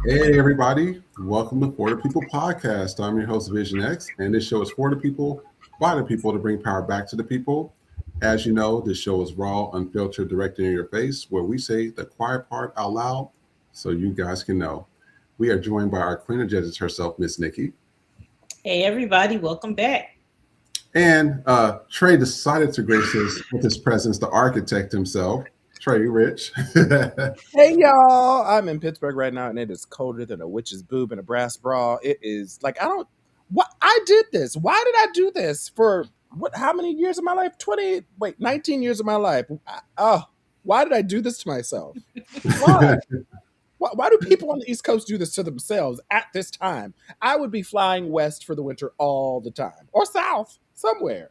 Hey, everybody. Welcome to For the People podcast. I'm your host, Vision X, and this show is for the people, by the people to bring power back to the people. As you know, this show is raw, unfiltered, directed in your face, where we say the quiet part out loud so you guys can know. We are joined by our queen of judges herself, Miss Nikki. Hey everybody, welcome back. And Trey decided to grace us with his presence, the architect himself, Trey Rich. Hey y'all, I'm in Pittsburgh right now, and it is colder than a witch's boob in a brass bra. It is like I don't. What I did this? Why did I do this for what? How many years of my life? 19 years of my life. Why did I do this to myself? Why? Why do people on the East Coast do this to themselves at this time? I would be flying west for the winter all the time, or south somewhere.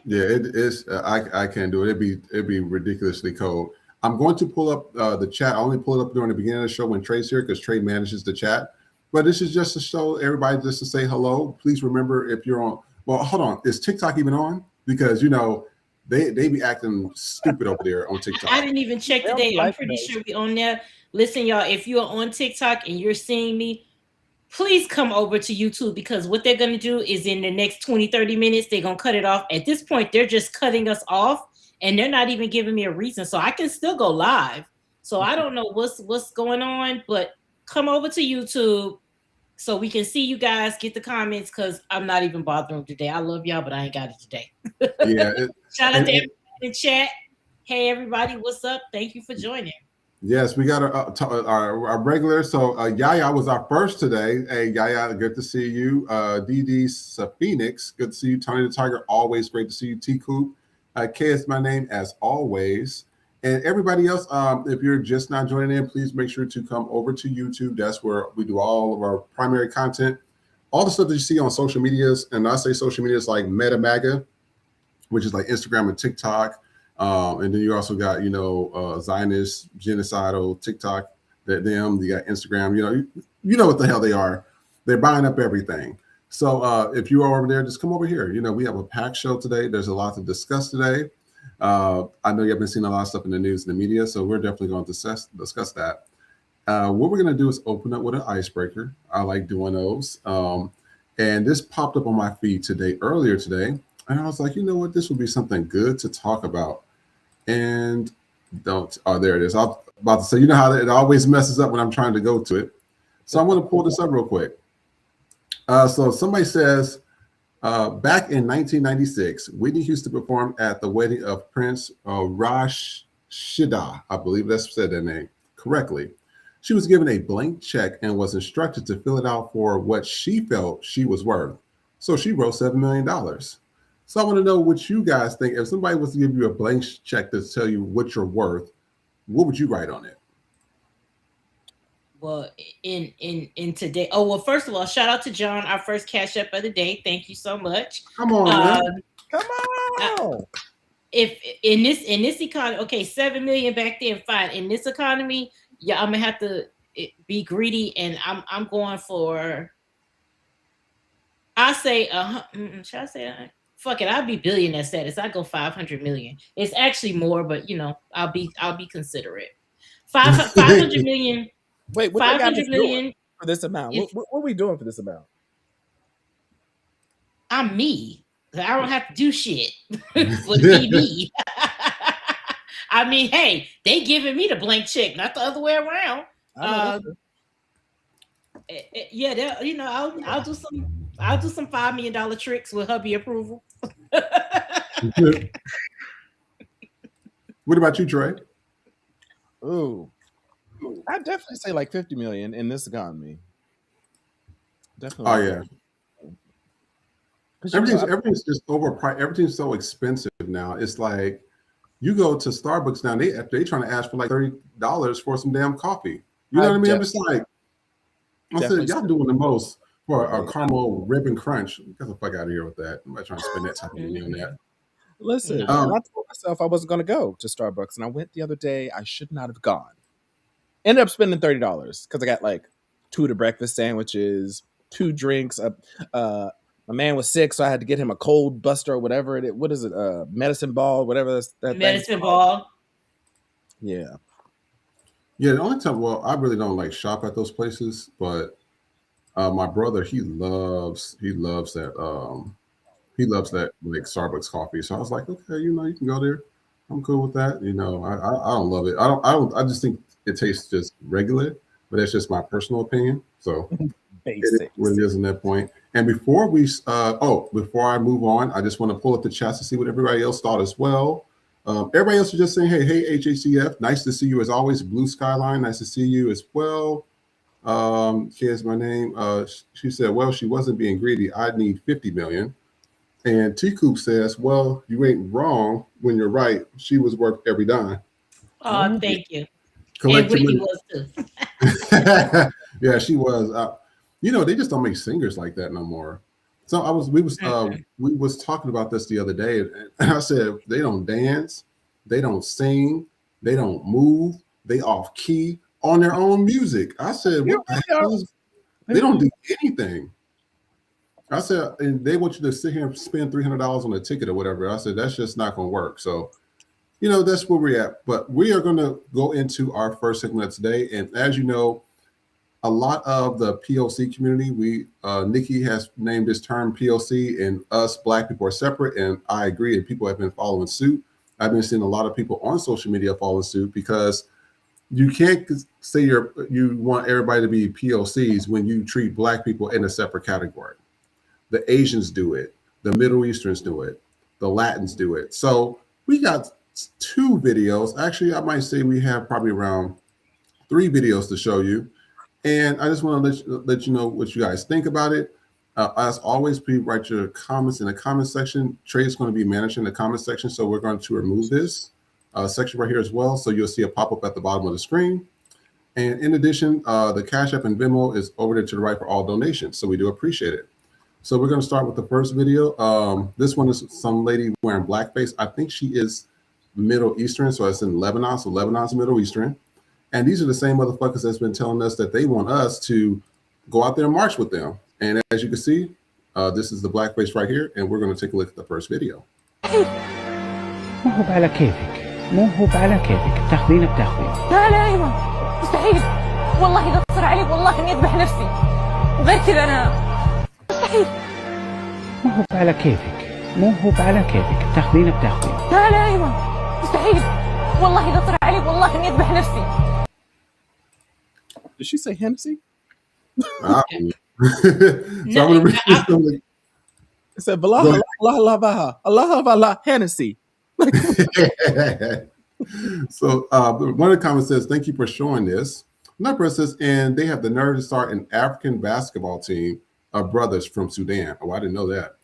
Yeah, it is. I can't do it. It'd be ridiculously cold. I'm going to pull up the chat. I only pull it up during the beginning of the show when Trey's here because Trey manages the chat. But this is just to show everybody just to say hello. Please remember if you're on. Well, hold on. Is TikTok even on? Because they be acting stupid over there on TikTok. I didn't even check They on today. the I'm life pretty mode. sure we on there. Listen, y'all, if you're on TikTok and you're seeing me, please come over to YouTube because what they're going to do is in the next 20, 30 minutes, they're going to cut it off. At this point, they're just cutting us off and they're not even giving me a reason. So I can still go live. So I don't know what's going on, but come over to YouTube so we can see you guys, get the comments because I'm not even bothering today. I love y'all, but I ain't got it today. Yeah, Shout out and, to and everybody in chat. Hey, everybody, what's up? Thank you for joining. yes, we got our regular. So Yaya was our first today. Hey Yaya, good to see you. DD Phoenix, good to see you. Tony the Tiger, always great to see you. T Coop, K is my name as always. And everybody else, if you're just not joining in, please make sure to come over to YouTube. That's where we do all of our primary content, all the stuff that you see on social medias. And I say social medias like MAGA, which is like Instagram and TikTok. And then you also got, Zionist, genocidal, TikTok, you got Instagram, you know what the hell they are. They're buying up everything. So if you are over there, just come over here. We have a packed show today. There's a lot to discuss today. I know you've been seeing a lot of stuff in the news and the media, so we're definitely going to discuss that. What we're going to do is open up with an icebreaker. I like doing those. And this popped up on my feed earlier today. And I was like, you know what? This would be something good to talk about. And there it is. I was about to say, you know how it always messes up when I'm trying to go to it. So I'm going to pull this up real quick. So somebody says, back in 1996, Whitney Houston performed at the wedding of Prince Rashida. I believe that's said that name correctly. She was given a blank check and was instructed to fill it out for what she felt she was worth. So she wrote $7 million. So I want to know what you guys think. If somebody was to give you a blank check to tell you what you're worth, what would you write on it? Well, in today. Oh well, first of all, shout out to John, our first cash up of the day. Thank you so much. Come on, Uh, man. Come I- on. if in this economy, okay, 7 million back then, fine. In this economy, yeah, I'm gonna have to be greedy, and I'm going for. I say, should I say? Fuck it, I'll be billionaire status. I go 500 million. It's actually more, but I'll be considerate. 500 million. Wait, what they Five got us hundred doing million. for this amount? If What are we doing for this amount? I'm me, I don't have to do shit for to be me. I mean, hey, they giving me the blank check, not the other way around. I know that's Um, yeah, I'll do some $5 million tricks with hubby approval. What about you, Trey? Ooh, I'd definitely say like 50 million in this economy. Definitely Oh like yeah, 50. Because everything's just overpriced. Everything's so expensive now. It's like you go to Starbucks now, they trying to ask for like $30 for some damn coffee. You know what I I've mean? I'm just like, I said, definitely y'all spent doing the most for a money. caramel ribbon crunch. Get the fuck out of here with that. I'm not trying to spend that type of money on that. Listen, and No. I told myself I wasn't going to go to Starbucks, and I went the other day. I should not have gone. Ended up spending $30 because I got like 2 to breakfast sandwiches, 2 drinks. My man was sick, so I had to get him a cold buster or whatever it. What is it? Medicine ball, whatever that thing's Medicine called. ball. Yeah. Yeah, the only time, well, I really don't like shop at those places, but my brother, he loves that like Starbucks coffee. So I was like, okay, you can go there. I'm cool with that. I don't love it. I just think it tastes just regular, but that's just my personal opinion. So it is Basics. what it is in that point. And before I move on, I just want to pull up the chat to see what everybody else thought as well. Everybody else is just saying, hey, HACF, nice to see you as always. Blue Skyline, nice to see you as well. Here's my name. She said, well, she wasn't being greedy. I need 50 million. And T Coop says, well, you ain't wrong when you're right. She was worth every dime. Oh, thank you. Collect And your Whitney money. was too. Yeah, she was. They just don't make singers like that no more. So we was talking about this the other day, and I said they don't dance, they don't sing, they don't move, they off key on their own music. I said, what the hell they don't do anything. I said, and they want you to sit here and spend $300 on a ticket or whatever. I said, that's just not going to work. So, that's where we're at. But we are going to go into our first segment today. And as you know, a lot of the POC community, Nikki has named this term POC, and us Black people are separate. And I agree. And people have been following suit. I've been seeing a lot of people on social media following suit because you can't say you want everybody to be POCs when you treat Black people in a separate category. The Asians do it. The Middle Easterns do it. The Latins do it. So we got 2 videos. Actually, I might say we have probably around 3 videos to show you. And I just want to let you know what you guys think about it. As always, please write your comments in the comment section. Trey is going to be managing the comment section, so we're going to remove this section right here as well. So you'll see a pop-up at the bottom of the screen. And in addition, the Cash App and Venmo is over there to the right for all donations. So we do appreciate it. So we're going to start with the first video. This one is some lady wearing blackface. I think she is Middle Eastern, so it's in Lebanon. So Lebanon's Middle Eastern. And these are the same motherfuckers that's been telling us that they want us to go out there and march with them. And as you can see, this is the blackface right here. And we're going to take a look at the first video. ما هو على كيفك تاخذينه بتاخذينه. لا ايوه مستحيل والله اذا اتصل عليك والله اني اذبح نفسي وغير كذا انا مستحيل. ما هو على كيفك تاخذينه بتاخذينه. لا ايوه مستحيل والله اذا اتصل عليك والله اني اذبح نفسي. Did she say Hempsey? So I'm going to read something. It said, Allah, Hennessy. So one of the comments says, thank you for showing this. Another person says, and they have the nerve to start an African basketball team of brothers from Sudan. Oh, I didn't know that.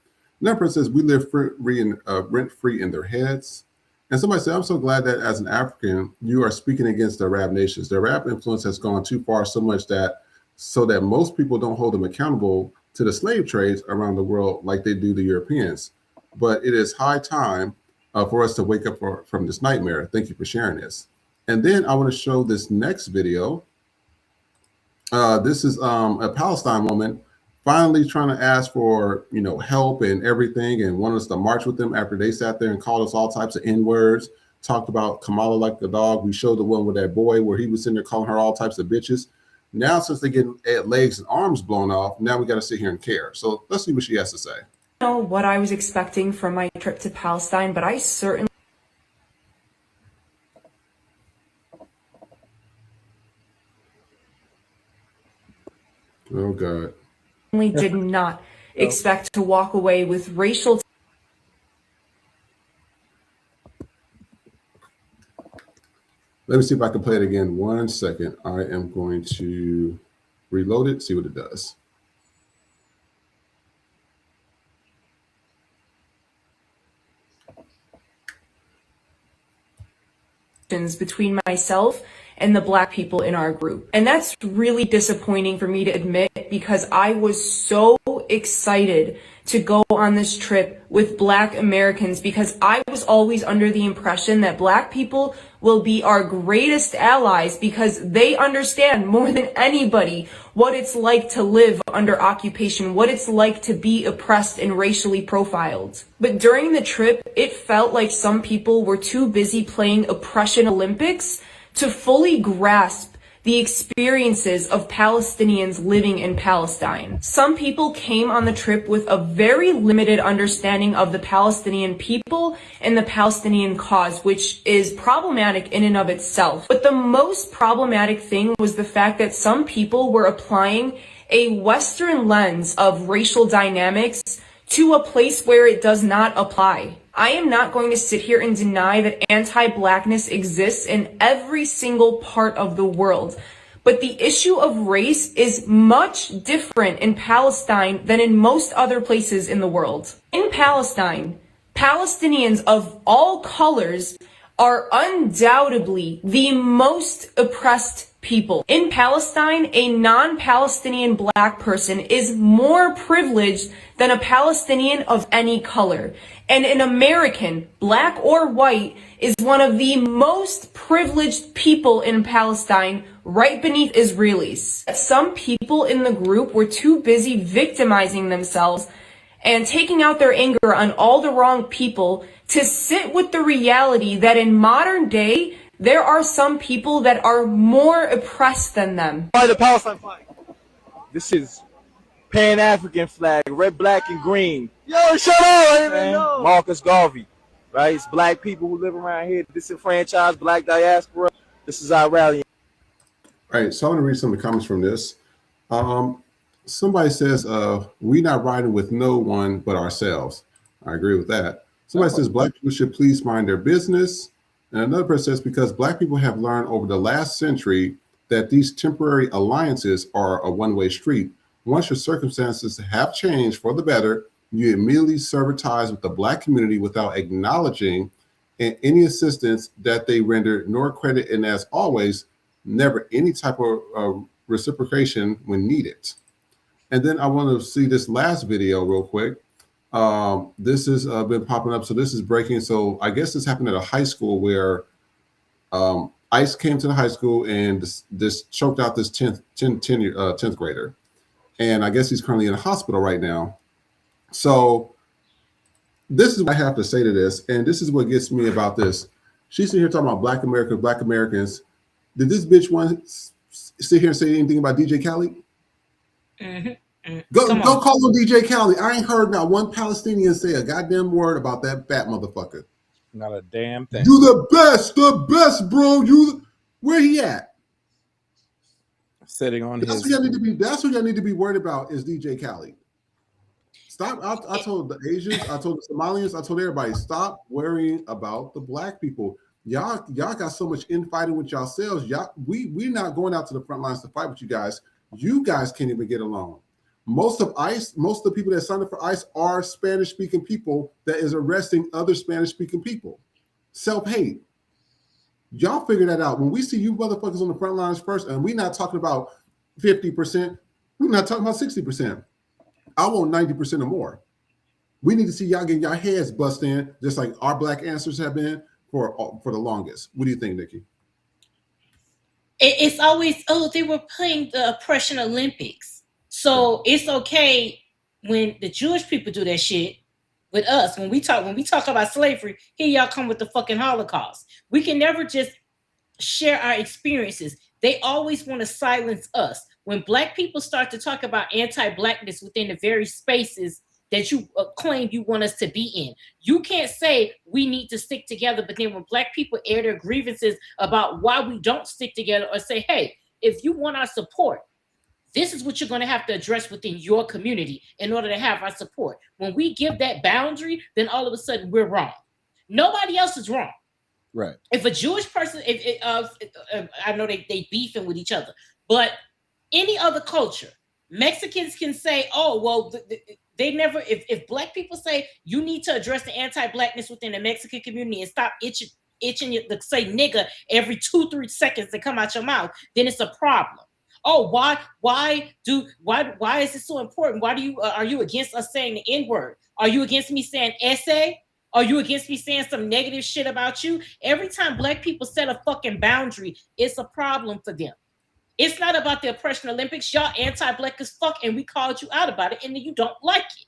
Another person says, we live rent-free in their heads. And somebody said, I'm so glad that as an African, you are speaking against the Arab nations. The Arab influence has gone too far so that most people don't hold them accountable to the slave trades around the world like they do the Europeans. But it is high time for us to wake up from this nightmare. Thank you for sharing this. And then I want to show this next video. This is a Palestine woman finally trying to ask for help and everything, and wanted us to march with them after they sat there and called us all types of N-words, talked about Kamala like the dog. We showed the one with that boy where he was sitting there calling her all types of bitches. Now, since they're getting legs and arms blown off, now we got to sit here and care. So let's see what she has to say. I don't know what I was expecting from my trip to Palestine, but I certainly Oh, God. did not expect to walk away with racial Let me see if I can play it again. 1 second. I am going to reload it, see what it does. between myself and the Black people in our group. And that's really disappointing for me to admit, because I was so excited to go on this trip with Black Americans, because I was always under the impression that Black people will be our greatest allies because they understand more than anybody what it's like to live under occupation, what it's like to be oppressed and racially profiled. But during the trip, it felt like some people were too busy playing oppression Olympics to fully grasp the experiences of Palestinians living in Palestine. Some people came on the trip with a very limited understanding of the Palestinian people and the Palestinian cause, which is problematic in and of itself. But the most problematic thing was the fact that some people were applying a Western lens of racial dynamics to a place where it does not apply. I am not going to sit here and deny that anti-blackness exists in every single part of the world. But the issue of race is much different in Palestine than in most other places in the world. In Palestine, Palestinians of all colors are undoubtedly the most oppressed people. In Palestine, a non-Palestinian black person is more privileged than a Palestinian of any color. And an American, black or white, is one of the most privileged people in Palestine, right beneath Israelis. Some people in the group were too busy victimizing themselves and taking out their anger on all the wrong people to sit with the reality that in modern day, there are some people that are more oppressed than them. Why the Palestine flag? This is Pan-African flag, red, black, and green. Yo, shut up! I didn't even know. Marcus Garvey, right? It's black people who live around here, disenfranchised, black diaspora. This is our rally. All right, so I'm going to read some of the comments from this. Somebody says, we're not riding with no one but ourselves. I agree with that. Somebody says, black people should please mind their business. And another person says, because black people have learned over the last century that these temporary alliances are a one-way street. Once your circumstances have changed for the better, you immediately sever ties with the black community without acknowledging any assistance that they render, nor credit, and as always, never any type of reciprocation when needed. And then I want to see this last video real quick. This has been popping up. So this is breaking. So I guess this happened at a high school where ICE came to the high school and this choked out this 10th grader. And I guess he's currently in a hospital right now. So this is what I have to say to this. And this is what gets me about this. She's sitting here talking about black Americans. Did this bitch want to sit here and say anything about DJ Khaled? Go call him DJ Khaled. I ain't heard not one Palestinian say a goddamn word about that fat motherfucker. Not a damn thing. You the best, bro. Where he at? Sitting on that's his. That's what y'all need to be worried about is DJ Khaled. Stop. I told the Asians, I told the Somalians, I told everybody, stop worrying about the black people. Y'all got so much infighting with yourselves. We're not going out to the front lines to fight with you guys. You guys can't even get along. Most of the people that signed up for ICE are Spanish-speaking people that is arresting other Spanish-speaking people. Self-hate. Y'all figure that out. When we see you motherfuckers on the front lines first, and we're not talking about 50%, we're not talking about 60%. I want 90% or more. We need to see y'all getting your heads bust in, just like our black ancestors have been for the longest. What do you think, Nikki? It's always, they were playing the oppression Olympics. So it's okay when the Jewish people do that shit with us. When we talk about slavery, here y'all come with the fucking Holocaust. We can never just share our experiences. They always want to silence us. When black people start to talk about anti-blackness within the very spaces that you claim you want us to be in, you can't say we need to stick together. But then when black people air their grievances about why we don't stick together, or say, hey, if you want our support, this is what you're going to have to address within your community in order to have our support. When we give that boundary, then all of a sudden we're wrong. Nobody else is wrong. Right. If a Jewish person, I know they beefing with each other, but any other culture, Mexicans can say, oh, well, they never, if black people say you need to address the anti-blackness within the Mexican community and stop itching to say nigga every 2-3 seconds to come out your mouth, then it's a problem. Oh, why is it so important? Why do you are you against us saying the N-word? Are you against me saying essay? Are you against me saying some negative shit about you? Every time black people set a fucking boundary, it's a problem for them. It's not about the oppression Olympics. Y'all anti-black as fuck, and we called you out about it, and then you don't like it.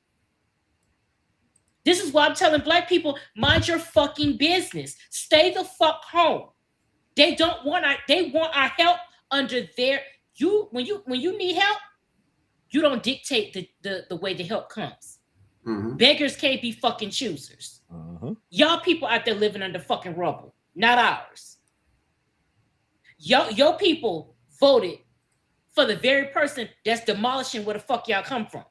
This is why I'm telling black people, mind your fucking business. Stay the fuck home. They don't want they want our help under their when you need help, you don't dictate the way the help comes. Mm-hmm. Beggars can't be fucking choosers. Y'all people out there living under fucking rubble, not ours. Your people voted for the very person that's demolishing where the fuck y'all come from.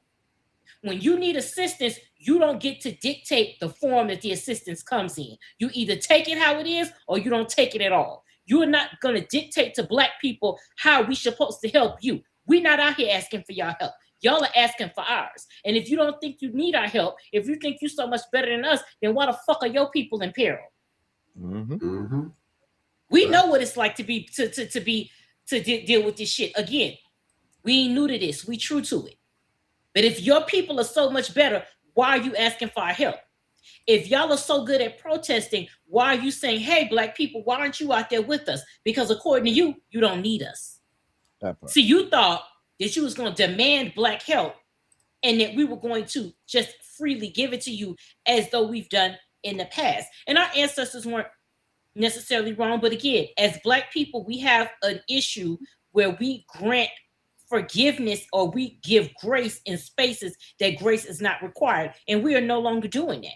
When you need assistance, you don't get to dictate the form that the assistance comes in. You either take it how it is or you don't take it at all. You are not going to dictate to Black people how we supposed to help you. We're not out here asking for y'all help. Y'all are asking for ours. And if you don't think you need our help, if you think you're so much better than us, then why the fuck are your people in peril? We know what it's like to deal with this shit. Again, we ain't new to this. We true to it. But if your people are so much better, why are you asking for our help? If y'all are so good at protesting, why are you saying, hey, Black people, why aren't you out there with us? Because according to you, you don't need us. See, you thought that you was going to demand Black help and that we were going to just freely give it to you as though we've done in the past. And our ancestors weren't necessarily wrong. But again, as Black people, we have an issue where we grant forgiveness or we give grace in spaces that grace is not required. And we are no longer doing that.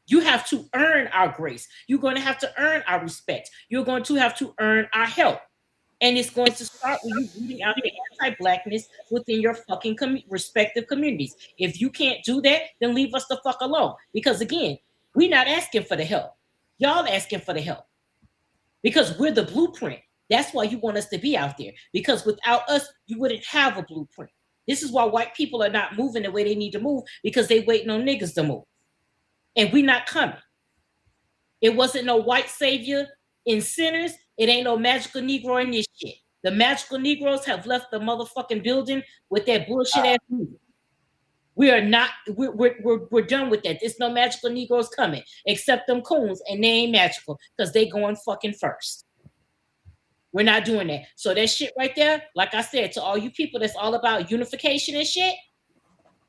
You have to earn our grace. You're going to have to earn our respect. You're going to have to earn our help. And it's going to start with you rooting out the anti-Blackness within your fucking respective communities. If you can't do that, then leave us the fuck alone. Because again, we're not asking for the help. Y'all asking for the help. Because we're the blueprint. That's why you want us to be out there. Because without us, you wouldn't have a blueprint. This is why white people are not moving the way they need to move, because they waiting on niggas to move. And we not coming. It wasn't no white savior in sinners. It ain't no magical Negro in this shit. The magical Negroes have left the motherfucking building with that bullshit ass music. We are not, we're done with that. There's no magical Negroes coming, except them coons, and they ain't magical because they going fucking first. We're not doing that. So that shit right there, like I said, to all you people that's all about unification and shit,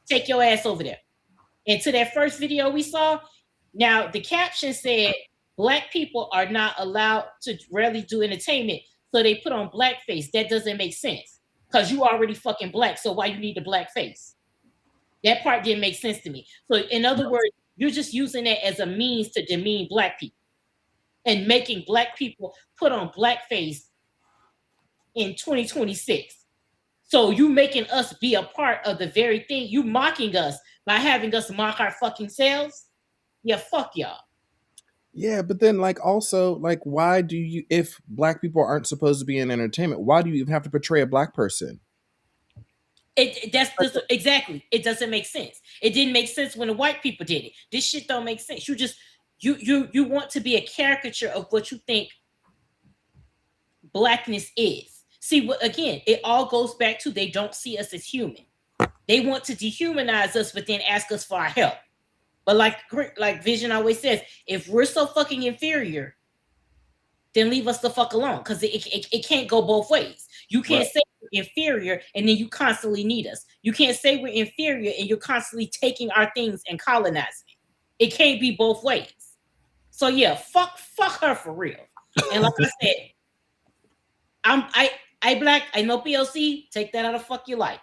take your ass over there. And to that first video we saw, now the caption said, Black people are not allowed to rarely do entertainment, so they put on blackface. That doesn't make sense because you already fucking Black, so why you need the blackface? That part didn't make sense to me. So in other words, you're just using that as a means to demean Black people and making Black people put on blackface in 2026. So you making us be a part of the very thing. You mocking us by having us mock our fucking selves. Yeah, fuck y'all. Yeah, but then also why do you, if Black people aren't supposed to be in entertainment, why do you even have to portray a Black person? Exactly. It doesn't make sense. It didn't make sense when the white people did it. This shit don't make sense. You want to be a caricature of what you think Blackness is. See, again, it all goes back to they don't see us as human. They want to dehumanize us, but then ask us for our help. But like Vision always says, if we're so fucking inferior, then leave us the fuck alone, because it can't go both ways. You can't say we're inferior and then you constantly need us. You can't say we're inferior and you're constantly taking our things and colonizing it. It can't be both ways. So yeah, fuck her for real. And like I said, I Black, I know POC, take that out of fuck you like.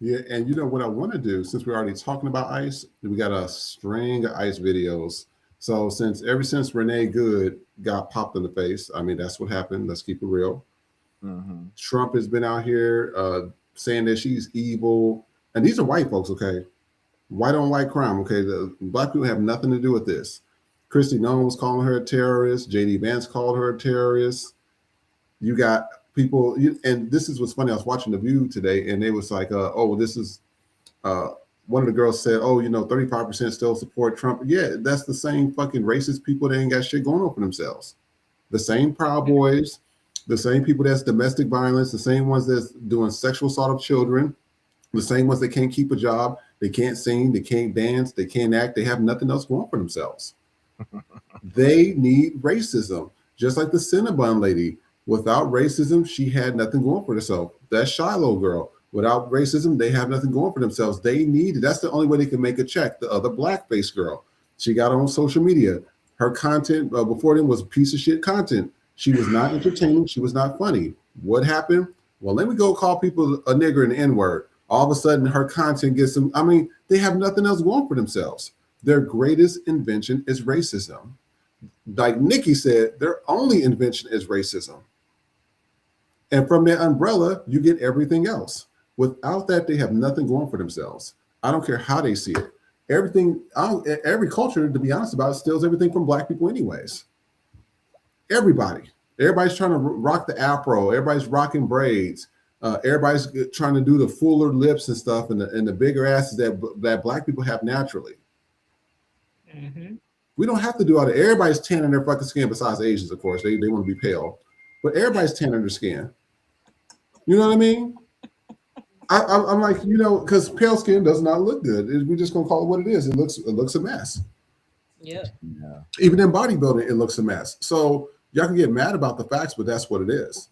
Yeah, and you know what I want to do, since we're already talking about ICE, we got a string of ICE videos. So ever since Renee Good got popped in the face, I mean, that's what happened. Let's keep it real. Trump has been out here saying that she's evil. And these are white folks, okay? White on white crime, okay? The Black people have nothing to do with this. Kristi Noem was calling her a terrorist. J.D. Vance called her a terrorist. You got people, and this is what's funny. I was watching The View today, and they was like, this is, one of the girls said, 35% still support Trump. Yeah, that's the same fucking racist people that ain't got shit going on for themselves. The same Proud Boys, the same people that's domestic violence, the same ones that's doing sexual assault of children, the same ones that can't keep a job, they can't sing, they can't dance, they can't act, they have nothing else going for themselves. They need racism, just like the Cinnabon lady. Without racism, she had nothing going for herself. That Shiloh girl, without racism, they have nothing going for themselves. They need it. That's the only way they can make a check. The other blackface girl, she got on social media. Her content before then was piece of shit content. She was not entertaining. She was not funny. What happened? Well, let me go call people a nigger and the N-word. All of a sudden, her content gets some. I mean, they have nothing else going for themselves. Their greatest invention is racism. Like Nikki said, their only invention is racism. And from that umbrella, you get everything else. Without that, they have nothing going for themselves. I don't care how they see it. Every culture, to be honest about it, steals everything from Black people anyways. Everybody's trying to rock the afro. Everybody's rocking braids. Everybody's trying to do the fuller lips and stuff and the bigger asses that Black people have naturally. Mm-hmm. We don't have to do all that. Everybody's tanning their fucking skin besides Asians, of course. They want to be pale. But everybody's tanning their skin. You know what I mean? I'm like, because pale skin does not look good. We're just going to call it what it is. It looks a mess. Yeah. Even in bodybuilding, it looks a mess. So y'all can get mad about the facts, but that's what it is.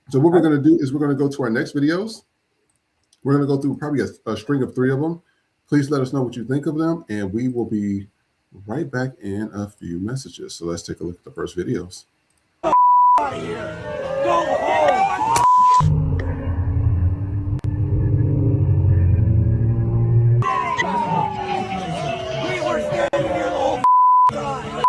So what we're going to do is we're going to go to our next videos. We're going to go through probably a string of 3 of them. Please let us know what you think of them, and we will be right back in a few messages. So let's take a look at the first videos. Out of here. Go home. We were standing here the whole time.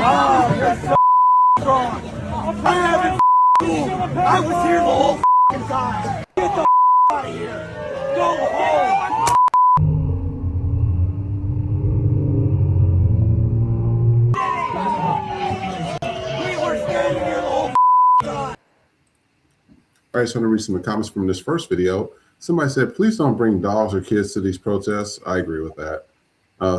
Oh, you're so strong. I haven't I was here the whole time. Get the out of here. Go home. We were standing here the whole time. All right, so I'm going to read some of the comments from this first video. Somebody said, please don't bring dogs or kids to these protests. I agree with that.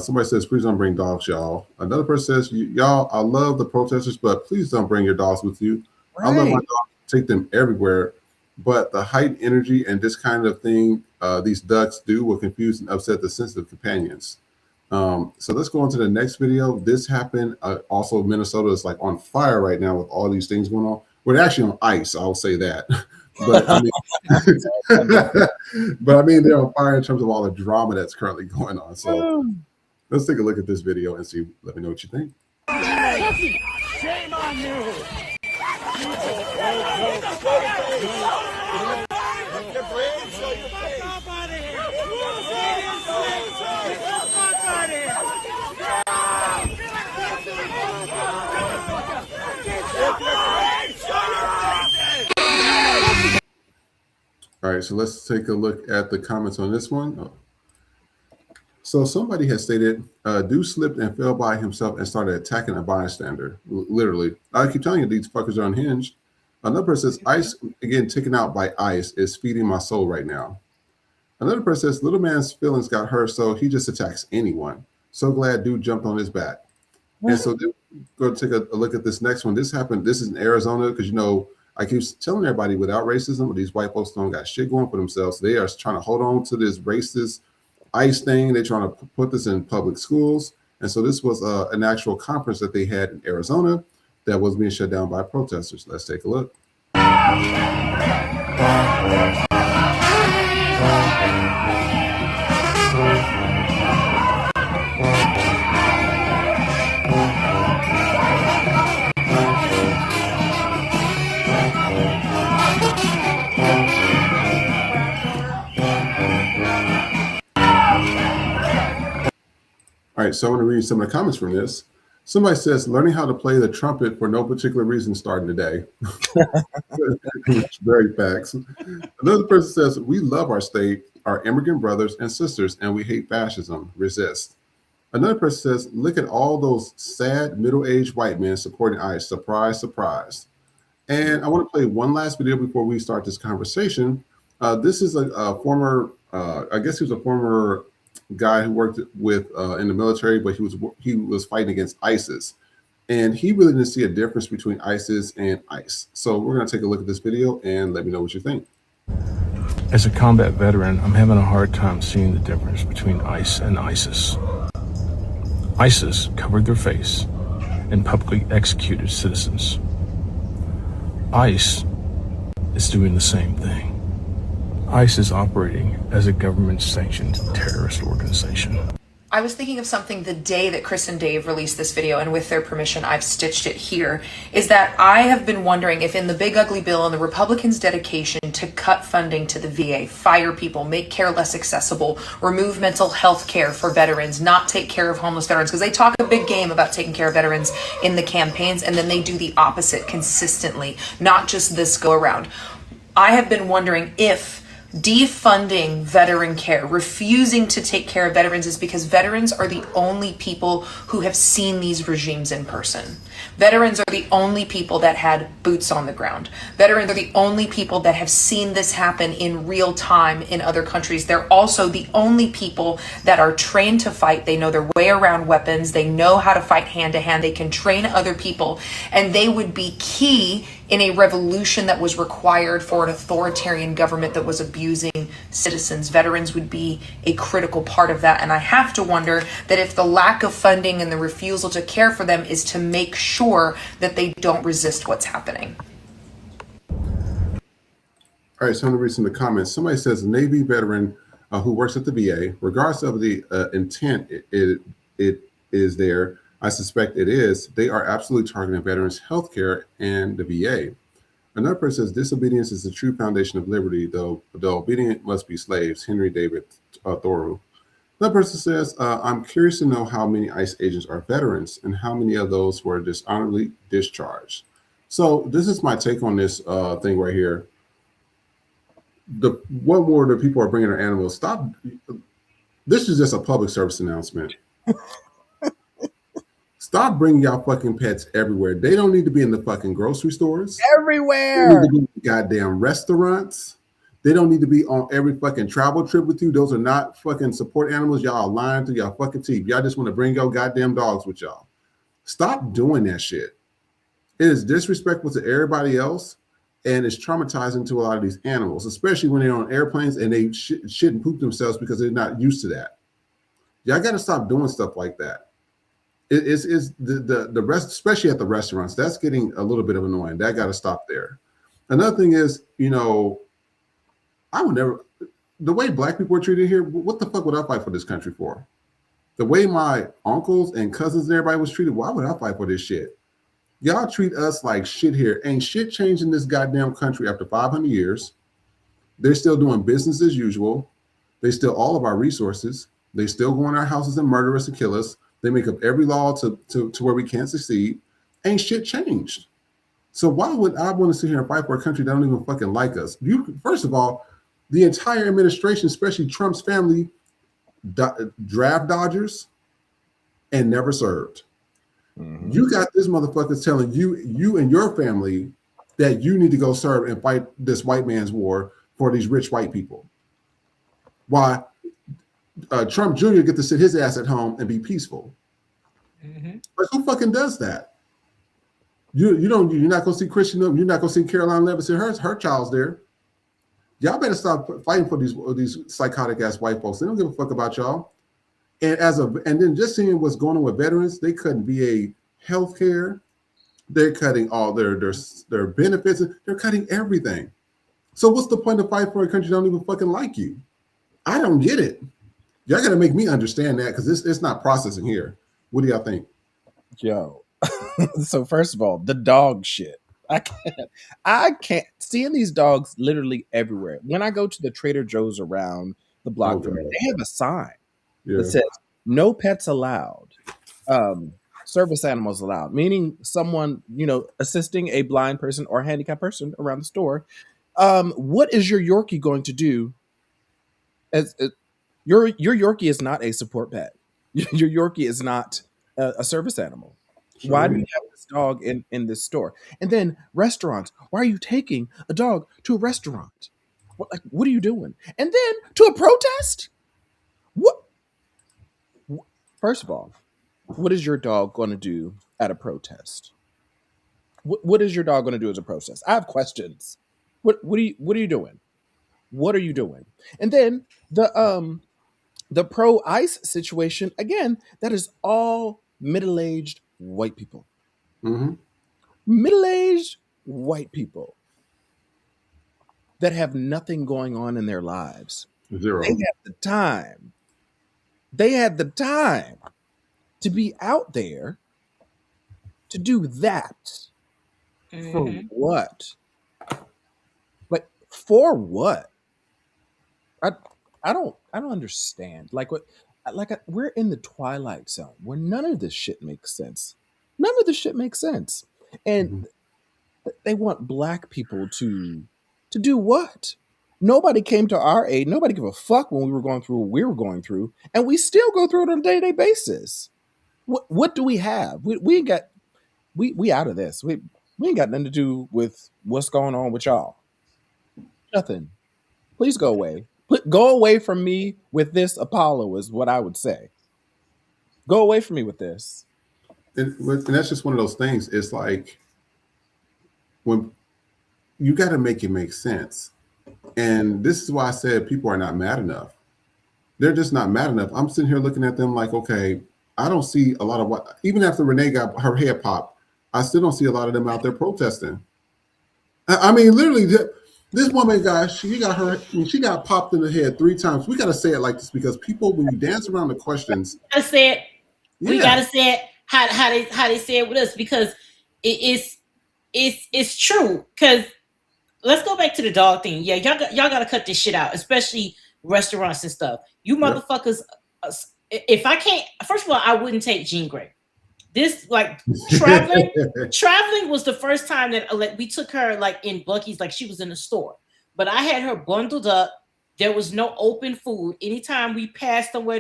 Somebody says, please don't bring dogs, y'all. Another person says, y'all, I love the protesters, but please don't bring your dogs with you. Right. I love my dogs, take them everywhere. But the heightened energy and this kind of thing these ducks do will confuse and upset the sensitive companions. So let's go on to the next video. This happened. Also, Minnesota is like on fire right now with all these things going on. We're actually on ice, I'll say that. But I mean, they're on fire in terms of all the drama that's currently going on. So let's take a look at this video and see. Let me know what you think. Shame on you. All right, so let's take a look at the comments on this one. Oh. So somebody has stated, dude slipped and fell by himself and started attacking a bystander. Literally. I keep telling you, these fuckers are unhinged. Another person says, ice, again, taken out by ice, is feeding my soul right now. Another person says, little man's feelings got hurt, so he just attacks anyone. So glad dude jumped on his back. And so go take a look at this next one. This happened. This is in Arizona because, I keep telling everybody without racism, these white folks don't got shit going for themselves. They are trying to hold on to this racist ICE thing. They're trying to put this in public schools. And so this was an actual conference that they had in Arizona that was being shut down by protesters. Let's take a look. All right, so I'm going to read some of the comments from this. Somebody says, learning how to play the trumpet for no particular reason starting today. Very facts. Another person says, we love our state, our immigrant brothers and sisters, and we hate fascism. Resist. Another person says, look at all those sad middle-aged white men supporting ICE. Surprise, surprise. And I want to play one last video before we start this conversation. This is a former, I guess he was a former guy who worked with in the military, but he was fighting against ISIS, and he really didn't see a difference between ISIS and ICE. So we're going to take a look at this video and let me know what you think. As a combat veteran, I'm having a hard time seeing the difference between ICE and ISIS. ISIS covered their face and publicly executed citizens. ICE is doing the same thing. ICE is operating as a government-sanctioned terrorist organization. I was thinking of something the day that Chris and Dave released this video, and with their permission, I've stitched it here, is that I have been wondering if in the big ugly bill and the Republicans' dedication to cut funding to the VA, fire people, make care less accessible, remove mental health care for veterans, not take care of homeless veterans, because they talk a big game about taking care of veterans in the campaigns, and then they do the opposite consistently, not just this go around. I have been wondering if defunding veteran care, refusing to take care of veterans, is because veterans are the only people who have seen these regimes in person. Veterans are the only people that had boots on the ground. Veterans are the only people that have seen this happen in real time in other countries. They're also the only people that are trained to fight. They know their way around weapons. They know how to fight hand to hand. They can train other people, and they would be key in a revolution that was required for an authoritarian government that was abusing citizens. Veterans would be a critical part of that. And I have to wonder that if the lack of funding and the refusal to care for them is to make sure that they don't resist what's happening. All right, so I'm going to read some of the comments. Somebody says, Navy veteran who works at the VA, regardless of the intent it is there, I suspect it is, they are absolutely targeting veterans' health care and the VA. Another person says, disobedience is the true foundation of liberty, though the obedient must be slaves. Henry David Thoreau. Another person says, I'm curious to know how many ICE agents are veterans and how many of those were dishonorably discharged. So this is my take on this thing right here. What more the people are bringing their animals? Stop. This is just a public service announcement. Stop bringing y'all fucking pets everywhere. They don't need to be in the fucking grocery stores. Everywhere. They need to be in the goddamn restaurants. They don't need to be on every fucking travel trip with you. Those are not fucking support animals. Y'all are lying to y'all fucking teeth. Y'all just want to bring your goddamn dogs with y'all. Stop doing that shit. It is disrespectful to everybody else, and it's traumatizing to a lot of these animals, especially when they're on airplanes and they shit and poop themselves because they're not used to that. Y'all got to stop doing stuff like that. It's the rest, especially at the restaurants, that's getting a little bit of annoying. That got to stop there. Another thing is, you know, I would never, the way black people are treated here, what the fuck would I fight for this country for? The way my uncles and cousins and everybody was treated, why would I fight for this shit? Y'all treat us like shit here. Ain't shit changed in this goddamn country after 500 years. They're still doing business as usual. They steal all of our resources. They still go in our houses and murder us and kill us. They make up every law to where we can't succeed. Ain't shit changed. So why would I want to sit here and fight for a country that don't even fucking like us? First of all, the entire administration, especially Trump's family, draft dodgers and never served. Mm-hmm. You got this motherfucker telling you and your family that you need to go serve and fight this white man's war for these rich white people. Why? Trump Jr. get to sit his ass at home and be peaceful. Mm-hmm. Like, who fucking does that? You're not gonna see Kristi Noem, you're not gonna see Caroline Levitt, her child's there. Y'all better stop fighting for these psychotic ass white folks. They don't give a fuck about y'all. And then just seeing what's going on with veterans, they couldn't be health care. They're cutting all their benefits. They're cutting everything. So what's the point of fighting for a country that don't even fucking like you? I don't get it. Y'all got to make me understand that, because it's not processing here. What do y'all think? Yo, so first of all, the dog shit. I can't. Seeing these dogs literally everywhere. When I go to the Trader Joe's around the block from me, they have a sign that says "No pets allowed." Service animals allowed, meaning someone, assisting a blind person or handicapped person around the store. What is your Yorkie going to do? Your Yorkie is not a support pet. Your Yorkie is not a service animal. Sure. Why do you have this dog in this store? And then restaurants. Why are you taking a dog to a restaurant? What are you doing? And then to a protest? What? First of all, what is your dog going to do at a protest? What is your dog going to do as a protest? I have questions. What are you doing? What are you doing? And then the pro-ICE situation, again, that is all middle-aged white people. Mm-hmm. Middle-aged white people. that have nothing going on in their lives. Zero. They had the time. They had the time to be out there to do that. For what? Like, for what? I don't understand. Like what? We're in the twilight zone where none of this shit makes sense. None of this shit makes sense, and they want Black people to do what? Nobody came to our aid. Nobody gave a fuck when we were going through what we were going through, and we still go through it on a day-to-day basis. What do we have? We ain't got. We out of this. We ain't got nothing to do with what's going on with y'all. Nothing. Please go away. Go away from me with this, Apollo, is what I would say. Go away from me with this. And that's just one of those things. It's like when you got to make it make sense. And this is why I said people are not mad enough. They're just not mad enough. I'm sitting here looking at them like, okay, I don't see a lot of what, even after Renee got her head popped, I still don't see a lot of them out there protesting. I mean, literally, this woman she got popped in the head 3 times. We got to say it like this because people, when you dance around the questions, we gotta say it how they say it with us because it's true. Because let's go back to the dog thing. Yeah, y'all gotta cut this shit out, especially restaurants and stuff. You motherfuckers. If I can't, first of all, I wouldn't take Jean Grey. This like traveling was the first time that we took her like in Buc-ee's, like she was in the store. But I had her bundled up. There was no open food. Anytime we passed somewhere,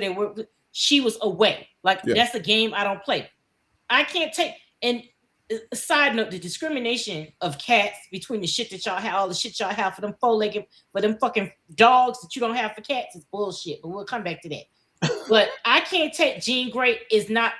she was away. Like that's a game I don't play. I can't take. And a side note, the discrimination of cats between the shit that y'all have, all the shit y'all have for them four-legged, for them fucking dogs that you don't have for cats is bullshit. But we'll come back to that. But I can't take Jean Grey is not.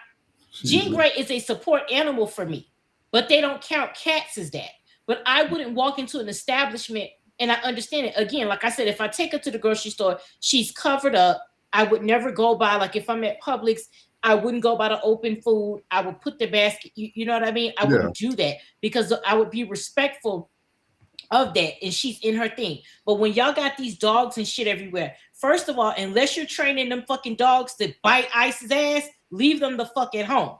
Jean Grey is a support animal for me, but they don't count cats as that. But I wouldn't walk into an establishment, and I understand it. Again, like I said, if I take her to the grocery store, she's covered up. I would never go by, like if I'm at Publix, I wouldn't go by the open food. I would put the basket, you know what I mean? I wouldn't do that because I would be respectful of that, and she's in her thing. But when y'all got these dogs and shit everywhere, first of all, unless you're training them fucking dogs to bite ICE's ass, leave them the fuck at home.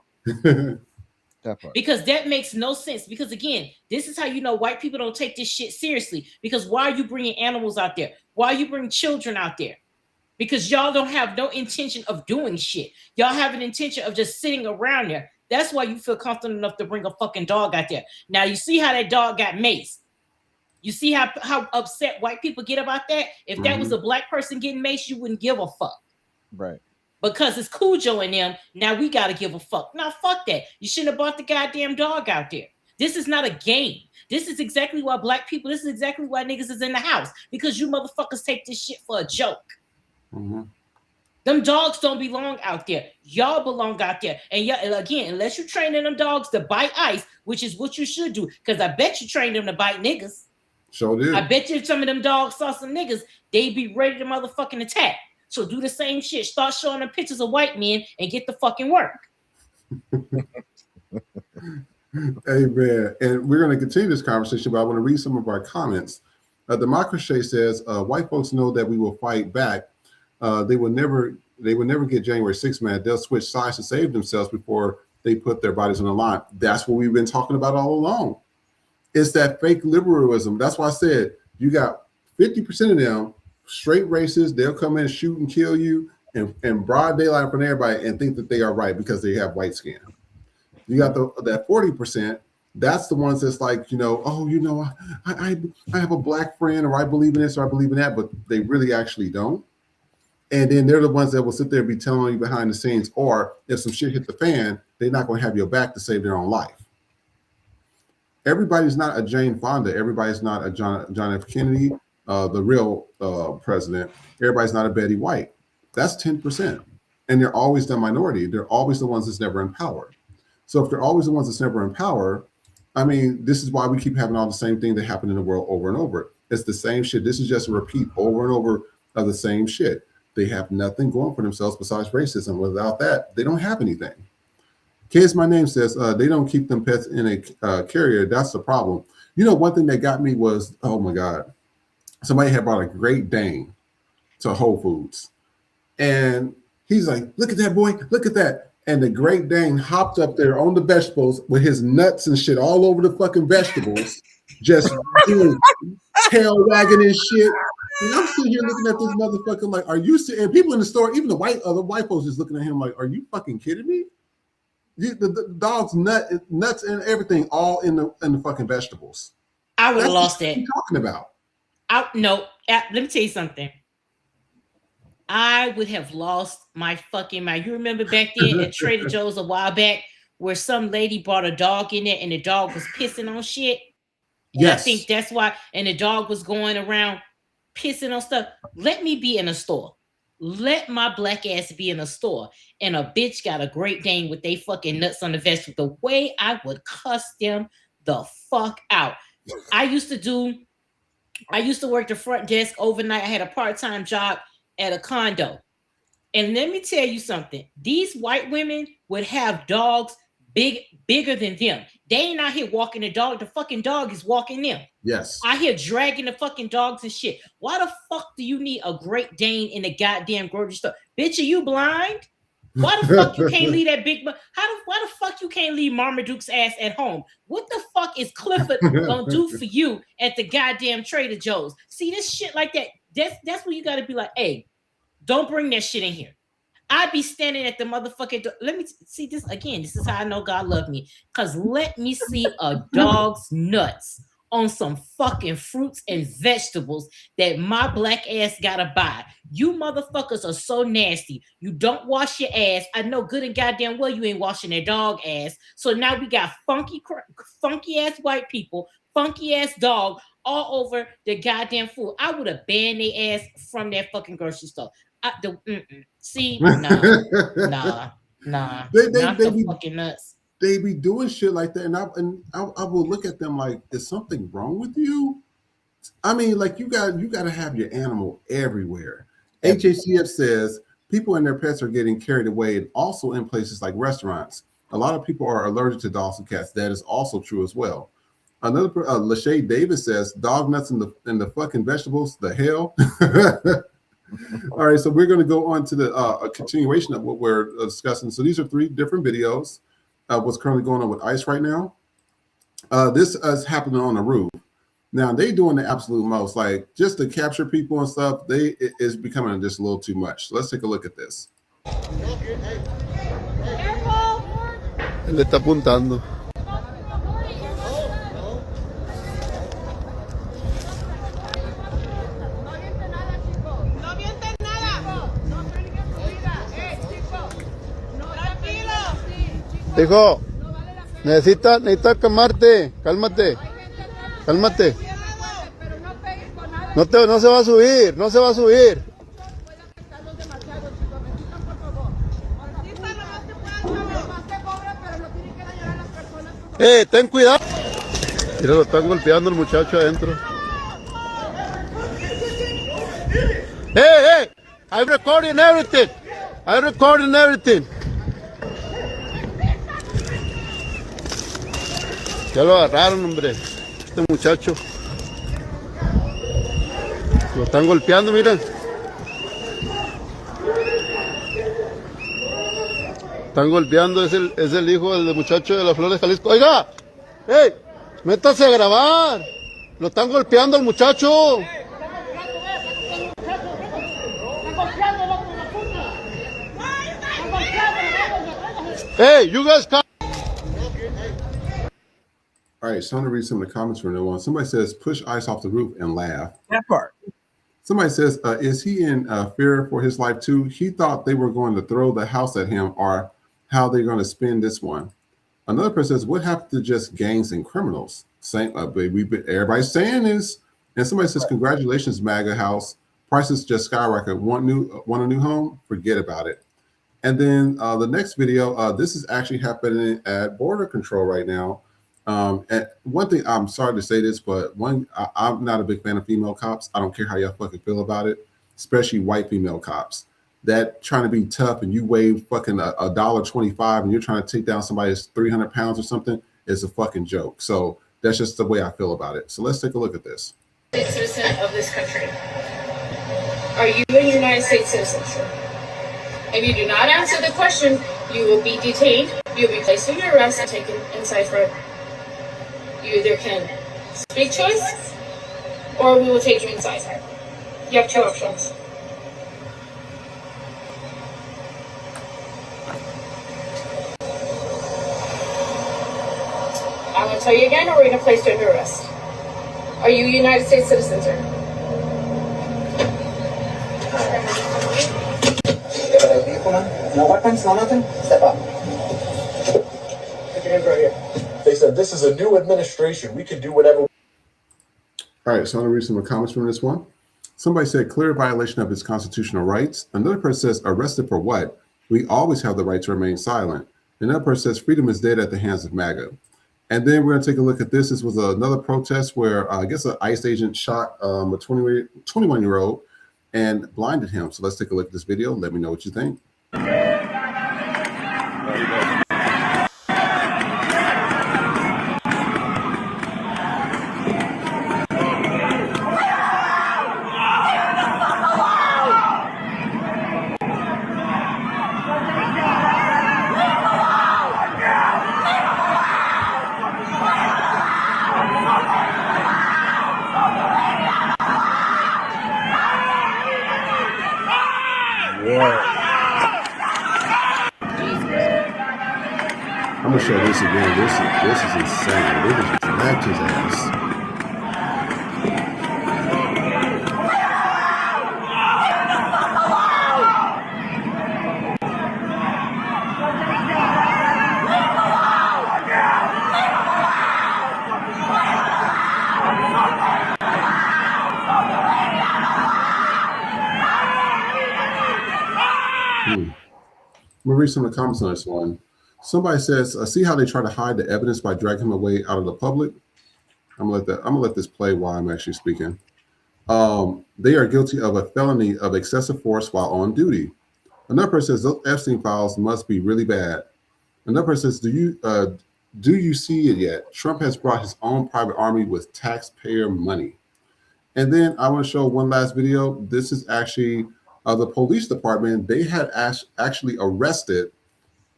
Because that makes no sense. Because again, this is how you know white people don't take this shit seriously. Because why are you bringing animals out there? Why are you bringing children out there? Because y'all don't have no intention of doing shit. Y'all have an intention of just sitting around there. That's why you feel comfortable enough to bring a fucking dog out there. Now you see how that dog got maced. You see how upset white people get about that? If that was a Black person getting maced, you wouldn't give a fuck. Right. Because it's Cujo and them, now we got to give a fuck. Now, fuck that. You shouldn't have brought the goddamn dog out there. This is not a game. This is exactly why Black people, this is exactly why niggas is in the house. Because you motherfuckers take this shit for a joke. Them dogs don't belong out there. Y'all belong out there. And again, unless you're training them dogs to bite ICE, which is what you should do. Because I bet you trained them to bite niggas. Sure did. I bet you if some of them dogs saw some niggas, they'd be ready to motherfucking attack. So do the same shit. Start showing them pictures of white men and get the fucking work. Amen. And we're going to continue this conversation, but I want to read some of our comments. Democracy says, white folks know that we will fight back. They will never get January 6th, man. They'll switch sides to save themselves before they put their bodies on the line. That's what we've been talking about all along. It's that fake liberalism. That's why I said you got 50% of them straight racists. They'll come in, shoot and kill you and broad daylight in front of everybody and think that they are right because they have white skin. You got that 40%. That's the ones that's like, I have a Black friend, or I believe in this, or I believe in that, but they really actually don't. And then they're the ones that will sit there and be telling you behind the scenes, or if some shit hit the fan, they're not going to have your back to save their own life. Everybody's not a Jane Fonda. Everybody's not a John F. Kennedy, the real president. Everybody's not a Betty White. That's 10%. And they're always the minority. They're always the ones that's never in power. So if they're always the ones that's never in power, I mean, this is why we keep having all the same thing that happened in the world over and over. It's the same shit. This is just a repeat over and over of the same shit. They have nothing going for themselves besides racism. Without that, they don't have anything. Kids, my name says they don't keep them pets in a carrier. That's the problem. One thing that got me was, oh my God, somebody had brought a Great Dane to Whole Foods. And he's like, look at that, boy, look at that. And the Great Dane hopped up there on the vegetables with his nuts and shit all over the fucking vegetables, just doing tail wagging and shit. And I'm sitting here looking at this motherfucker like, are you serious? And people in the store, even the white folks just looking at him like, are you fucking kidding me? The dog's nuts and everything all in the fucking vegetables. I would have lost that. What are you talking about? No, let me tell you something. I would have lost my fucking mind. You remember back then at Trader Joe's a while back where some lady brought a dog in there and the dog was pissing on shit? And yes. I think that's why, and the dog was going around pissing on stuff. Let me be in a store. Let my black ass be in a store. And a bitch got a Great Dane with they fucking nuts on the vegetable. The way I would cuss them the fuck out. I used to work the front desk overnight. I had a part-time job at a condo. And let me tell you something. These white women would have dogs bigger than them. They ain't out here walking the dog. The fucking dog is walking them. Yes. Out here dragging the fucking dogs and shit. Why the fuck do you need a Great Dane in the goddamn grocery store? Bitch, are you blind? Why the fuck you can't leave that big? Why the fuck you can't leave Marmaduke's ass at home? What the fuck is Clifford gonna do for you at the goddamn Trader Joe's? See this shit like that. That's where you gotta be like, hey, don't bring that shit in here. I'd be standing at the motherfucking door. Let me see this again. This is how I know God loved me. Because let me see a dog's nuts on some fucking fruits and vegetables that my black ass gotta buy. You motherfuckers are so nasty. You don't wash your ass. I know good and goddamn well you ain't washing their dog ass. So now we got funky ass white people, funky ass dog all over the goddamn food. I would have banned their ass from that fucking grocery store. See, nah. They be fucking nuts. They be doing shit like that, and I will look at them like, is something wrong with you? I mean, like you got to have your animal everywhere. HACF says people and their pets are getting carried away, and also in places like restaurants. A lot of people are allergic to dogs and cats. That is also true as well. Another Lachey Davis says dog nuts in the fucking vegetables. The hell. All right, so we're going to go on to the a continuation of what we're discussing. So these are 3 different videos of what's currently going on with ICE right now. This is happening on the roof. Now they doing the absolute most, like just to capture people and stuff. It is becoming just a little too much. So let's take a look at this. Él está apuntando. Hijo, necesita calmarte, cálmate. No se va a subir. Ten cuidado. Mira, lo están golpeando el muchacho adentro. I'm recording everything. Ya lo agarraron, hombre. Este muchacho. Lo están golpeando, miren. Están golpeando, es el hijo del muchacho de las Flores, Jalisco. ¡Oiga! ¡Ey! ¡Métase a grabar! Lo están golpeando al muchacho. ¡Hey! You guys come. All right, so I'm going to read some of the comments from everyone. Somebody says, push ICE off the roof and laugh. That part. Somebody says, is he in fear for his life too? He thought they were going to throw the house at him, or how they're going to spin this one. Another person says, what happened to just gangs and criminals? Everybody's saying this. And somebody says, congratulations, MAGA house. Prices just skyrocket. Want a new home? Forget about it. And then the next video, this is actually happening at border control right now. And one thing, I'm sorry to say this, but I'm not a big fan of female cops. I don't care how y'all fucking feel about it, especially white female cops. That trying to be tough and you weigh fucking $1.25 and you're trying to take down somebody that's 300 pounds or something is a fucking joke. So that's just the way I feel about it. So let's take a look at this. Citizen of this country. Are you a United States citizen? If you do not answer the question, you will be detained, you will be placed under arrest and taken inside for it. You either can speak to us, or we will take you inside. You have two options. I'm going to tell you again, or we're going to place you under arrest. Are you a United States citizen, sir? No weapons, no nothing? Step up. Put your hands right here. They said this is a new administration. We can do whatever. All right, so I'm going to read some of the comments from this one. Somebody said, clear violation of his constitutional rights. Another person says, arrested for what? We always have the right to remain silent. Another person says, freedom is dead at the hands of MAGA. And then we're going to take a look at this. This was another protest where I guess an ICE agent shot a 21-year-old and blinded him. So let's take a look at this video. Let me know what you think. I'm gonna show this again. This is insane. They just smacked his ass. We'll read some of the comments on this one. Somebody says, see how they try to hide the evidence by dragging him away out of the public? I'm gonna let this play while I'm actually speaking. They are guilty of a felony of excessive force while on duty. Another person says, those Epstein files must be really bad. Another person says, do you see it yet? Trump has brought his own private army with taxpayer money. And then I want to show one last video. This is actually the police department. They had actually arrested,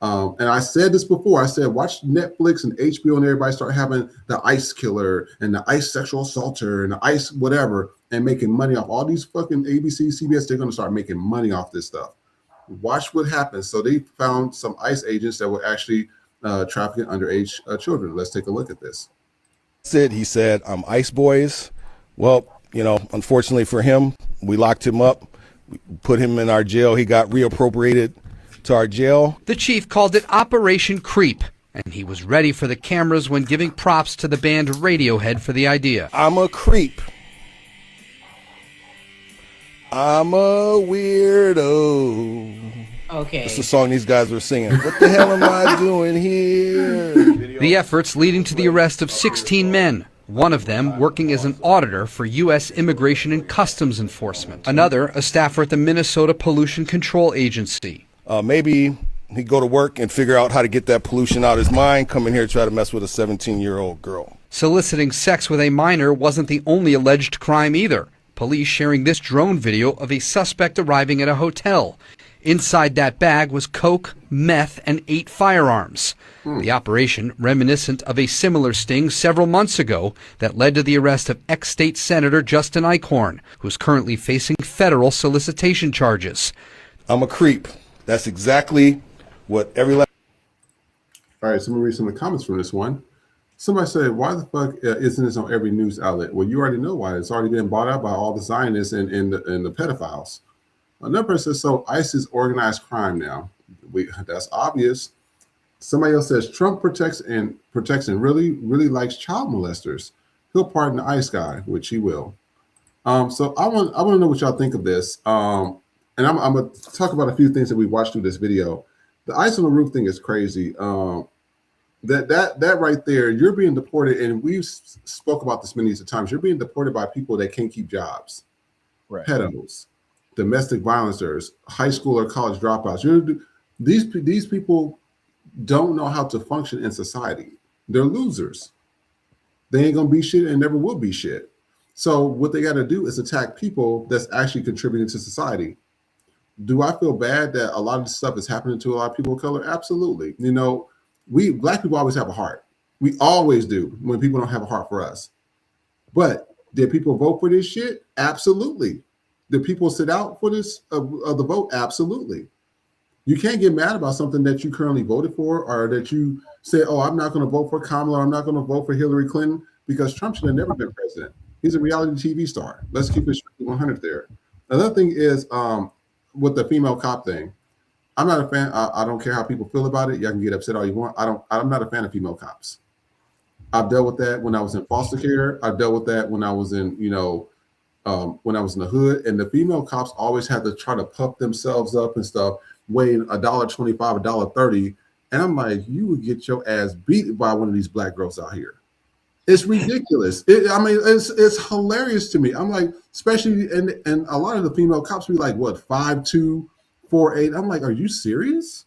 and I said this before, I said, watch Netflix and HBO and everybody start having the ICE killer and the ICE sexual assaulter and the ICE whatever and making money off all these fucking ABC, CBS. They're going to start making money off this stuff. Watch what happens. So they found some ICE agents that were actually trafficking underage children. Let's take a look at this. He said, ICE boys. Well, you know, unfortunately for him, we locked him up, we put him in our jail. He got reappropriated to our jail. The chief called it Operation Creep, and he was ready for the cameras when giving props to the band Radiohead for the idea. I'm a creep. I'm a weirdo. Okay. That's the song these guys were singing. What the hell am I doing here? The efforts leading to the arrest of 16 men. One of them working as an auditor for U.S. Immigration and Customs Enforcement. Another, a staffer at the Minnesota Pollution Control Agency. Maybe he'd go to work and figure out how to get that pollution out of his mind, come in here and try to mess with a 17-year-old girl. Soliciting sex with a minor wasn't the only alleged crime either. Police sharing this drone video of a suspect arriving at a hotel. Inside that bag was coke, meth, and 8 firearms. The operation reminiscent of a similar sting several months ago that led to the arrest of ex-state Senator Justin Eichhorn, who's currently facing federal solicitation charges. I'm a creep. That's exactly what every... All right, so I'm going to read some of the comments from this one. Somebody said, why the fuck isn't this on every news outlet? Well, you already know why. It's already been bought out by all the Zionists and the pedophiles. Another person says, so ICE is organized crime now. That's obvious. Somebody else says, Trump protects and really likes child molesters. He'll pardon the ICE guy, which he will. So I want to know what y'all think of this. And I'm going to talk about a few things that we watched through this video. The ICE on the roof thing is crazy. That right there, you're being deported, and we've spoke about this many times. You're being deported by people that can't keep jobs, right? Pedos, domestic violencers, high school or college dropouts. These people don't know how to function in society. They're losers. They ain't gonna be shit and never will be shit. So what they got to do is attack people that's actually contributing to society. Do I feel bad that a lot of this stuff is happening to a lot of people of color? Absolutely. You know, we Black people always have a heart. We always do when people don't have a heart for us. But did people vote for this shit? Absolutely. Did people sit out for this of the vote? Absolutely. You can't get mad about something that you currently voted for, or that you say, oh, I'm not going to vote for Kamala, or I'm not going to vote for Hillary Clinton, because Trump should have never been president. He's a reality TV star. Let's keep it 100 there. Another thing is with the female cop thing. I'm not a fan. I don't care how people feel about it. Y'all can get upset all you want. I'm not a fan of female cops. I've dealt with that when I was in foster care. I've dealt with that when I was in, when I was in the hood. And the female cops always had to try to puff themselves up and stuff, weighing $1.25, $1.30. And I'm like, you would get your ass beat by one of these Black girls out here. It's ridiculous. It's hilarious to me. I'm like, especially, and a lot of the female cops be like, what, 5'2", 4'8". I'm like, are you serious?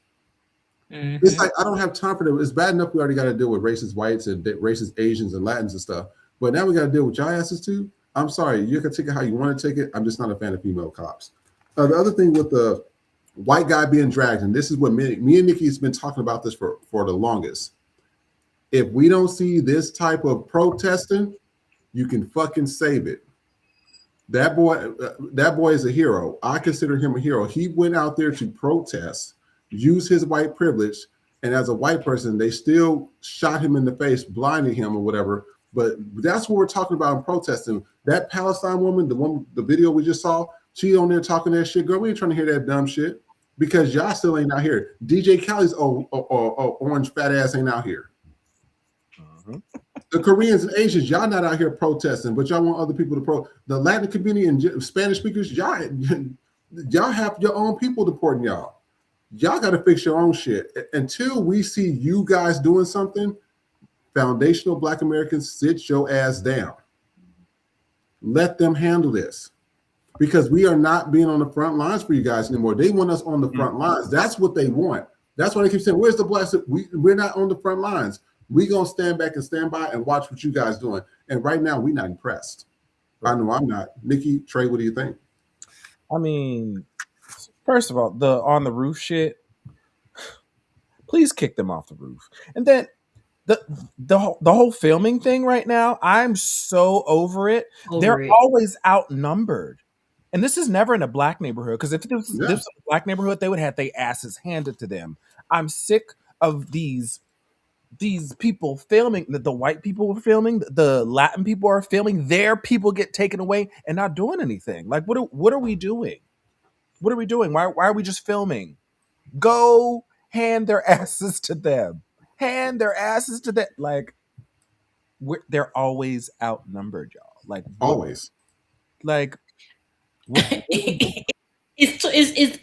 Mm-hmm. It's like, I don't have time for that. It's bad enough we already got to deal with racist whites and racist Asians and Latins and stuff. But now we got to deal with y'all asses too. I'm sorry. You can take it how you want to take it. I'm just not a fan of female cops. The other thing with the white guy being dragged, and this is what me and Nikki has been talking about this for the longest. If we don't see this type of protesting, you can fucking save it. That boy is a hero. I consider him a hero. He went out there to protest, use his white privilege, and as a white person, they still shot him in the face, blinded him or whatever. But that's what we're talking about in protesting. That Palestine woman, the video we just saw, she on there talking that shit. Girl, we ain't trying to hear that dumb shit because y'all still ain't out here. DJ Khaled's orange fat ass ain't out here. The Koreans and Asians, y'all not out here protesting, but y'all want other people to the Latin community and Spanish speakers, y'all have your own people deporting y'all. Y'all got to fix your own shit. Until we see you guys doing something, foundational Black Americans, sit your ass down. Let them handle this. Because we are not being on the front lines for you guys anymore. They want us on the front lines. That's what they want. That's why they keep saying, where's the Blacks? We're not on the front lines. We're going to stand back and stand by and watch what you guys doing. And right now, we're not impressed. I know I'm not. Nikki, Trey, what do you think? I mean, first of all, the on the roof shit, please kick them off the roof. And then the whole filming thing right now, I'm so over it. They're always outnumbered. And this is never in a Black neighborhood, because if this was a Black neighborhood, they would have their asses handed to them. I'm sick of these people filming. The white people are filming, the Latin people are filming, their people get taken away and not doing anything. Like, what are we doing? What are we doing? Why are we just filming? Go hand their asses to them. Hand their asses to them. Like, they're always outnumbered, y'all. Like, always. Like, it's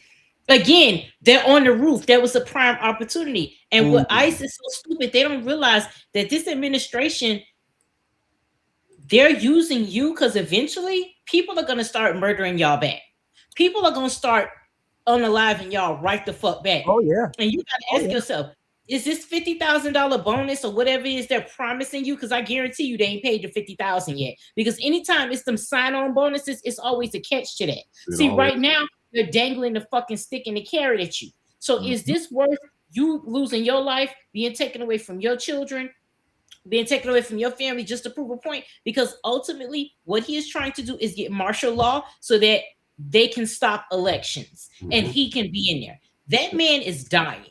again, they're on the roof. That was a prime opportunity. And what ICE is so stupid, they don't realize that this administration, they're using you because eventually people are going to start murdering y'all back. People are going to start unaliving y'all right the fuck back. Oh, yeah. And you got to ask yourself, is this $50,000 bonus or whatever it is they're promising you? Because I guarantee you they ain't paid the $50,000 yet. Because anytime it's them sign-on bonuses, it's always a catch to that. See, right now, they're dangling the fucking stick and the carrot at you. So is this worth you losing your life, being taken away from your children, being taken away from your family just to prove a point? Because ultimately, what he is trying to do is get martial law so that they can stop elections and he can be in there. That man is dying.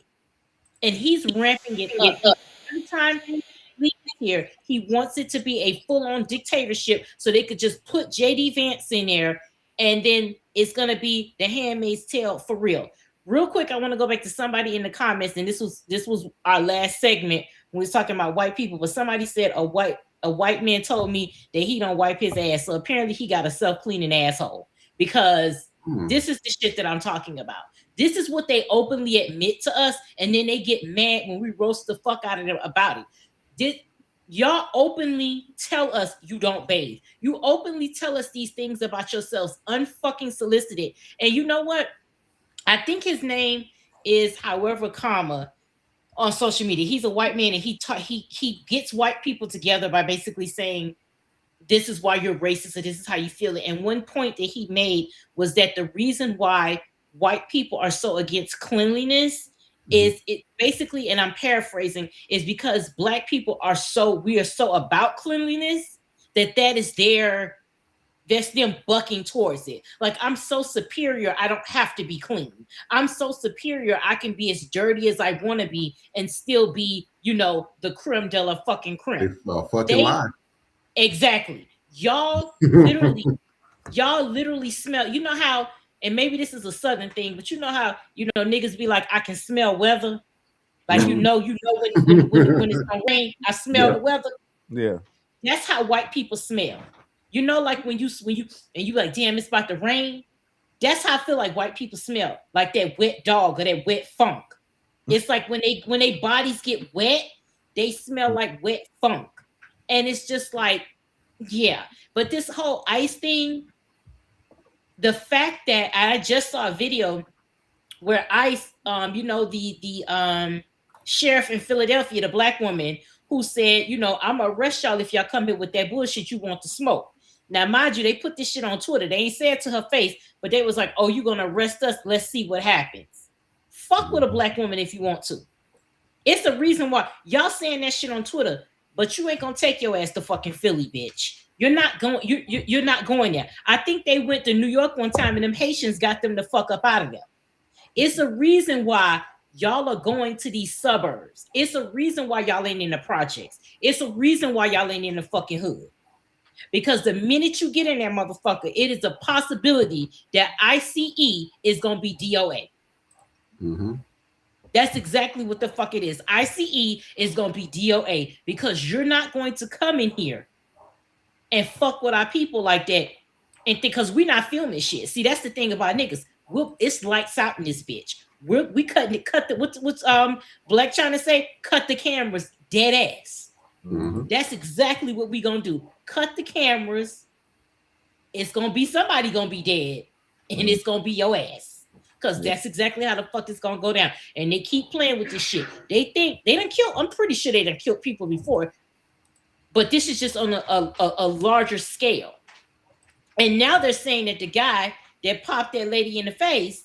And he's ramping it up. Every time he leaves here, he wants it to be a full-on dictatorship so they could just put J.D. Vance in there, and then it's going to be the Handmaid's Tale for real. Real quick, I want to go back to somebody in the comments, and this was our last segment when we was talking about white people, but somebody said a white man told me that he don't wipe his ass, so apparently he got a self-cleaning asshole, because this is the shit that I'm talking about. This is what they openly admit to us, and then they get mad when we roast the fuck out of them about it. Y'all openly tell us you don't bathe. You openly tell us these things about yourselves, unfucking solicited. And you know what? I think his name is however comma on social media. He's a white man, and he gets white people together by basically saying, this is why you're racist, or this is how you feel it. And one point that he made was that the reason why white people are so against cleanliness is it basically, and I'm paraphrasing, is because black people are so about cleanliness that is that's them bucking towards it. Like, I'm so superior, I don't have to be clean. I'm so superior, I can be as dirty as I want to be and still be, the creme de la fucking creme. Lie. Exactly. Y'all literally smell. You know how, and maybe this is a Southern thing, but you know how, niggas be like, I can smell weather. Like, when it's gonna rain, I smell the weather. Yeah. That's how white people smell. Like when you like, damn, it's about to rain. That's how I feel like white people smell, like that wet dog or that wet funk. It's like when they bodies get wet, they smell like wet funk. And it's just like, yeah. But this whole ICE thing, the fact that I just saw a video where ICE, the sheriff in Philadelphia, the black woman who said, I'm gonna arrest y'all if y'all come here with that bullshit you want to smoke. Now, mind you, they put this shit on Twitter. They ain't said to her face, but they was like, oh, you gonna arrest us? Let's see what happens. Fuck with a black woman if you want to. It's the reason why y'all saying that shit on Twitter, but you ain't gonna take your ass to fucking Philly, bitch. You're not going. You're not going there. I think they went to New York one time, and them Haitians got them the fuck up out of there. It's a reason why y'all are going to these suburbs. It's a reason why y'all ain't in the projects. It's a reason why y'all ain't in the fucking hood. Because the minute you get in there, motherfucker, it is a possibility that ICE is gonna be DOA. Mm-hmm. That's exactly what the fuck it is. ICE is gonna be DOA, because you're not going to come in here and fuck with our people like that, and because we're not filming shit. See, that's the thing about niggas. It's lights out in this bitch. We cutting it. What's Black trying to say? Cut the cameras, dead ass. Mm-hmm. That's exactly what we gonna do. Cut the cameras. It's gonna be somebody gonna be dead, and it's gonna be your ass. Because that's exactly how the fuck it's gonna go down. And they keep playing with this shit. They think they done killed. I'm pretty sure they done killed people before, but this is just on a larger scale. And now they're saying that the guy that popped that lady in the face,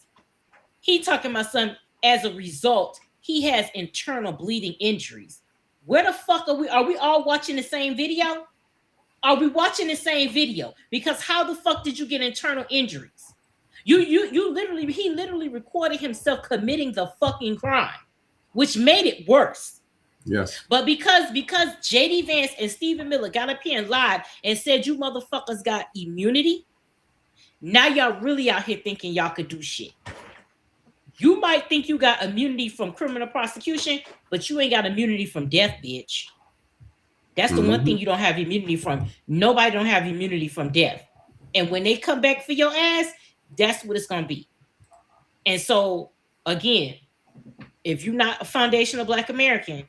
he talking about some, as a result, he has internal bleeding injuries. Where the fuck are we? Are we all watching the same video? Are we watching the same video? Because how the fuck did you get internal injuries? He literally recorded himself committing the fucking crime, which made it worse. Yes. But because JD Vance and Stephen Miller got up here and lied and said you motherfuckers got immunity, now y'all really out here thinking y'all could do shit. You might think you got immunity from criminal prosecution, but you ain't got immunity from death, bitch. That's the one thing you don't have immunity from. Nobody don't have immunity from death. And when they come back for your ass, that's what it's gonna be. And so, again, if you're not a foundational Black American,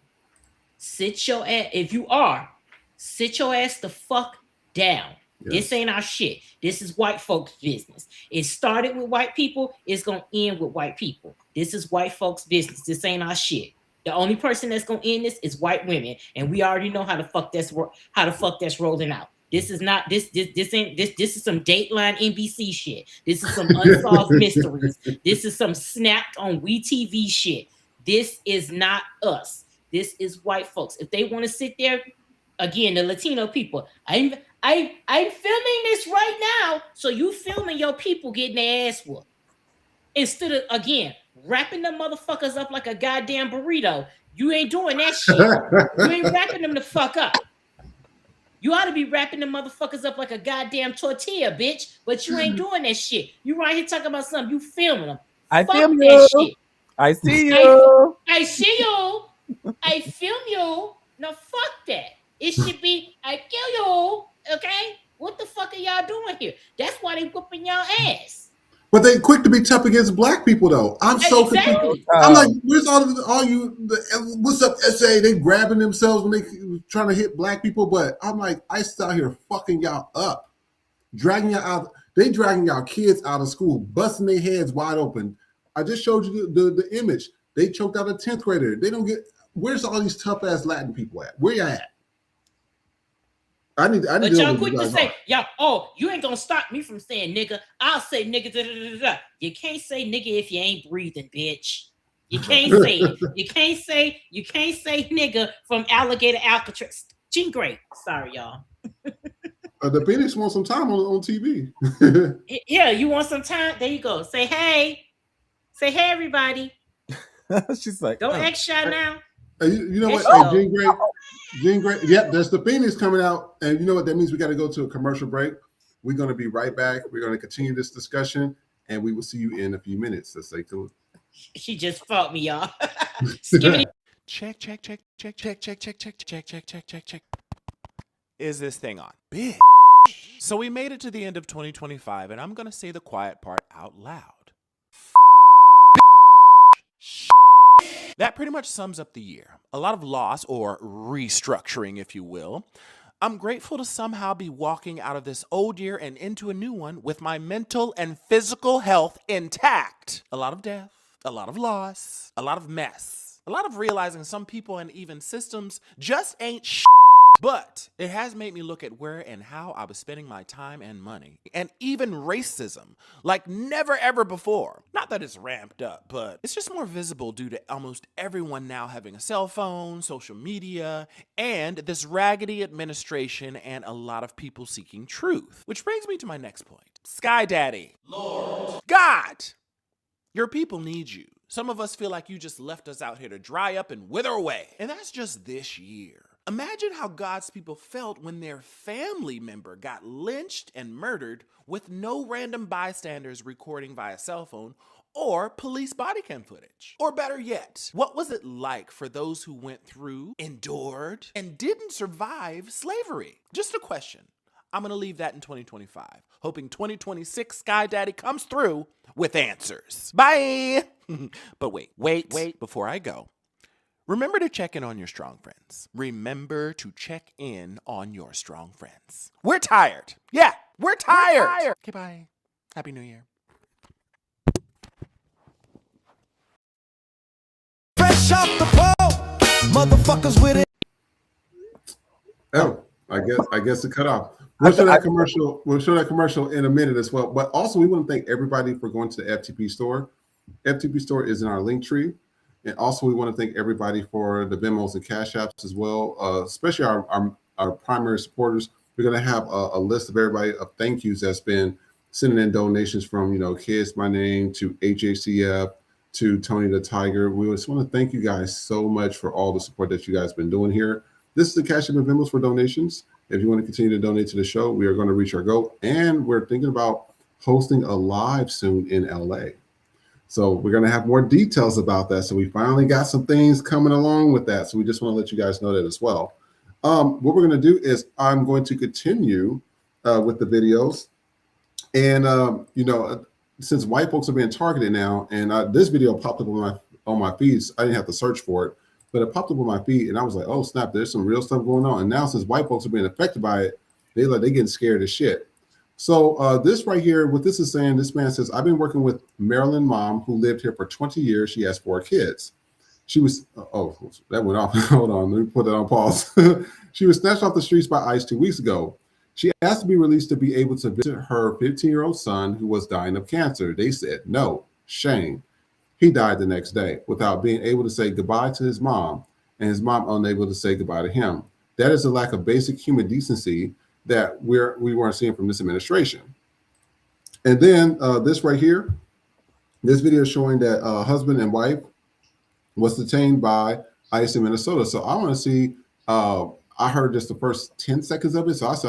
sit your ass. If you are, sit your ass the fuck down. Yes. This ain't our shit. This is white folks' business. It started with white people. It's gonna end with white people. This is white folks' business. This ain't our shit. The only person that's gonna end this is white women, and we already know how the fuck that's rolling out. This is not this is some Dateline NBC shit. This is some Unsolved Mysteries. This is some snapped on WeTV shit. This is not us. This is white folks. If they want to sit there, again, the Latino people, I'm filming this right now, so you filming your people getting their ass whooped. Instead of, again, wrapping them motherfuckers up like a goddamn burrito. You ain't doing that shit. You ain't wrapping them the fuck up. You ought to be wrapping them motherfuckers up like a goddamn tortilla, bitch. But you ain't doing that shit. You right here talking about something. You filming them. I fuck film that you. Shit. I see you. I see you. I film you. No, fuck that. It should be, I kill you. Okay? What the fuck are y'all doing here? That's why they whooping y'all ass. But they quick to be tough against Black people, though. I'm so confused. I'm like, where's all you? What's up, SA? They grabbing themselves when they trying to hit Black people, but I'm like, ICE out here fucking y'all up, dragging y'all out. They dragging y'all kids out of school, busting their heads wide open. I just showed you the image. They choked out a 10th grader. They don't get. Where's all these tough ass Latin people at? Where you at? But to y'all know quick what to you guys say, are. y'all, oh, you ain't gonna stop me from saying nigga. I'll say nigga. Da, da, da, da, da. You can't say nigga if you ain't breathing, bitch. You can't say it. You can't say nigga from Alligator Alcatraz. Jean Grey. Sorry, y'all. The Phoenix wants some time on TV. Yeah, you want some time? There you go. Say hey. Say hey, everybody. She's like, Don't act shy now. You know There what? she Hey, go. Jean Grey. Yep, there's the Phoenix coming out. And you know what that means? We got to go to a commercial break. We're going to be right back. We're going to continue this discussion, and we will see you in a few minutes. Let's stay tuned. She just fought me, y'all. Check. Is this thing on? Bitch. So we made it to the end of 2025, and I'm going to say the quiet part out loud. That pretty much sums up the year. A lot of loss, or restructuring, if you will. I'm grateful to somehow be walking out of this old year and into a new one with my mental and physical health intact. A lot of death, a lot of loss, a lot of mess, a lot of realizing some people and even systems just ain't shit. But it has made me look at where and how I was spending my time and money. And even racism, like never ever before. Not that it's ramped up, but it's just more visible due to almost everyone now having a cell phone, social media, and this raggedy administration and a lot of people seeking truth. Which brings me to my next point. Sky Daddy. Lord. God. Your people need you. Some of us feel like you just left us out here to dry up and wither away. And that's just this year. Imagine how God's people felt when their family member got lynched and murdered with no random bystanders recording via cell phone or police body cam footage. Or better yet, what was it like for those who went through, endured, and didn't survive slavery? Just a question. I'm going to leave that in 2025, hoping 2026 Sky Daddy comes through with answers. Bye! But wait, before I go. Remember to check in on your strong friends. Remember to check in on your strong friends. We're tired. Yeah, we're tired. Okay, bye. Happy New Year. Fresh off the boat, motherfuckers with it. Oh, I guess it cut off. We'll show that commercial. We'll show that commercial in a minute as well. But also, we want to thank everybody for going to the FTP store. FTP store is in our link tree. And also, we want to thank everybody for the Venmos and Cash Apps as well, especially our primary supporters. We're going to have a list of everybody of thank yous that's been sending in donations from, Kids My Name to HACF to Tony the Tiger. We just want to thank you guys so much for all the support that you guys have been doing here. This is the Cash App and Venmos for donations. If you want to continue to donate to the show, we are going to reach our goal. And we're thinking about hosting a live soon in LA. So we're going to have more details about that. So we finally got some things coming along with that. So we just want to let you guys know that as well. What we're going to do is I'm going to continue with the videos. And, since white folks are being targeted now, and this video popped up on my feeds, I didn't have to search for it, but it popped up on my feed. And I was like, oh, snap, there's some real stuff going on. And now since white folks are being affected by it, they're getting scared as shit. So this right here, what this is saying, this man says, I've been working with Maryland mom who lived here for 20 years. She has 4 kids. She was, that went off. Hold on, let me put that on pause. She was snatched off the streets by ICE 2 weeks ago. She asked to be released to be able to visit her 15-year-old son who was dying of cancer. They said, no, shame. He died the next day without being able to say goodbye to his mom, and his mom unable to say goodbye to him. That is a lack of basic human decency that we weren't seeing from this administration. And then this right here, this video is showing that husband and wife was detained by ICE in Minnesota. So I want to see, I heard just the first 10 seconds of it. So I said,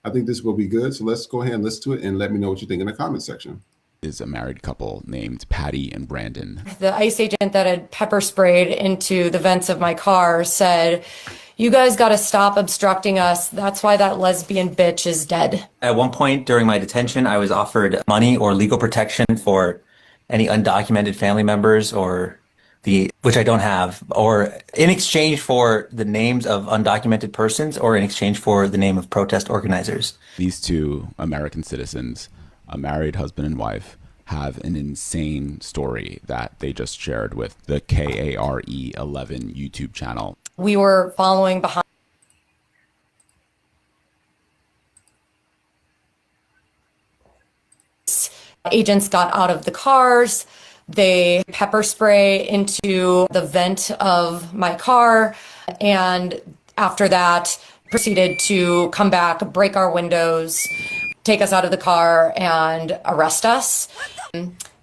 I think this will be good. So let's go ahead and listen to it and let me know what you think in the comment section. Is a married couple named Patty and Brandon. The ICE agent that had pepper sprayed into the vents of my car said, you guys got to stop obstructing us. That's why that lesbian bitch is dead. At one point during my detention, I was offered money or legal protection for any undocumented family members which I don't have, or in exchange for the names of undocumented persons or in exchange for the name of protest organizers. These 2 American citizens, a married husband and wife, have an insane story that they just shared with the KARE 11 YouTube channel. We were following behind. Agents got out of the cars. They pepper spray into the vent of my car. And after that, proceeded to come back, break our windows, take us out of the car, and arrest us.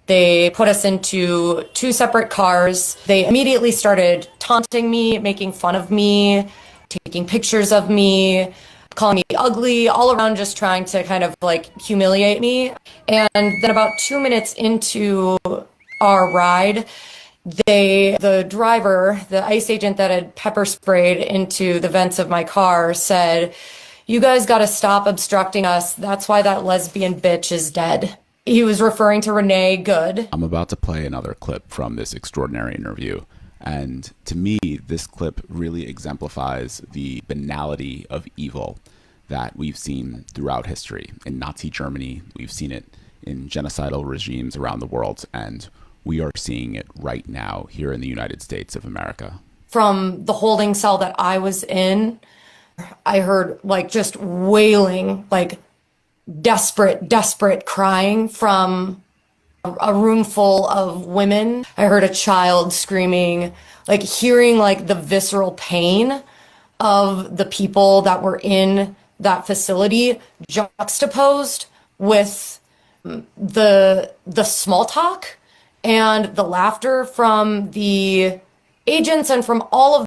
They put us into 2 separate cars. They immediately started taunting me, making fun of me, taking pictures of me, calling me ugly, all around just trying to kind of like humiliate me. And then about 2 minutes into our ride, the driver, the ICE agent that had pepper sprayed into the vents of my car said, "You guys got to stop obstructing us. That's why that lesbian bitch is dead." He was referring to Renee Good. I'm about to play another clip from this extraordinary interview. And to me, this clip really exemplifies the banality of evil that we've seen throughout history. In Nazi Germany, we've seen it in genocidal regimes around the world, and we are seeing it right now here in the United States of America. From the holding cell that I was in, I heard like just wailing, like desperate crying from a room full of women. I heard a child screaming, like hearing like the visceral pain of the people that were in that facility juxtaposed with the small talk and the laughter from the agents and from all of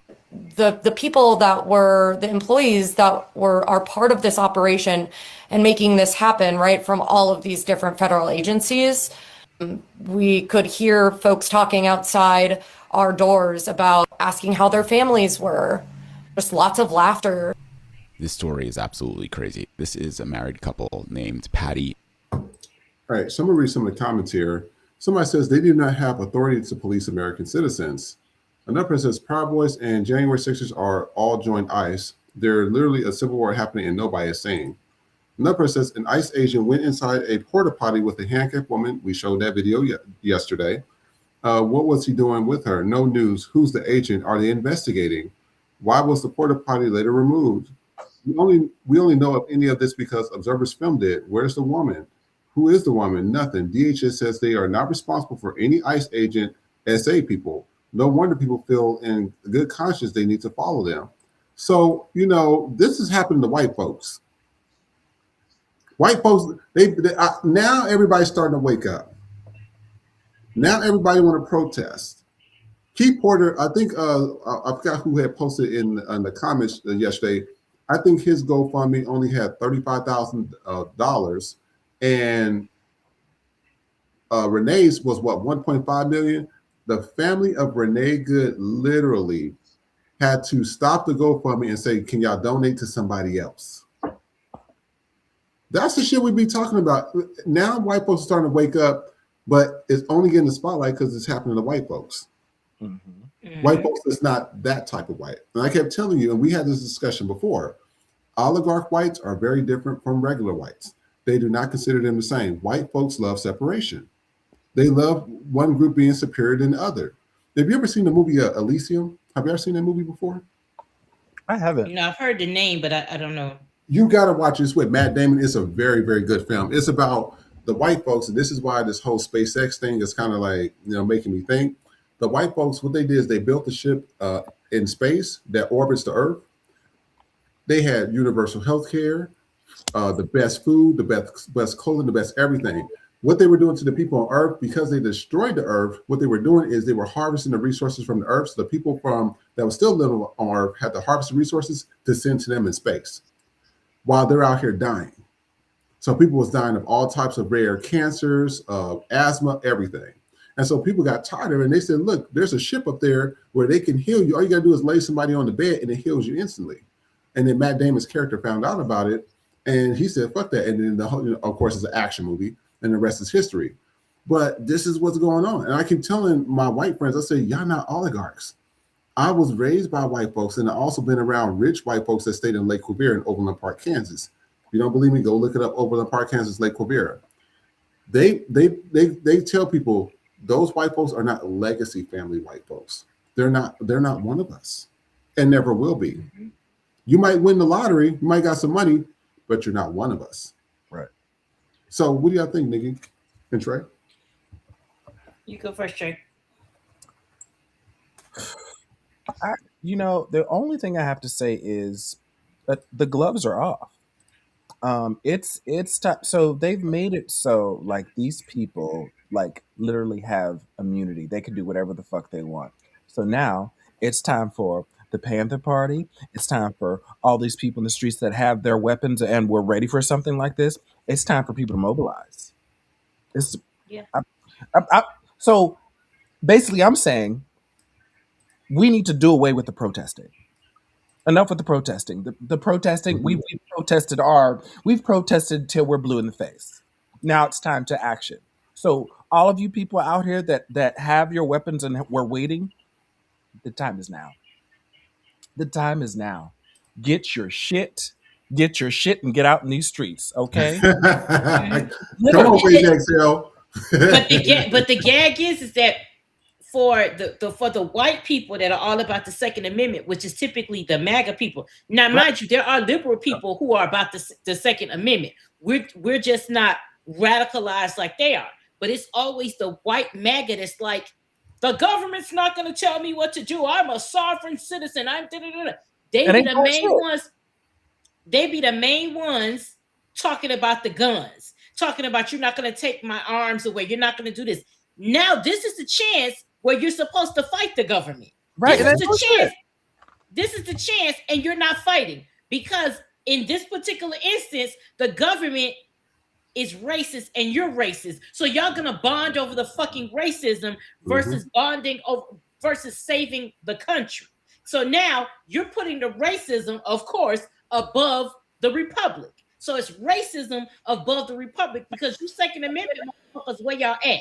the people that were the employees that are part of this operation and making this happen, right, from all of these different federal agencies. We could hear folks talking outside our doors about asking how their families were. Just lots of laughter. This story is absolutely crazy. This is a married couple named Patty. All right, so I'm gonna read some of the comments here. Somebody says they do not have authority to police American citizens. Another person says Proud Boys and January 6ers are all joined ICE. There's literally a civil war happening and nobody is saying. Another person says an ICE agent went inside a porta potty with a handicapped woman. We showed that video yesterday. What was he doing with her? No news. Who's the agent? Are they investigating? Why was the porta potty later removed? We only know of any of this because observers filmed it. Where's the woman? Who is the woman? Nothing. DHS says they are not responsible for any ICE agent SA people. No wonder people feel in good conscience they need to follow them. So, you know, this is happening to white folks. White folks, now everybody's starting to wake up. Now everybody want to protest. Keith Porter, I think, I forgot who had posted in the comments yesterday. I think his GoFundMe only had $35,000, and Renee's was what, 1.5 million. The family of Renee Good literally had to stop the GoFundMe and say, "Can y'all donate to somebody else?" That's the shit we be talking about. Now white folks are starting to wake up, but it's only getting the spotlight because it's happening to white folks. Mm-hmm. White folks is not that type of white. And I kept telling you, and we had this discussion before, oligarch whites are very different from regular whites. They do not consider them the same. White folks love separation. They love one group being superior than the other. Have you ever seen the movie Elysium? Have you ever seen that movie before? I haven't. No, I've heard the name, but I don't know. You got to watch this with Matt Damon. It's a very, very good film. It's about the white folks, and this is why this whole SpaceX thing is kind of like, you know, making me think. The white folks, what they did is they built the ship in space that orbits the Earth. They had universal health care, the best food, the best clothing, the best everything. What they were doing to the people on Earth, because they destroyed the Earth, what they were doing is they were harvesting the resources from the Earth. So the people that were still living on Earth had to harvest the resources to send to them in space while they're out here dying. So people was dying of all types of rare cancers, asthma, everything. And so people got tired of it, and they said, look, there's a ship up there where they can heal you. All you got to do is lay somebody on the bed, and it heals you instantly. And then Matt Damon's character found out about it, and he said, fuck that. And then the whole, of course, it's an action movie, and the rest is history. But this is what's going on. And I keep telling my white friends, I say, y'all not oligarchs. I was raised by white folks, and I've also been around rich white folks that stayed in Lake Quivira in Overland Park, Kansas. If you don't believe me, go look it up, Overland Park, Kansas, Lake Quivira. They tell people those white folks are not legacy family white folks. They're not one of us, and never will be. Mm-hmm. You might win the lottery, you might got some money, but you're not one of us. Right. So what do y'all think, nigga? And Trey? You go first, Trey. The only thing I have to say is that the gloves are off. It's time. So they've made it so like these people like literally have immunity. They can do whatever the fuck they want. So now it's time for the Panther Party. It's time for all these people in the streets that have their weapons and we're ready for something like this. It's time for people to mobilize. So basically, I'm saying we need to do away with the protesting. Enough with the protesting. The protesting, we've protested till we're blue in the face. Now it's time to action. So all of you people out here that have your weapons and we're waiting, the time is now. The time is now. Get your shit and get out in these streets, okay? Come on, XL. But the gag is that for the white people that are all about the Second Amendment, which is typically the MAGA people. Now, mind you, there are liberal people who are about the Second Amendment. We're just not radicalized like they are. But it's always the white MAGA that's like, the government's not going to tell me what to do. I'm a sovereign citizen. I'm da-da-da-da. They be the main ones. They be the main ones talking about the guns, talking about you're not going to take my arms away. You're not going to do this. Now, this is the chance where you're supposed to fight the government. Right. This is the chance. This is the chance, and you're not fighting because in this particular instance, the government is racist and you're racist. So y'all gonna bond over the fucking racism versus bonding over versus saving the country. So now you're putting the racism, of course, above the republic. So it's racism above the republic because you Second Amendment motherfuckers where y'all at.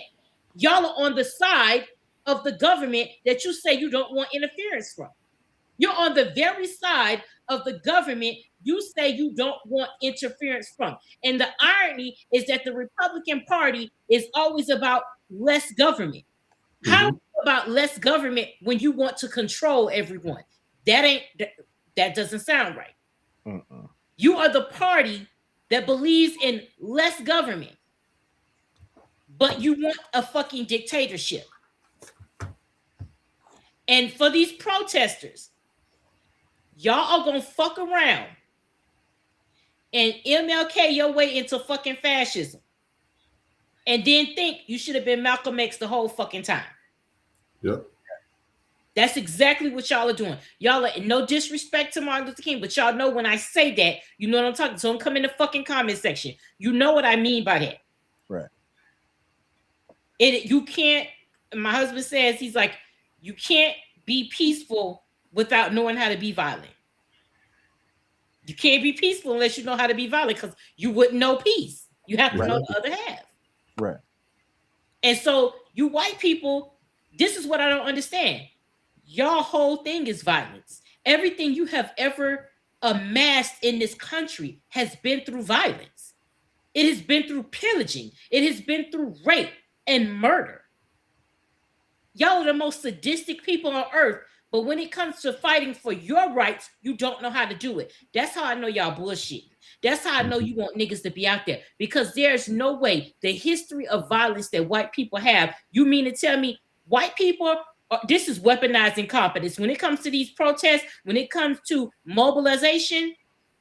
Y'all are on the side of the government that you say you don't want interference from. You're on the very side of the government you say you don't want interference from. And the irony is that the Republican Party is always about less government. How about less government when you want to control everyone? That doesn't sound right. You are the party that believes in less government, but you want a fucking dictatorship. And for these protesters, y'all are gonna fuck around and MLK your way into fucking fascism and then think you should have been Malcolm X the whole fucking time. Yep. That's exactly what y'all are doing. Y'all are, no disrespect to Martin Luther King, but y'all know when I say that, you know what I'm talking. So don't come in the fucking comment section. You know what I mean by that. Right. You can't, my husband says, he's like, you can't be peaceful without knowing how to be violent. You can't be peaceful unless you know how to be violent because you wouldn't know peace. You have to know the other half. Right. And so you white people, this is what I don't understand. Y'all whole thing is violence. Everything you have ever amassed in this country has been through violence. It has been through pillaging. It has been through rape and murder. Y'all are the most sadistic people on earth, but when it comes to fighting for your rights, you don't know how to do it. That's how I know y'all bullshit. That's how I know you want niggas to be out there, because there's no way the history of violence that white people have, you mean to tell me white people, this is weaponized incompetence. When it comes to these protests, when it comes to mobilization,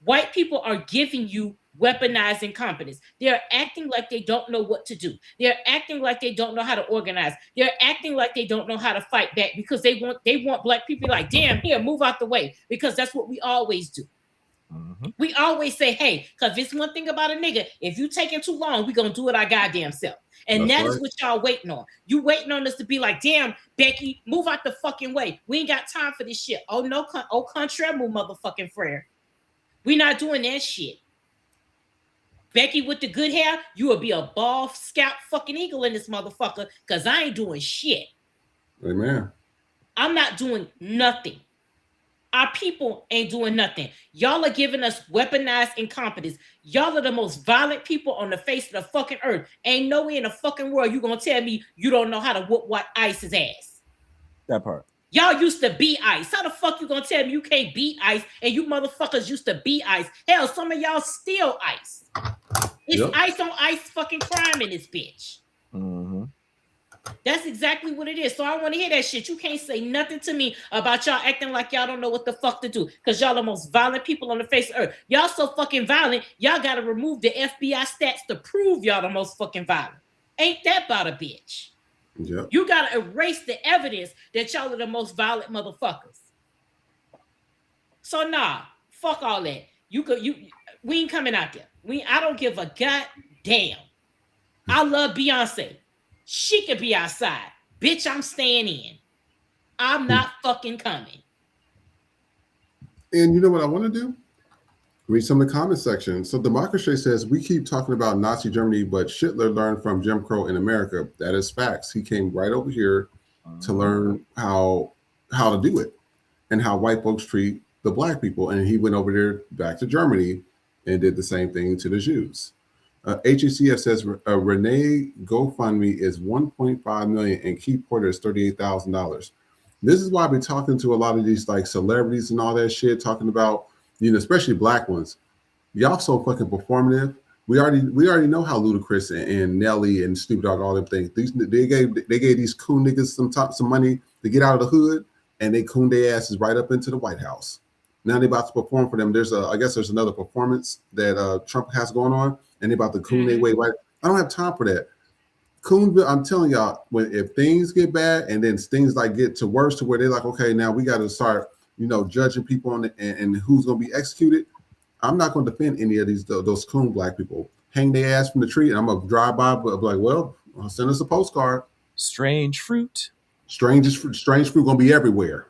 white people are giving you weaponized incompetence. They're acting like they don't know what to do. They're acting like they don't know how to organize. They're acting like they don't know how to fight back because they want black people like, damn, here, move out the way, because that's what we always do. We always say, hey, because it's one thing about a nigga, if you taking too long, we gonna do it our goddamn self. And that's right. What y'all waiting on. You waiting on us to be like, damn, Becky, move out the fucking way. We ain't got time for this shit. Oh, no, oh, contraire, motherfucking frere. We not doing that shit. Becky with the good hair, you will be a bald scalp fucking eagle in this motherfucker, because I ain't doing shit. Amen. I'm not doing nothing. Our people ain't doing nothing. Y'all are giving us weaponized incompetence. Y'all are the most violent people on the face of the fucking earth. Ain't no way in the fucking world you gonna tell me you don't know how to whoop what ICE's ass. That part. Y'all used to be ICE. How the fuck you gonna tell me you can't beat ICE and you motherfuckers used to be ICE? Hell, some of y'all still ICE. It's ICE on ICE fucking crime in this bitch. That's exactly what it is. So I want to hear that shit. You can't say nothing to me about y'all acting like y'all don't know what the fuck to do, because y'all the most violent people on the face of earth. Y'all so fucking violent, y'all got to remove the FBI stats to prove y'all the most fucking violent. Ain't that about a bitch? Yep. You got to erase the evidence that y'all are the most violent motherfuckers. So nah, fuck all that. We ain't coming out there. I don't give a goddamn. I love Beyonce. She could be outside. Bitch, I'm staying in. I'm not fucking coming. And you know what I want to do? Read some of the comment section. So Democracy says, we keep talking about Nazi Germany, but Hitler learned from Jim Crow in America. That is facts. He came right over here to learn how to do it and how white folks treat the black people. And he went over there back to Germany and did the same thing to the Jews. HECF says Renee GoFundMe is $1.5 million and Keith Porter is $38,000. This is why we're talking to a lot of these like celebrities and all that shit, talking about, you know, especially black ones. Y'all so fucking performative. We already know how Ludacris and Nelly and Snoop Dogg, all them things. They gave these coon niggas some money to get out of the hood, and they cooned their asses right up into the White House. Now they about to perform for them. I guess there's another performance that Trump has going on, and they about to coon their way right. I don't have time for that. Coonville, I'm telling y'all, if things get bad and then things like get to worse to where they're like, okay, now we got to start, you know, judging people on and who's going to be executed. I'm not going to defend any of those coon black people. Hang their ass from the tree, and I'm going to drive by, but I'm like, well, I'll send us a postcard. Strange fruit. Strange fruit going to be everywhere.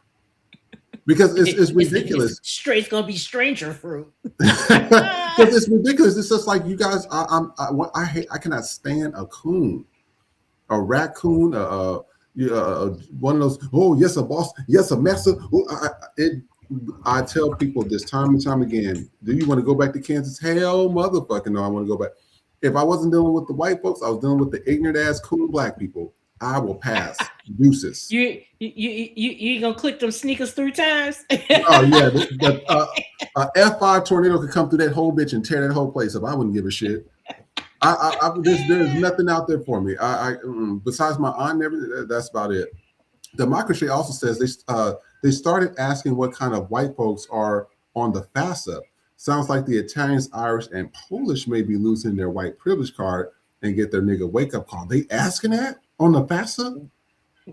Because it's ridiculous. It's gonna be stranger fruit. Because it's ridiculous. It's just like you guys. I cannot stand a coon, a raccoon, one of those. Oh yes, a boss. Yes, a messer. I tell people this time and time again. Do you want to go back to Kansas? Hell, motherfucking no. I want to go back. If I wasn't dealing with the white folks, I was dealing with the ignorant ass coon black people. I will pass. Deuces. You gonna click them sneakers 3 times? Oh yeah, the F5 tornado could come through that whole bitch and tear that whole place up. I wouldn't give a shit. There's nothing out there for me. Besides my aunt and everything, that's about it. Democracy also says they started asking what kind of white folks are on the FAFSA. Sounds like the Italians, Irish, and Polish may be losing their white privilege card and get their nigga wake up call. They asking that on the FAFSA?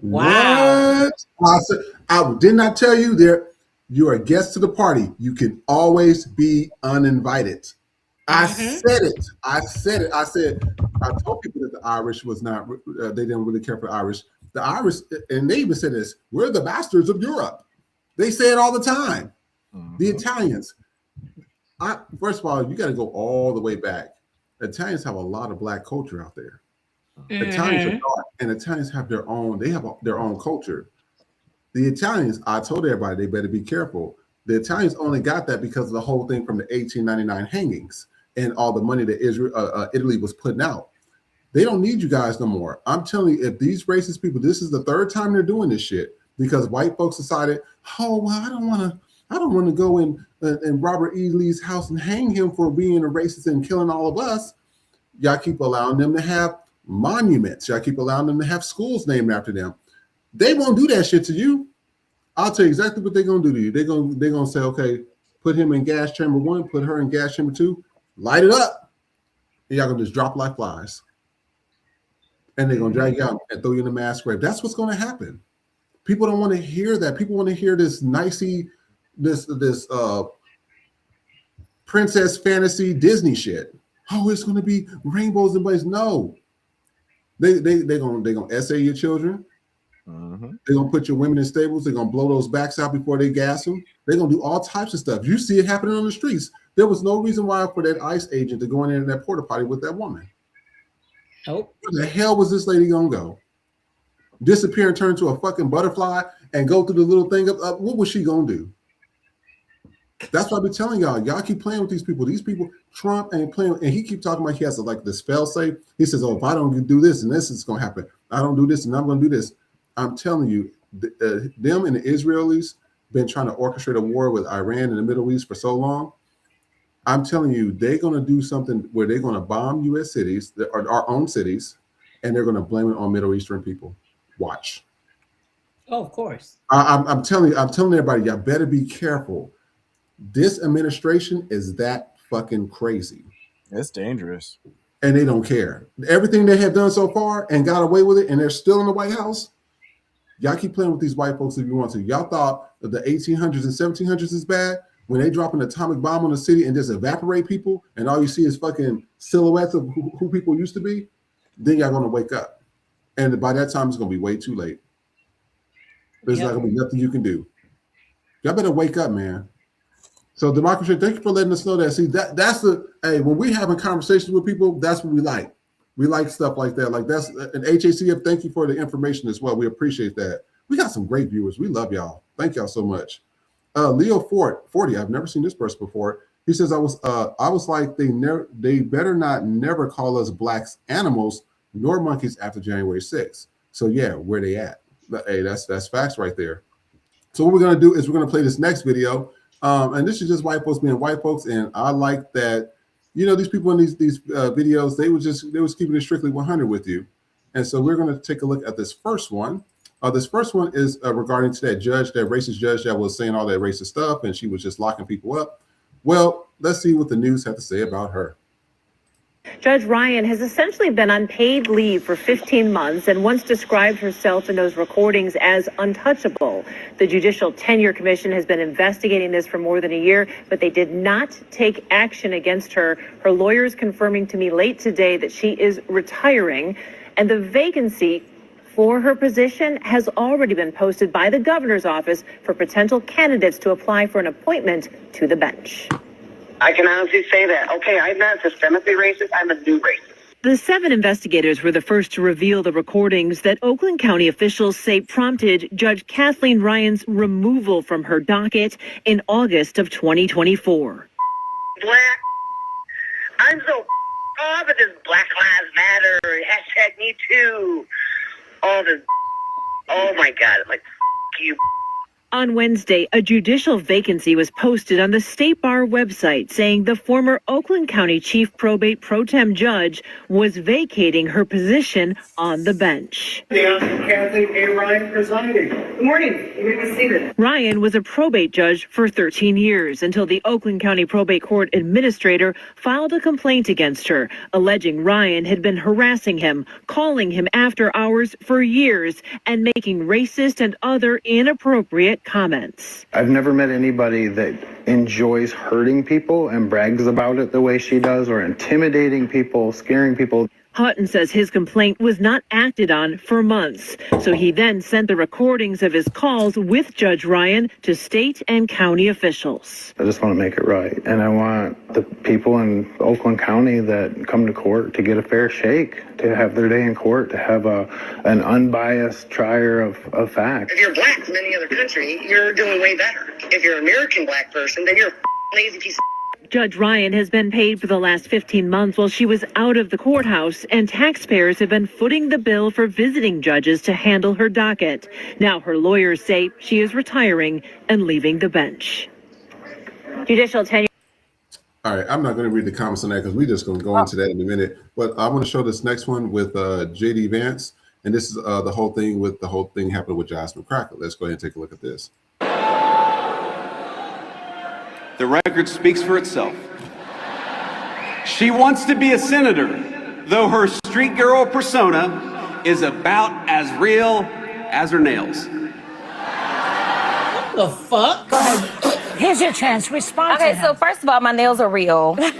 Wow. What? I did not tell you there. You're a guest to the party. You can always be uninvited. I said it. I said, I told people that the Irish was not, they didn't really care for the Irish. The Irish, and they even said this, we're the bastards of Europe. They say it all the time. The Italians. First of all, you got to go all the way back. Italians have a lot of black culture out there. Italians are dark, and Italians have their own culture. The Italians, I told everybody they better be careful. The Italians only got that because of the whole thing from the 1899 hangings and all the money that Italy was putting out. They don't need you guys no more. I'm telling you, if these racist people, this is the 3rd time they're doing this shit because white folks decided, oh well, I don't want to go in Robert E. Lee's house and hang him for being a racist and killing all of us. Y'all keep allowing them to have monuments. Y'all keep allowing them to have schools named after them. They won't do that shit to you. I'll tell you exactly what they're gonna do to you. They're gonna say, okay, put him in gas chamber 1, put her in gas chamber 2, light it up, and y'all gonna just drop like flies. And they're gonna drag you out and throw you in the mass grave. That's what's gonna happen. People don't want to hear that. People want to hear this nicey, this princess fantasy Disney shit. Oh, it's gonna be rainbows and boys. No. They're gonna essay your children. They're gonna put your women in stables. They're gonna blow those backs out before they gas them. They're gonna do all types of stuff. You see it happening on the streets. There was no reason why for that ICE agent to go in there in that porta potty with that woman. Nope. Where the hell was this lady gonna go? Disappear and turn into a fucking butterfly and go through the little thing up? What was she gonna do? That's why I've been telling y'all. Y'all keep playing with these people. These people, Trump ain't playing, and he keep talking about he has like this fail safe. He says, "Oh, if I don't do this, and this is gonna happen. I don't do this, and I'm gonna do this." I'm telling you, them and the Israelis been trying to orchestrate a war with Iran in the Middle East for so long. I'm telling you, they're gonna do something where they're gonna bomb U.S. cities, or our own cities, and they're going to blame it on Middle Eastern people. Watch. Oh, of course. I'm telling everybody, y'all better be careful. This administration is that fucking crazy. It's dangerous. And they don't care. Everything they have done so far and got away with it, and they're still in the White House. Y'all keep playing with these white folks if you want to. Y'all thought that the 1800s and 1700s is bad when they drop an atomic bomb on the city and just evaporate people, and all you see is fucking silhouettes of who people used to be. Then y'all gonna wake up, and by that time it's gonna be way too late. There's not gonna be nothing you can do. Y'all better wake up, man. So democracy, thank you for letting us know that. See, that's the when we having conversations with people, that's what we like. We like stuff like that. Like that's an HACF. Thank you for the information as well. We appreciate that. We got some great viewers. We love y'all. Thank y'all so much. Leo 40. I've never seen this person before. He says I was like they better not never call us blacks animals nor monkeys after January 6th. So yeah, where they at? Hey, that's facts right there. So what we're gonna do is we're gonna play this next video. And this is just white folks being white folks, and I like that. These people in these videos, they was keeping it strictly 100 with you. And so we're going to take a look at this first one. This first one is regarding to that judge, that racist judge that was saying all that racist stuff, and she was just locking people up. Well, let's see what the news had to say about her. Judge Ryan has essentially been on paid leave for 15 months and once described herself in those recordings as untouchable. The Judicial Tenure Commission has been investigating this for more than a year, but they did not take action against her. Her lawyers confirming to me late today that she is retiring, and the vacancy for her position has already been posted by the governor's office for potential candidates to apply for an appointment to the bench. I can honestly say that. Okay, I'm not systemically racist. I'm a new racist. The 7 investigators were the first to reveal the recordings that Oakland County officials say prompted Judge Kathleen Ryan's removal from her docket in August of 2024. Black. I'm so off of this Black Lives Matter, hashtag Me Too, all this. Oh my God, I'm like, you. On Wednesday, a judicial vacancy was posted on the State Bar website saying the former Oakland County Chief Probate Pro Tem Judge was vacating her position on the bench. Kathleen A. Ryan presiding. Good morning. You may be seated. Ryan was a probate judge for 13 years until the Oakland County Probate Court administrator filed a complaint against her, alleging Ryan had been harassing him, calling him after hours for years, and making racist and other inappropriate comments. I've never met anybody that enjoys hurting people and brags about it the way she does, or intimidating people, scaring people. Hutton says his complaint was not acted on for months, so he then sent the recordings of his calls with Judge Ryan to state and county officials. I just want to make it right, and I want the people in Oakland County that come to court to get a fair shake, to have their day in court, to have an unbiased trier of facts. If you're black in any other country, you're doing way better. If you're an American black person, then you're a lazy piece of. Judge Ryan has been paid for the last 15 months while she was out of the courthouse, and taxpayers have been footing the bill for visiting judges to handle her docket. Now her lawyers say she is retiring and leaving the bench. Judicial tenure. All right, I'm not going to read the comments on that because we're just going to go into that in a minute. But I want to show this next one with JD Vance, and this is the whole thing happening with Jasmine Crockett. Let's go ahead and take a look at this. The record speaks for itself. She wants to be a senator, though her street girl persona is about as real as her nails. What the fuck? Go ahead. Here's your chance. Respond. Okay, so first of all, my nails are real. But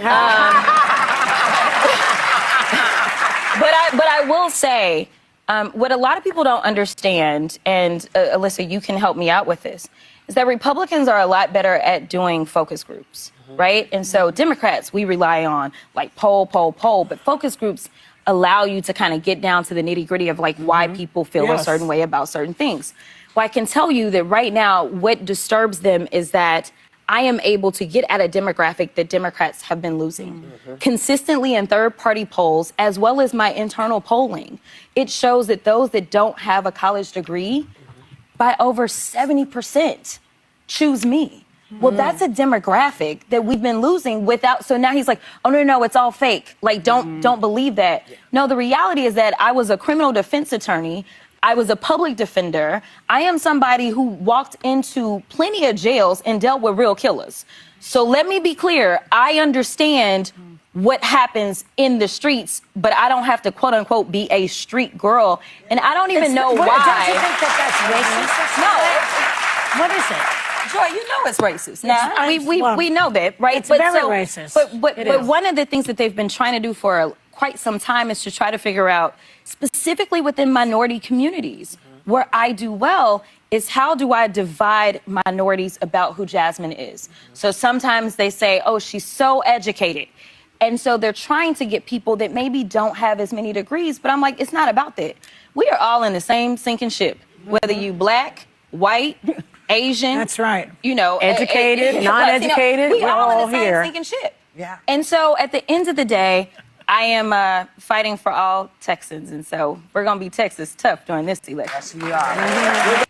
I will say, what a lot of people don't understand, and Alyssa, you can help me out with this, is that Republicans are a lot better at doing focus groups, right? And so Democrats, we rely on like poll, but focus groups allow you to kind of get down to the nitty gritty of like why people feel a certain way about certain things. Well, I can tell you that right now, what disturbs them is that I am able to get at a demographic that Democrats have been losing consistently in third-party polls, as well as my internal polling. It shows that those that don't have a college degree, by over 70%, choose me. Well, that's a demographic that we've been losing without. So now he's like, oh no, it's all fake. Like, don't believe that. No, the reality is that I was a criminal defense attorney. I was a public defender. I am somebody who walked into plenty of jails and dealt with real killers. So let me be clear. I understand what happens in the streets, but I don't have to, quote unquote, be a street girl. And I don't even know why. Don't you think that that's racist? No. What is it? Joy, you know it's racist. Now we know that, right? It's very racist. But one of the things that they've been trying to do for quite some time is to try to figure out, specifically within minority communities, where I do well is how do I divide minorities about who Jasmine is? So sometimes they say, oh, she's so educated. And so they're trying to get people that maybe don't have as many degrees, but I'm like, it's not about that. We are all in the same sinking ship, whether you black, white, Asian. That's right. You know, educated, non-educated, we we're all in all the same here. sinking ship. Yeah. And so at the end of the day, I am fighting for all Texans, and so we're going to be Texas tough during this election. Yes, we are.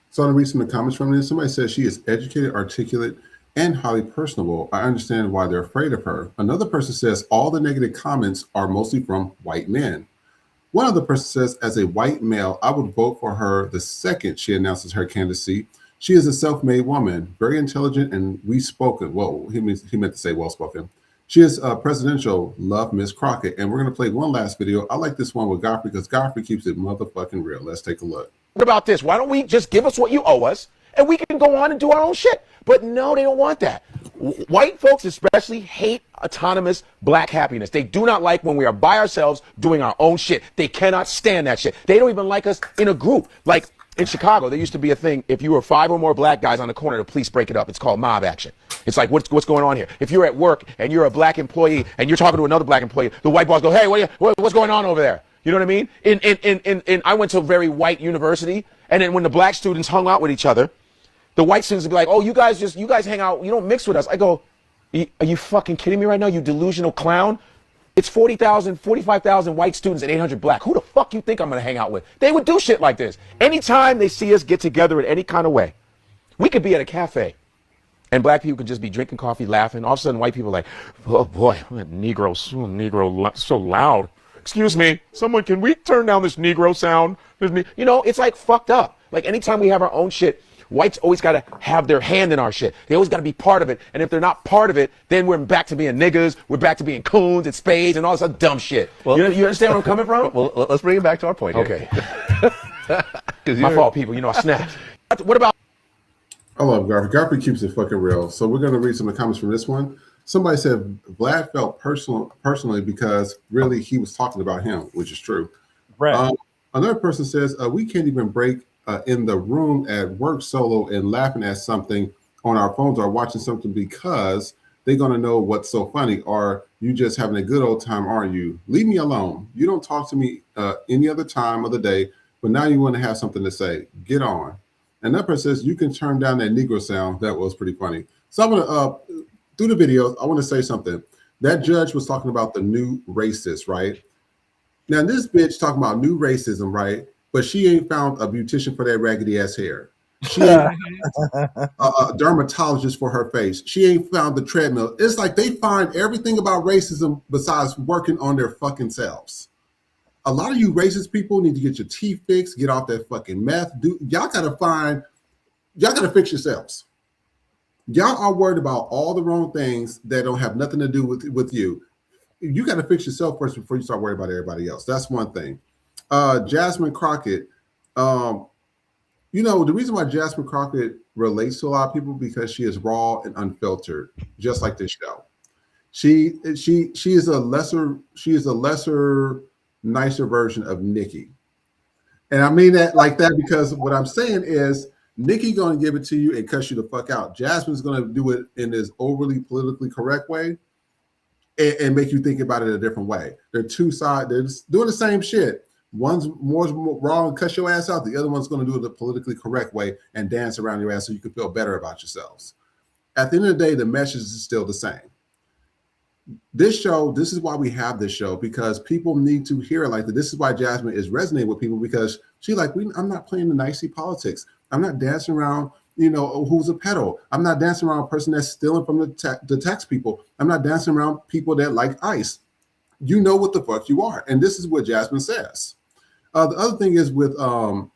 So to read some of the comments from this, somebody says she is educated, articulate, and highly personable. I understand why they're afraid of her. Another person says all the negative comments are mostly from white men. One other person says, as a white male, I would vote for her the second she announces her candidacy. She is a self-made woman, very intelligent and we-spoken. Well, he meant to say well-spoken. She is presidential. Love Miss Crockett. And we're going to play one last video. I like this one with Godfrey because Godfrey keeps it motherfucking real. Let's take a look. What about this? Why don't we just give us what you owe us and we can go on and do our own shit? But no, they don't want that. White folks especially hate autonomous black happiness. They do not like when we are by ourselves doing our own shit. They cannot stand that shit. They don't even like us in a group. Like in Chicago, there used to be a thing. If you were 5 or more black guys on the corner, the police break it up. It's called mob action. It's like, what's going on here? If you're at work and you're a black employee and you're talking to another black employee, the white boss goes, hey, what's going on over there? You know what I mean? I went to a very white university, and then when the black students hung out with each other, the white students would be like, oh, you guys hang out, you don't mix with us. I go, are you fucking kidding me right now, you delusional clown? It's 40,000, 45,000 white students and 800 black. Who the fuck you think I'm gonna hang out with? They would do shit like this. Anytime they see us get together in any kind of way, we could be at a cafe, and black people could just be drinking coffee, laughing. All of a sudden, white people are like, oh boy, that Negro so loud. Excuse me, someone, can we turn down this Negro sound? You know, it's like fucked up. Like anytime we have our own shit, whites always got to have their hand in our shit. They always got to be part of it. And if they're not part of it, then we're back to being niggas. We're back to being coons and spades and all this other dumb shit. Well, you understand where I'm coming from? Well, let's bring it back to our point here. Okay. My fault, people. You know, I snapped. What about? I love Godfrey. Godfrey keeps it fucking real. So we're going to read some of the comments from this one. Somebody said Vlad felt personally because really he was talking about him, which is true. Right. Another person says we can't even break in the room at work solo and laughing at something on our phones or watching something because they're going to know what's so funny, or you just having a good old time, aren't you? Leave me alone. You don't talk to me any other time of the day, but now you want to have something to say. Get on. And that person says you can turn down that Negro sound. That was pretty funny. So I'm going to, through the video, I want to say something. That judge was talking about the new racist, right? Now this bitch talking about new racism, right? But she ain't found a beautician for that raggedy ass hair. She ain't a dermatologist for her face. She ain't found the treadmill. It's like they find everything about racism besides working on their fucking selves. A lot of you racist people need to get your teeth fixed, get off that fucking meth. Y'all gotta fix yourselves. Y'all are worried about all the wrong things that don't have nothing to do with you. You got to fix yourself first before you start worrying about everybody else. That's one thing. Jasmine Crockett, you know, the reason why Jasmine Crockett relates to a lot of people because she is raw and unfiltered, just like this show. She is a lesser, nicer version of Nikki. And I mean that like that because what I'm saying is Nikki going to give it to you and cuss you the fuck out. Jasmine's going to do it in this overly politically correct way and make you think about it a different way. They're two sides. They're just doing the same shit. One's more wrong and cuss your ass out. The other one's going to do it the politically correct way and dance around your ass so you can feel better about yourselves. At the end of the day, the message is still the same. This show, this is why we have this show, because people need to hear it like that. This is why Jasmine is resonating with people because she's like, I'm not playing the nicey politics. I'm not dancing around who's a pedo. I'm not dancing around a person that's stealing from the tax people. I'm not dancing around people that like ICE. You know what the fuck you are. And this is what Jasmine says. The other thing is with the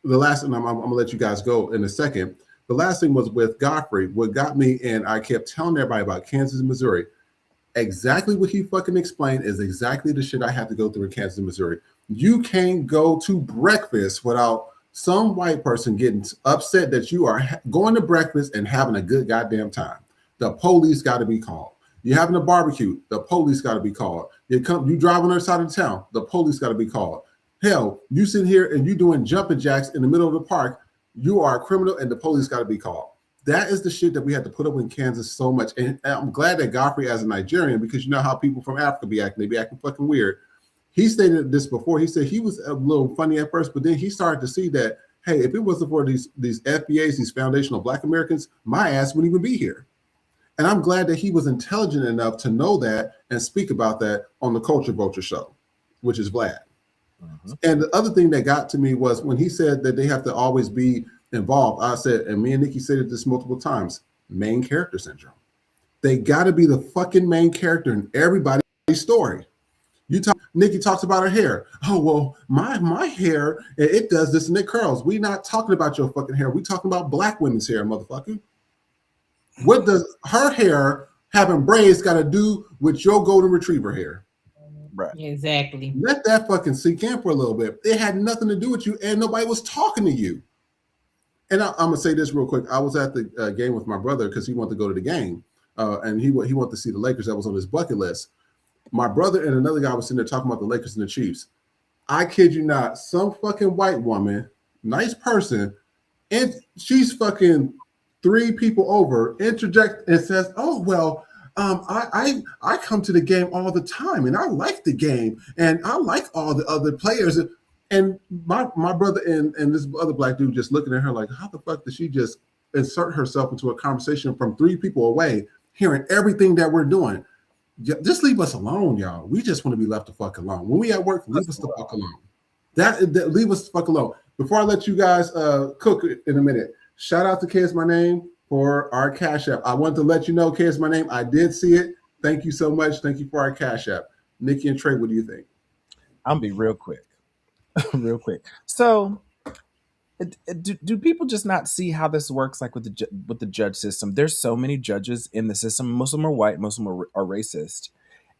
last, and I'm going to let you guys go in a second. The last thing was with Godfrey. What got me, and I kept telling everybody about Kansas and Missouri, exactly what he fucking explained is exactly the shit I had to go through in Kansas and Missouri. You can't go to breakfast without some white person getting upset that you are going to breakfast and having a good goddamn time. The police got to be called. You're having a barbecue, the police got to be called. You drive on the other side of town, the police got to be called. Hell, you sit here and you doing jumping jacks in the middle of the park, you are a criminal and the police got to be called. That is the shit that we had to put up in Kansas so much. And I'm glad that Godfrey, as a Nigerian, because you know how people from Africa be acting, they be acting fucking weird. He stated this before. He said he was a little funny at first, but then he started to see that, hey, if it wasn't for these FBAs, these foundational Black Americans, my ass wouldn't even be here. And I'm glad that he was intelligent enough to know that and speak about that on the Culture Vulture show, which is Vlad. Mm-hmm. And the other thing that got to me was when he said that they have to always be involved. I said, and me and Nikki said this multiple times, main character syndrome. They got to be the fucking main character in everybody's story. Nikki talks about her hair. Oh, well, my hair, it does this and it curls. We not talking about your fucking hair. We talking about Black women's hair, motherfucker. What does her hair having braids got to do with your golden retriever hair? Right. Exactly. Let that fucking sink in for a little bit. It had nothing to do with you and nobody was talking to you. And I'm going to say this real quick. I was at the game with my brother because he wanted to go to the game. And he wanted to see the Lakers. That was on his bucket list. My brother and another guy was sitting there talking about the Lakers and the Chiefs. I kid you not, some fucking white woman, nice person, and she's fucking 3 people over, interject and says, oh, well, I come to the game all the time and I like the game and I like all the other players. And my brother and this other Black dude just looking at her like, how the fuck did she just insert herself into a conversation from 3 people away, hearing everything that we're doing? Just leave us alone, y'all. We just want to be left the fuck alone. When we at work, leave us the fuck alone. That leave us the fuck alone. Before I let you guys cook in a minute, shout out to Kids My Name for our Cash App. I wanted to let you know, Kids My Name, I did see it. Thank you so much. Thank you for our Cash App. Nikki and Trey, what do you think? I'm gonna be real quick. Real quick. So do people just not see how this works, like with the judge system? There's so many judges in the system. Most of them are white, most of them are racist.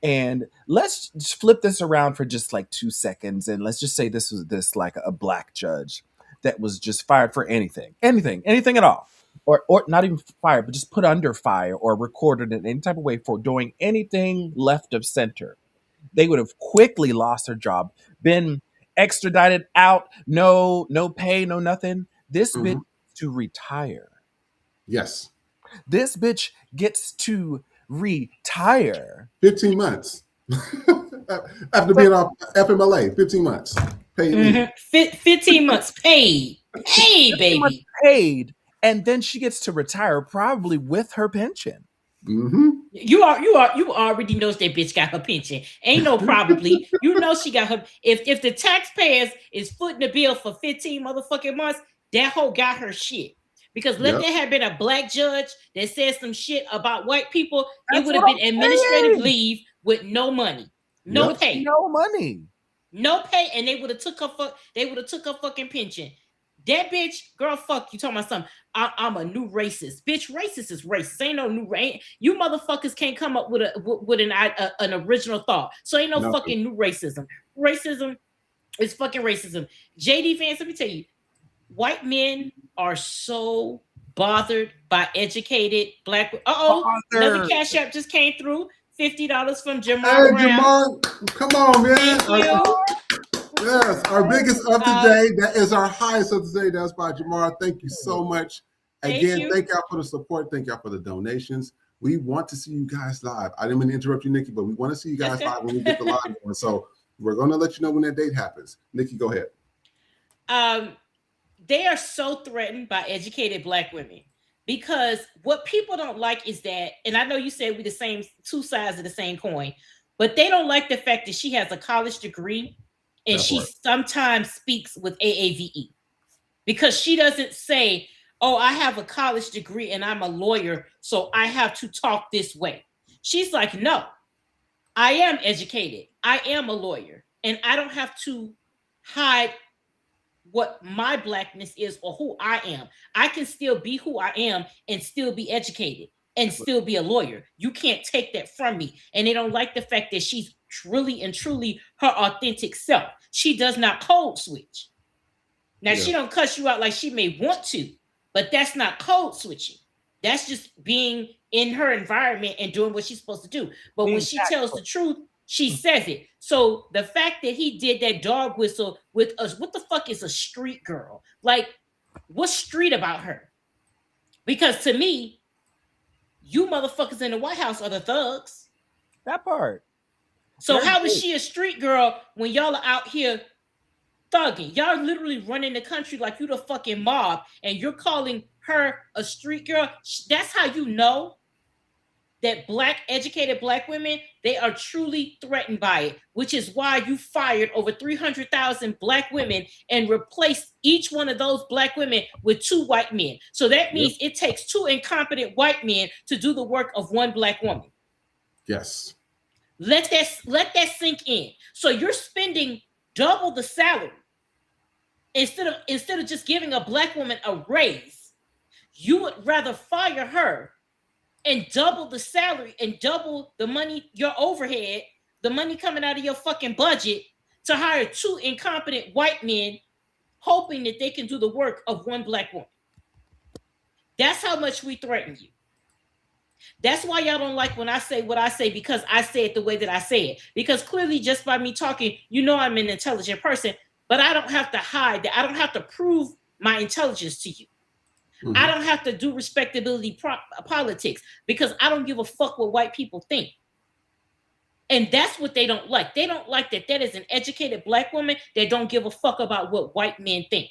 And let's just flip this around for just like 2 seconds, and let's just say this was like a Black judge that was just fired for anything at all, or not even fired, but just put under fire or recorded in any type of way for doing anything left of center. They would have quickly lost their job, been extradited out, no pay, no nothing. This bitch gets to retire. Yes. This bitch gets to retire. 15 months. After being off FMLA, 15 months. Paid. 15 months paid. Hey, baby. Paid. And then she gets to retire probably with her pension. Mm-hmm. You already knows that bitch got her pension. Ain't no probably. You know she got her. If the taxpayers is footing the bill for 15 motherfucking months, that hoe got her shit. Because let there have been a Black judge that said some shit about white people, it would have been administrative leave with no money, no pay, no money, no pay, and they would have took her fucking pension. That bitch, girl, fuck you. Talking about something. I'm a new racist, bitch. Racist is racist. Ain't no new race. You motherfuckers can't come up with an original thought. So ain't no fucking new racism. Racism is fucking racism. JD fans, let me tell you, white men are so bothered by educated Black. Another Cash App just came through. $50 from Jamar Brown. Jamar, come on, man. Yes, our biggest of today. That is our highest of today. That's by Jamar. Thank you so much. Again, thank y'all for the support. Thank y'all for the donations. We want to see you guys live. I didn't mean to interrupt you, Nikki, but we want to see you guys live when we get the live going. So we're going to let you know when that date happens. Nikki, go ahead. They are so threatened by educated Black women because what people don't like is that, and I know you said we're the same, 2 sides of the same coin, but they don't like the fact that she has a college degree and she sometimes speaks with AAVE because she doesn't say, oh, I have a college degree and I'm a lawyer, so I have to talk this way. She's like, no, I am educated. I am a lawyer, and I don't have to hide what my blackness is or who I am. I can still be who I am and still be educated and still be a lawyer. You can't take that from me. And they don't like the fact that she's really and truly her authentic self. She does not code switch. Now, she don't cuss you out like she may want to, but that's not code switching. That's just being in her environment and doing what she's supposed to do. But when she tells the truth, she says it. So the fact that he did that dog whistle with us, what the fuck is a street girl? Like, what's street about her? Because to me, you motherfuckers in the White House are the thugs. That part. So how is she a street girl when y'all are out here thugging? Y'all literally running the country like you the fucking mob, and you're calling her a street girl. That's how you know that educated black women, they are truly threatened by it, which is why you fired over 300,000 black women and replaced each one of those black women with 2 white men. So that means it takes 2 incompetent white men to do the work of 1 black woman. Yes. Let that sink in. So you're spending double the salary. Instead of just giving a black woman a raise, you would rather fire her and double the salary and double the money, your overhead, the money coming out of your fucking budget, to hire 2 incompetent white men, hoping that they can do the work of 1 black woman. That's how much we threaten you. That's why y'all don't like when I say what I say, because I say it the way that I say it. Because clearly, just by me talking, you know I'm an intelligent person, but I don't have to hide that. I don't have to prove my intelligence to you. Mm-hmm. I don't have to do respectability politics, because I don't give a fuck what white people think. And that's what they don't like. They don't like that is an educated black woman that don't give a fuck about what white men think.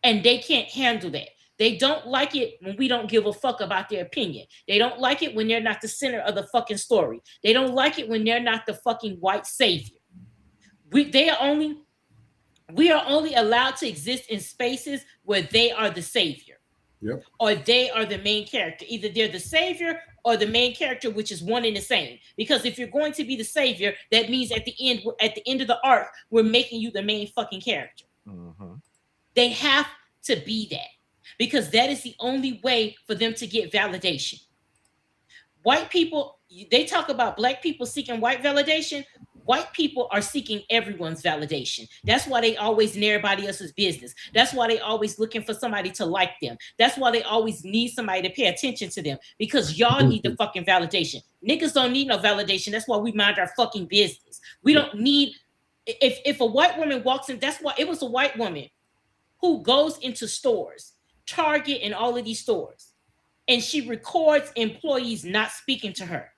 And they can't handle that. They don't like it when we don't give a fuck about their opinion. They don't like it when they're not the center of the fucking story. They don't like it when they're not the fucking white savior. We are only allowed to exist in spaces where they are the savior. Yep. Or they are the main character. Either they're the savior or the main character, which is one and the same. Because if you're going to be the savior, that means at the end of the arc, we're making you the main fucking character. Mm-hmm. They have to be that, because that is the only way for them to get validation. White people, they talk about black people seeking white validation. White people are seeking everyone's validation. That's why they always in everybody else's business. That's why they always looking for somebody to like them. That's why they always need somebody to pay attention to them, because y'all need the fucking validation. Niggas don't need no validation. That's why we mind our fucking business. We don't need, if a white woman walks in, that's why it was a white woman who goes into stores, Target and all of these stores, and she records employees not speaking to her.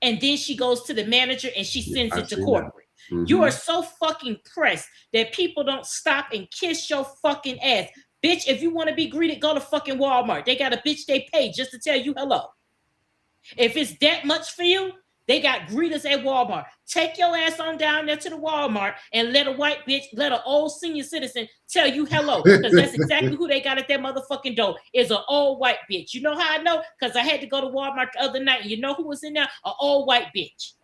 And then she goes to the manager and she sends it to corporate. Mm-hmm. You are so fucking pressed that people don't stop and kiss your fucking ass. Bitch, if you want to be greeted, go to fucking Walmart. They got a bitch they pay just to tell you hello. If it's that much for you, they got greeters at Walmart. Take your ass on down there to the Walmart and let an old senior citizen tell you hello. Because that's exactly who they got at that motherfucking door, is an old white bitch. You know how I know? Because I had to go to Walmart the other night, and you know who was in there? An old white bitch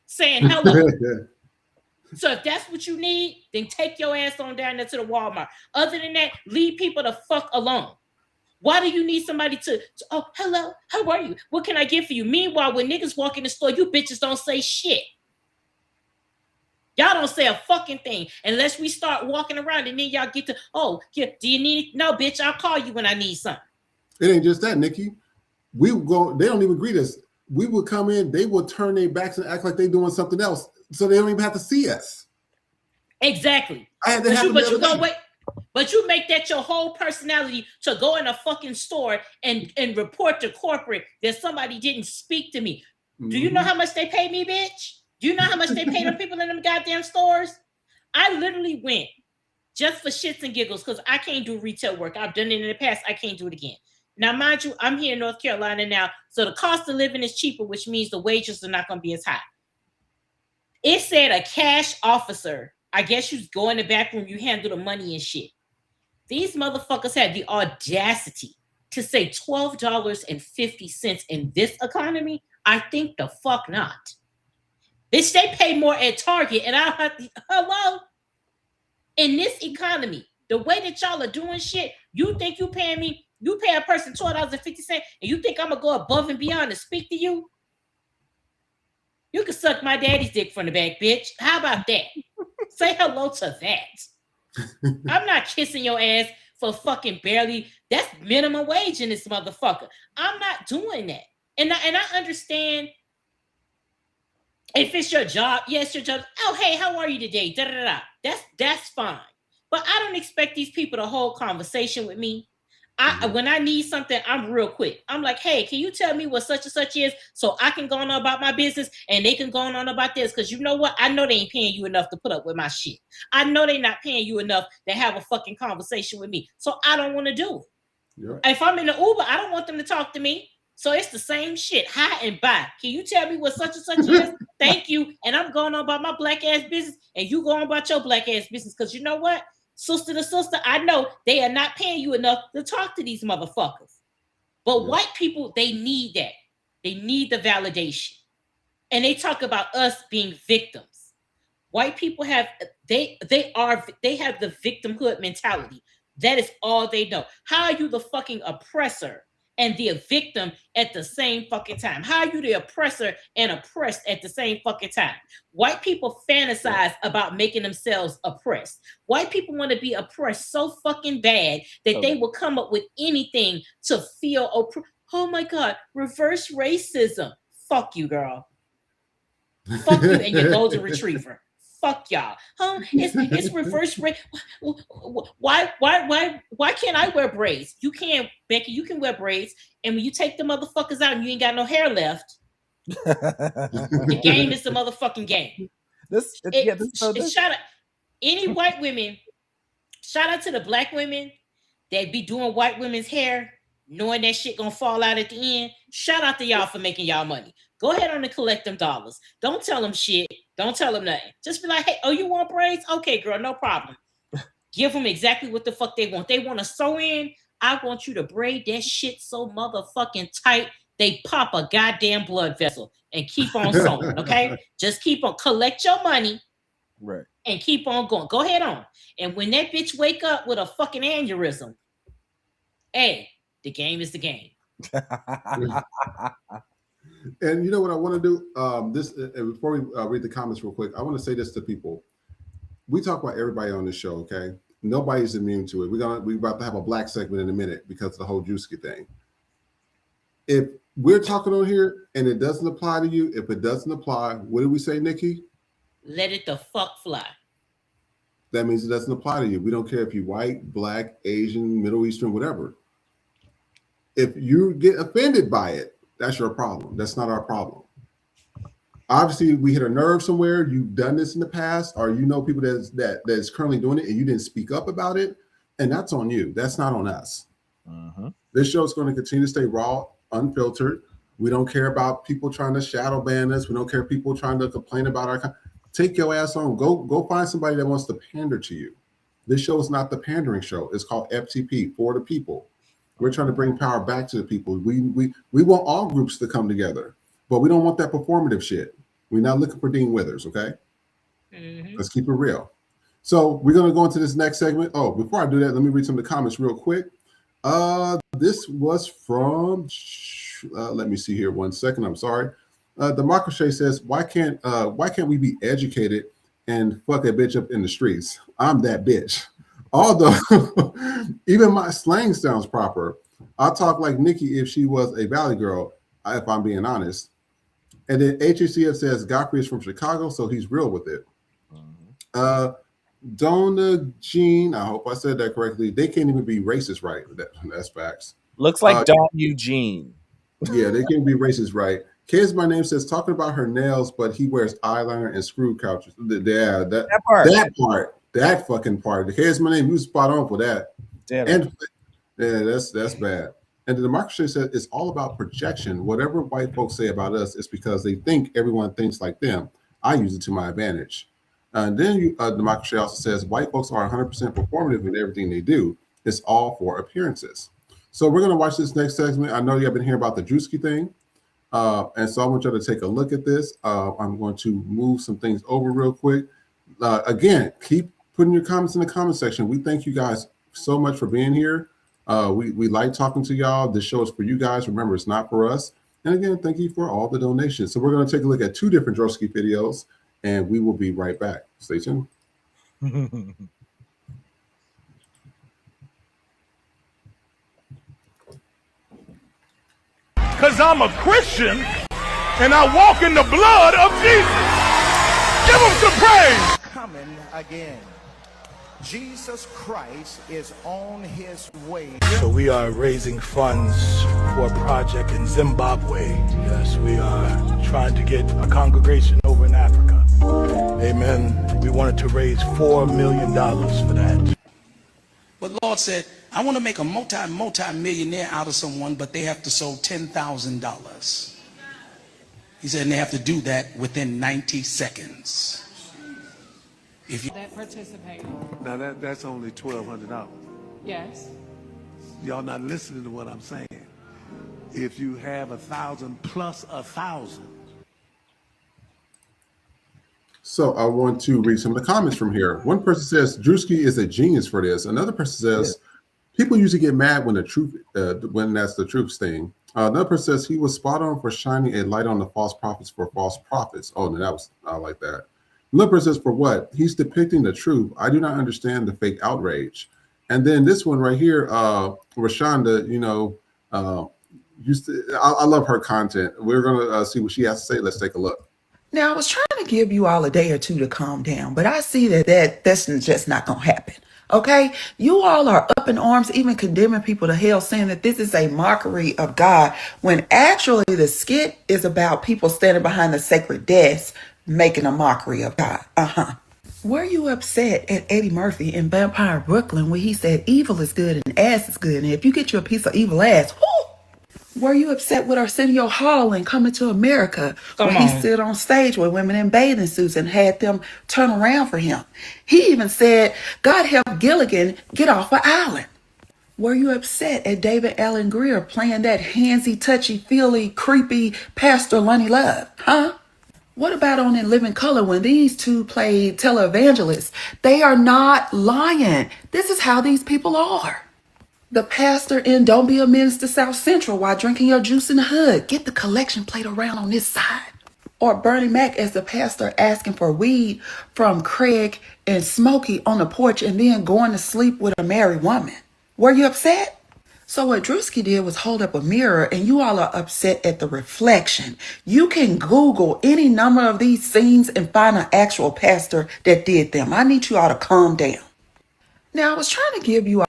saying hello. So if that's what you need, then take your ass on down there to the Walmart. Other than that, leave people the fuck alone. Why do you need somebody to oh, hello, how are you? What can I get for you? Meanwhile, when niggas walk in the store, you bitches don't say shit. Y'all don't say a fucking thing unless we start walking around, and then y'all get to, oh, yeah, do you need it? No, bitch, I'll call you when I need something. It ain't just that, Nikki. We would go, they don't even greet us. We would come in, they would turn their backs and act like they're doing something else, so they don't even have to see us. Exactly. But you make that your whole personality to go in a fucking store and report to corporate that somebody didn't speak to me. Mm-hmm. Do you know how much they pay me, bitch? Do you know how much they pay them people in them goddamn stores? I literally went just for shits and giggles, because I can't do retail work. I've done it in the past. I can't do it again. Now, mind you, I'm here in North Carolina now, so the cost of living is cheaper, which means the wages are not going to be as high. It said a cash officer. I guess you go in the back room, you handle the money and shit. These motherfuckers had the audacity to say $12.50 in this economy. I think the fuck not. Bitch, they pay more at Target, and I have to, hello? In this economy, the way that y'all are doing shit, you think you paying me, you pay a person $12.50, and you think I'm gonna go above and beyond to speak to you? You can suck my daddy's dick from the back, bitch. How about that? Say hello to that. I'm not kissing your ass for fucking barely. That's minimum wage in this motherfucker. I'm not doing that. And I understand if it's your job. Yes, your job. Oh, hey, how are you today? Da, da, da. That's fine. But I don't expect these people to hold conversation with me. When I need something, I'm real quick. I'm like, hey, can you tell me what such and such is so I can go on about my business and they can go on about this? Because you know what? I know they ain't paying you enough to put up with my shit. I know they not paying you enough to have a fucking conversation with me. So I don't want to do it. Right. If I'm in the Uber, I don't want them to talk to me. So it's the same shit. Hi and bye. Can you tell me what such and such is? Thank you. And I'm going on about my black ass business and you go on about your black ass business. Because you know what? Sister to sister, I know they are not paying you enough to talk to these motherfuckers. But white people, they need that. They need the validation. And they talk about us being victims. White people have, they have the victimhood mentality. That is all they know. How are you the fucking oppressor and the victim at the same fucking time? How are you the oppressor and oppressed at the same fucking time? White people fantasize about making themselves oppressed. White people want to be oppressed so fucking bad that they will come up with anything to feel oppressed. Oh my God, reverse racism. Fuck you, girl. Fuck you and your golden retriever. Fuck y'all. Huh? It's reverse race. Why can't I wear braids? You can't, Becky. You can wear braids, and when you take the motherfuckers out and you ain't got no hair left, the game is the motherfucking game. Shout out any white women. Shout out to the black women that be doing white women's hair, knowing that shit gonna fall out at the end. Shout out to y'all for making y'all money. Go ahead on and collect them dollars. Don't tell them shit. Don't tell them nothing. Just be like, hey, oh, you want braids? Okay, girl, no problem. Give them exactly what the fuck they want. They want to sew in. I want you to braid that shit so motherfucking tight they pop a goddamn blood vessel and keep on sewing, okay? Just keep on. Collect your money. Right. And keep on going. Go ahead on. And when that bitch wake up with a fucking aneurysm, hey, the game is the game. And you know what I want to do? Before we read the comments real quick, I want to say this to people. We talk about everybody on this show, okay? Nobody's immune to it. We're about to have a black segment in a minute because of the whole Juicy thing. If we're talking on here and it doesn't apply to you, if it doesn't apply, what do we say, Nikki? Let it the fuck fly. That means it doesn't apply to you. We don't care if you're white, black, Asian, Middle Eastern, whatever. If you get offended by it, that's your problem. That's not our problem. Obviously, we hit a nerve somewhere. You've done this in the past, or you know people that's currently doing it, and you didn't speak up about it, and that's on you. That's not on us. This show is going to continue to stay raw, unfiltered. We don't care about people trying to shadow ban us. We don't care people trying to complain about our. Take your ass on. Go find somebody that wants to pander to you. This show is not the pandering show. It's called FTP, for the people. We're trying to bring power back to the people. We want all groups to come together, but we don't want that performative shit. We're not looking for Dean Withers, okay? Let's keep it real. So we're going to go into this next segment. Oh, before I do that, let me read some of the comments real quick. This was from, let me see here 1 second. I'm sorry. Democracy says, why can't we be educated and fuck that bitch up in the streets? I'm that bitch. Although even my slang sounds proper. I talk like Nikki if she was a Valley girl, if I'm being honest. And then HCF says Godfrey is from Chicago, so he's real with it. Donna Jean, I hope I said that correctly. They can't even be racist, right? That's facts. Looks like Don Eugene. Yeah, they can't be racist, right? Kids, my name says talking about her nails, but he wears eyeliner and screw couches. Yeah, that fucking part. The kids, my name, you spot on for that. Damn. And yeah, that's bad. And the democracy says it's all about projection. Whatever white folks say about us is because they think everyone thinks like them. I use it to my advantage. And then democracy also says white folks are 100% performative in everything they do. It's all for appearances. So we're going to watch this next segment. I know you have been hearing about the Drewski thing. And so I want you to take a look at this. I'm going to move some things over real quick. Again, keep putting your comments in the comment section. We thank you guys so much for being here. We like talking to y'all. This show is for you guys. Remember, it's not for us. And again, thank you for all the donations. So we're going to take a look at 2 different Drewski videos, and we will be right back. Stay tuned. Because I'm a Christian and I walk in the blood of Jesus. Give him some praise. Coming again. Jesus Christ is on his way. So we are raising funds for a project in Zimbabwe. Yes, we are trying to get a congregation over in Africa. Amen. We wanted to raise $4 million for that. But Lord said, I want to make a multi-millionaire out of someone, but they have to sow $10,000. He said, and they have to do that within 90 seconds. If you that participate. Now that's only $1,200. Yes. Y'all not listening to what I'm saying. If you have 1,000 plus 1,000. So I want to read some of the comments from here. One person says Drewski is a genius for this. Another person says people usually get mad when the truth, when that's the truth thing. Another person says he was spot on for shining a light on the false prophets for false prophets. Oh, no, that was I like that. Another person says for what? He's depicting the truth. I do not understand the fake outrage. And then this one right here, Rashonda, you know, I love her content. We're gonna see what she has to say. Let's take a look. Now, I was trying to give you all a day or 2 to calm down, but I see that's just not going to happen. Okay? You all are up in arms, even condemning people to hell, saying that this is a mockery of God, when actually the skit is about people standing behind the sacred desk making a mockery of God. Were you upset at Eddie Murphy in Vampire Brooklyn when he said evil is good and ass is good, and if you get you a piece of evil ass, whoo! Were you upset with Arsenio Hall in Coming to America when he stood on stage with women in bathing suits and had them turn around for him? He even said, God help Gilligan get off an island. Were you upset at David Allen Greer playing that handsy, touchy-feely, creepy Pastor Lonnie Love? Huh? What about on In Living Color when these 2 played televangelists? They are not lying. This is how these people are. The pastor in Don't Be a Menace to South Central while drinking your juice in the hood. Get the collection plate around on this side. Or Bernie Mac as the pastor asking for weed from Craig and Smokey on the porch and then going to sleep with a married woman. Were you upset? So what Drewski did was hold up a mirror, and you all are upset at the reflection. You can Google any number of these scenes and find an actual pastor that did them. I need you all to calm down. Now, I was trying to give you all.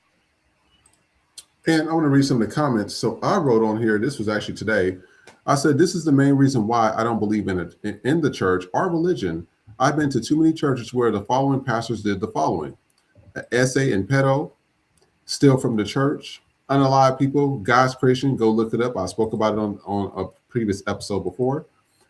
And I want to read some of the comments. So I wrote on here, this was actually today. I said, this is the main reason why I don't believe in it in the church or religion. I've been to too many churches where the following pastors did the following: essay and pedo, steal from the church, unalive people, God's creation. Go look it up. I spoke about it on a previous episode before.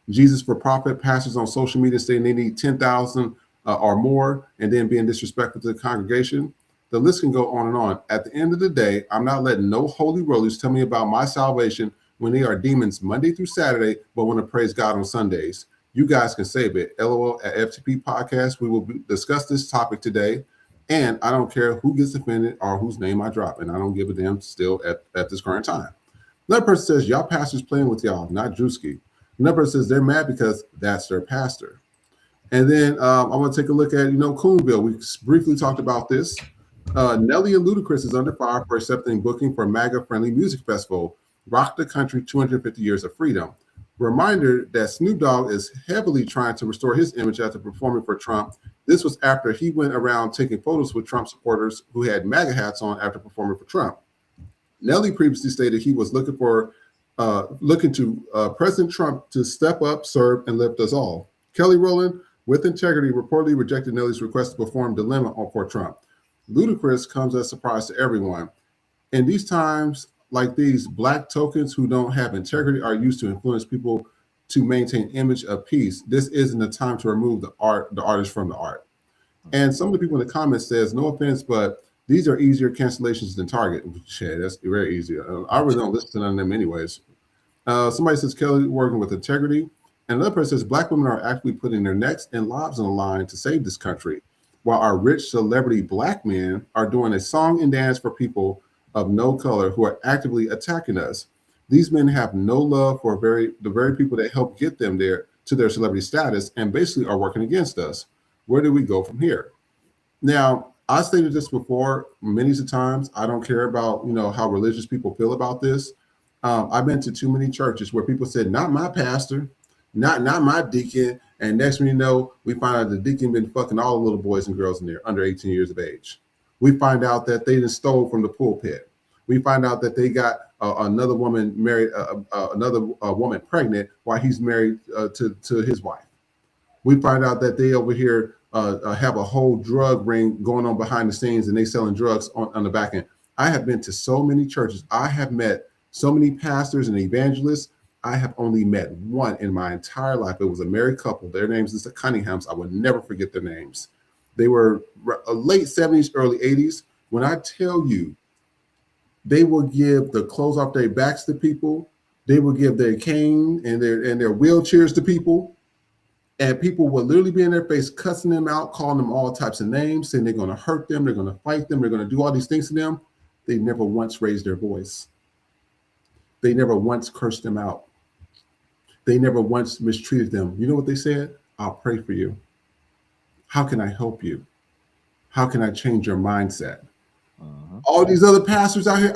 Jesus for profit, pastors on social media saying they need 10,000 or more and then being disrespectful to the congregation. The list can go on and on. At the end of the day, I'm not letting no holy rollers tell me about my salvation when they are demons Monday through Saturday, but want to praise God on Sundays. You guys can save it. LOL at FTP Podcast. We will discuss this topic today, and I don't care who gets offended or whose name I drop, and I don't give a damn still at this current time. Another person says, y'all pastors playing with y'all, not Drewski. Another person says they're mad because that's their pastor. And then I'm going to take a look at, Coonville. We briefly talked about this. Nelly and Ludacris is under fire for accepting booking for MAGA-friendly music festival, Rock the Country 250 Years of Freedom. Reminder that Snoop Dogg is heavily trying to restore his image after performing for Trump. This was after he went around taking photos with Trump supporters who had MAGA hats on after performing for Trump. Nelly previously stated he was looking to President Trump to step up, serve, and lift us all. Kelly Rowland, with integrity, reportedly rejected Nelly's request to perform Dilemma for Trump. Ludacris comes as a surprise to everyone. In these times like these, black tokens who don't have integrity are used to influence people to maintain image of peace. This isn't the time to remove the artist from the art. And some of the people in the comments says, no offense, but These are easier cancellations than Target. Shit, that's very easy. I really don't listen to none of them anyways. Somebody says Kelly working with integrity. And another person says Black women are actually putting their necks and lives on the line to save this country, while our rich celebrity Black men are doing a song and dance for people of no color who are actively attacking us. These men have no love for the very people that help get them there to their celebrity status and basically are working against us. Where do we go from here? Now, I stated this before many times. I don't care about, how religious people feel about this. I've been to too many churches where people said, not my pastor, not my deacon. And next thing you know, we find out the deacon been fucking all the little boys and girls in there under 18 years of age. We find out that they just stole from the pulpit. We find out that they got another woman married, another woman pregnant while he's married to his wife. We find out that they over here have a whole drug ring going on behind the scenes, and they selling drugs on the back end. I have been to so many churches. I have met so many pastors and evangelists. I have only met one in my entire life. It was a married couple. Their names is the Cunninghams. I would never forget their names. They were late 70s, early 80s. When I tell you, they will give the clothes off their backs to people. They will give their cane and their wheelchairs to people. And people will literally be in their face, cussing them out, calling them all types of names, saying they're going to hurt them, they're going to fight them, they're going to do all these things to them. They never once raised their voice. They never once cursed them out. They never once mistreated them. You know what they said? I'll pray for you. How can I help you? How can I change your mindset? All these other pastors out here,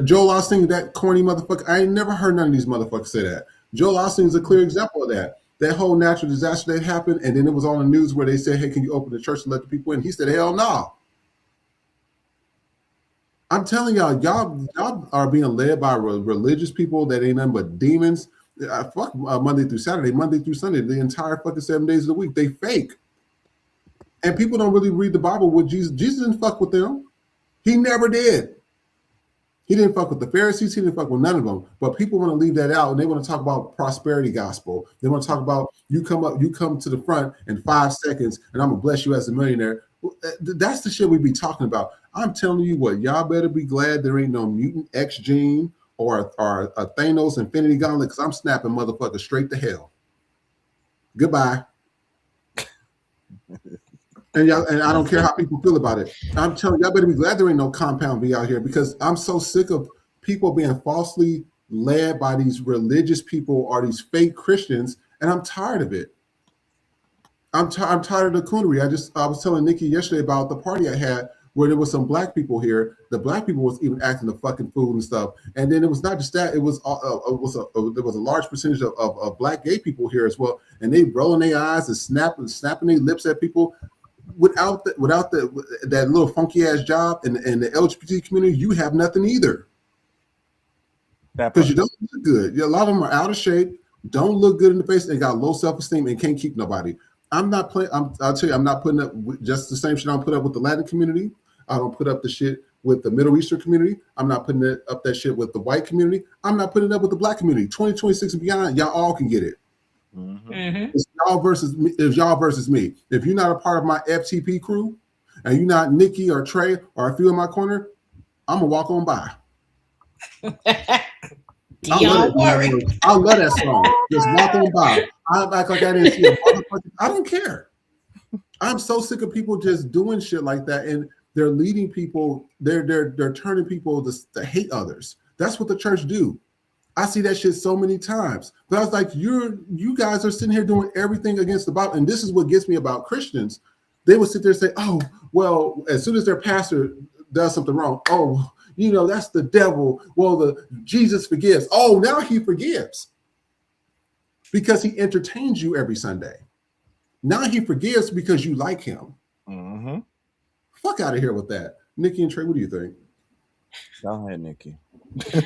Joel Osteen, that corny motherfucker, I ain't never heard none of these motherfuckers say that. Joel Osteen is a clear example of that. That whole natural disaster that happened, and then it was on the news where they said, hey, can you open the church and let the people in? He said, hell no. I'm telling y'all are being led by religious people that ain't nothing but demons. Fuck Monday through Saturday, Monday through Sunday, the entire fucking 7 days of the week. They fake. And people don't really read the Bible with Jesus. Jesus didn't fuck with them. He never did. He didn't fuck with the Pharisees. He didn't fuck with none of them. But people want to leave that out, and they want to talk about prosperity gospel. They want to talk about you come to the front in 5 seconds, and I'm gonna bless you as a millionaire. That's the shit we be talking about. I'm telling you what, y'all better be glad there ain't no mutant X gene or a Thanos Infinity Gauntlet, because I'm snapping motherfuckers straight to hell. Goodbye. And I don't care how people feel about it. I'm telling y'all better be glad there ain't no compound V out here, because I'm so sick of people being falsely led by these religious people or these fake Christians, and I'm tired of it. I'm tired of the coonery. I was telling Nikki yesterday about the party I had where there was some Black people here. The Black people was even acting the fucking fool and stuff. And then it was not just that; there was a large percentage of Black gay people here as well, and they rolling their eyes and snapping their lips at people. Without that little funky ass job in the LGBT community, you have nothing either. Because you don't look good. A lot of them are out of shape, don't look good in the face, and got low self-esteem and can't keep nobody. I'll tell you, I'm not putting up just the same shit I don't put up with the Latin community. I don't put up the shit with the Middle Eastern community. I'm not putting up that shit with the white community. I'm not putting it up with the Black community. 2026 and beyond, y'all all can get it. It's y'all versus me. If you're not a part of my FTP crew, and you're not Nikki or Trey or a few in my corner, I'm gonna walk on by. I love that song. Just walk on by. I act like I didn't see a motherfucker. I don't care. I'm so sick of people just doing shit like that, and they're leading people. They're turning people to hate others. That's what the church do. I see that shit so many times. But I was like, you guys are sitting here doing everything against the Bible. And this is what gets me about Christians. They would sit there and say, oh, well, as soon as their pastor does something wrong, oh, that's the devil. Well, Jesus forgives. Oh, now he forgives. Because he entertains you every Sunday. Now he forgives because you like him. Fuck out of here with that. Nikki and Trey, what do you think? Go ahead, Nikki. The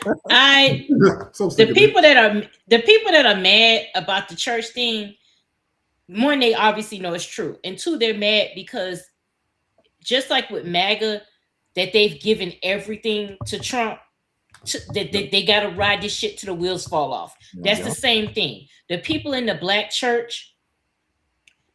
people that are mad about the church thing, one, they obviously know it's true, and two, they're mad because just like with MAGA, that they've given everything to Trump, that they got to ride this shit till the wheels fall off. That's the same thing. The people in the Black church,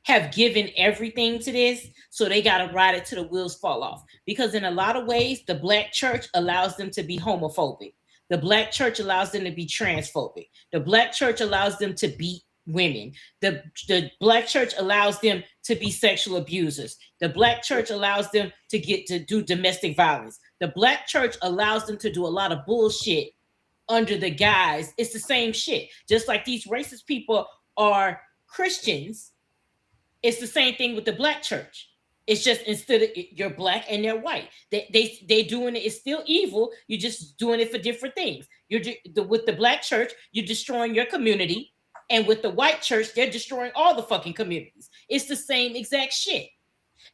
have given everything to this, so they got to ride it till the wheels fall off. Because in a lot of ways, the Black church allows them to be homophobic. The Black church allows them to be transphobic. The Black church allows them to beat women. The Black church allows them to be sexual abusers. The Black church allows them to do domestic violence. The Black church allows them to do a lot of bullshit under the guise. It's the same shit. Just like these racist people are Christians, it's the same thing with the Black church. It's just instead of you're Black and they're white, they doing it. It's still evil. You're just doing it for different things. With the Black church, you're destroying your community, and with the white church, they're destroying all the fucking communities. It's the same exact shit,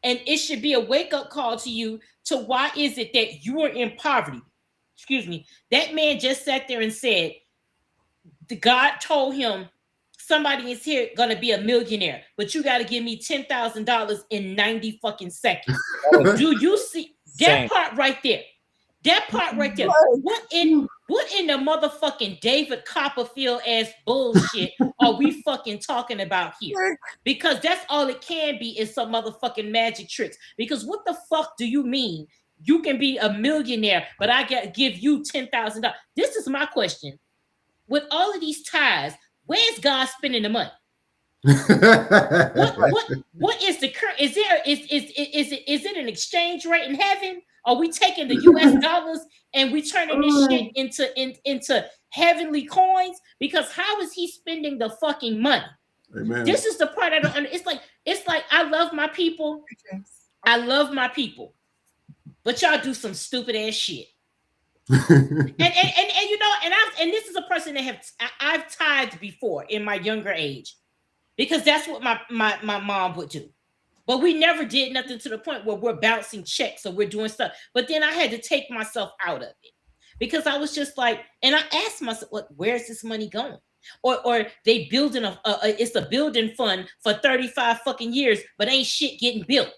and it should be a wake up call to you. To why is it that you are in poverty? Excuse me. That man just sat there and said, God told him, somebody is here gonna be a millionaire, but you got to give me $10,000 in 90 fucking seconds. Do you see that part right there? That part right there. What in the motherfucking David Copperfield ass bullshit are we fucking talking about here? Because that's all it can be, is some motherfucking magic tricks. Because what the fuck do you mean you can be a millionaire, but I got to give you $10,000? This is my question. With all of these ties, where's God spending the money? What is the current? Is it an exchange rate in heaven? Are we taking the US dollars and we turning this shit into heavenly coins? Because how is he spending the fucking money? Amen. This is the part I don't understand. It's like I love my people. I love my people, but y'all do some stupid ass shit. and you know, and this is a person that I've tithed before in my younger age, because that's what my mom would do. But we never did nothing to the point where we're bouncing checks or we're doing stuff. But then I had to take myself out of it, because I was just like, and I asked myself, where's this money going? Or they building it's a building fund for 35 fucking years, but ain't shit getting built.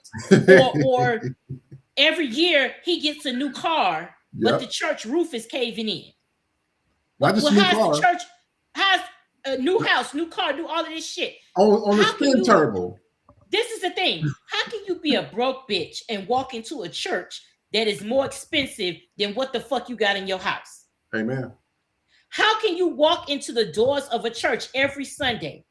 or every year he gets a new car, but the church roof is caving in. The church has a new house, new car, do all of this shit on the spin turbo. This is the thing. How can you be a broke bitch and walk into a church that is more expensive than what the fuck you got in your house? Amen. How can you walk into the doors of a church every Sunday,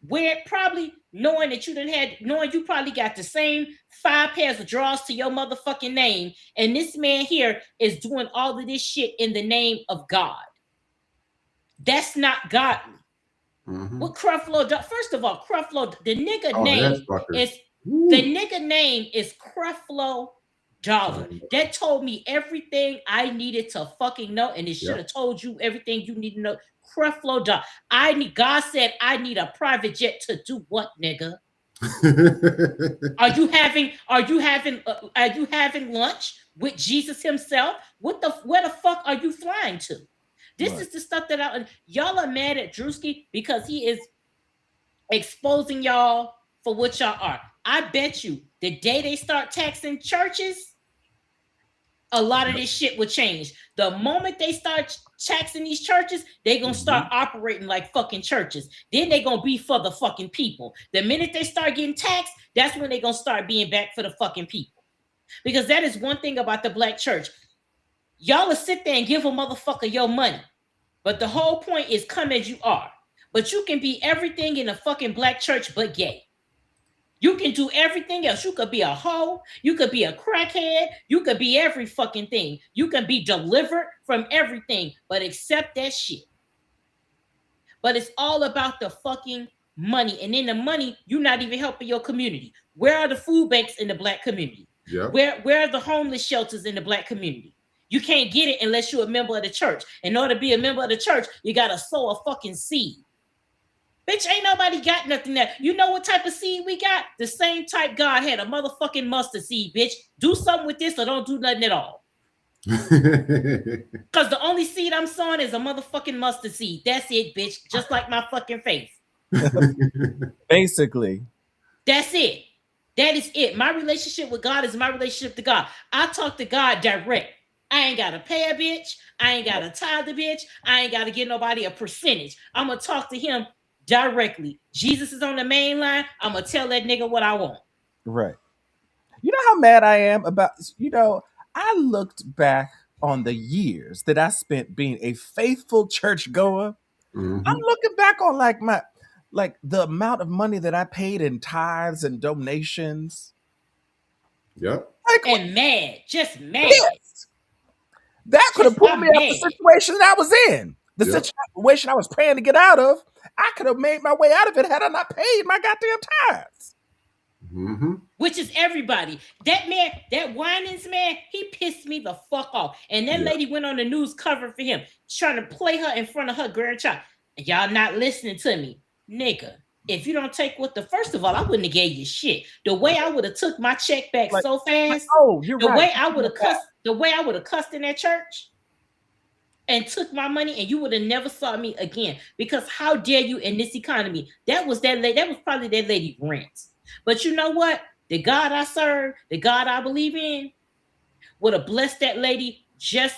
where probably knowing you probably got the same 5 pairs of drawers to your motherfucking name, and this man here is doing all of this shit in the name of God? That's not godly. Mm-hmm. What Creflo does? First of all, Creflo, the nigga name is Creflo Dollar. That told me everything I needed to fucking know, and it should have told you everything you need to know. Creflo Dollar. God said I need a private jet to do what, nigga? Are you having lunch with Jesus himself? Where the fuck are you flying to? This is the stuff that y'all are mad at Drewski because he is exposing y'all for what y'all are. I bet you the day they start taxing churches, a lot of this shit will change. The moment they start taxing these churches, they're going to start operating like fucking churches. Then they're going to be for the fucking people. The minute they start getting taxed, that's when they're going to start being back for the fucking people. Because that is one thing about the Black church. Y'all will sit there and give a motherfucker your money. But the whole point is come as you are. But you can be everything in a fucking Black church but gay. You can do everything else. You could be a hoe. You could be a crackhead. You could be every fucking thing. You can be delivered from everything, but accept that shit. But it's all about the fucking money. And in the money, you're not even helping your community. Where are the food banks in the Black community? Yeah. Where are the homeless shelters in the Black community? You can't get it unless you're a member of the church. In order to be a member of the church, you got to sow a fucking seed. Bitch, ain't nobody got nothing there. You know what type of seed we got? The same type God had, a motherfucking mustard seed, bitch. Do something with this or don't do nothing at all. Because the only seed I'm sowing is a motherfucking mustard seed. That's it, bitch. Just like my fucking faith. Basically. That's it. That is it. My relationship with God is my relationship to God. I talk to God direct. I ain't got to pay a bitch. I ain't got to tithe a bitch. I ain't got to give nobody a percentage. I'm going to talk to him directly. Jesus is on the main line. I'm gonna tell that nigga what I want. Right. You know how mad I am about, I looked back on the years that I spent being a faithful churchgoer. Mm-hmm. I'm looking back on like the amount of money that I paid in tithes and donations. Yep. And mad, just mad. Yes. That could have pulled me out mad. the situation that I was in. The Yep. situation I was praying to get out of. I could have made my way out of it had I not paid my goddamn tithes. Mm-hmm. Which is everybody. That man, that Winans man, he pissed me the fuck off. And that lady went on the news covering for him, trying to play her in front of her grandchild. Y'all not listening to me, nigga. If you don't take first of all, I wouldn't have gave you shit. The way I would have took my check back so fast. You're the right. way I would have cussed, the way I would have cussed in that church and took my money, and you would have never saw me again. Because how dare you in this economy? That was that lady. That was probably that lady rent. But you know what? The God I serve, the God I believe in, would have blessed that lady just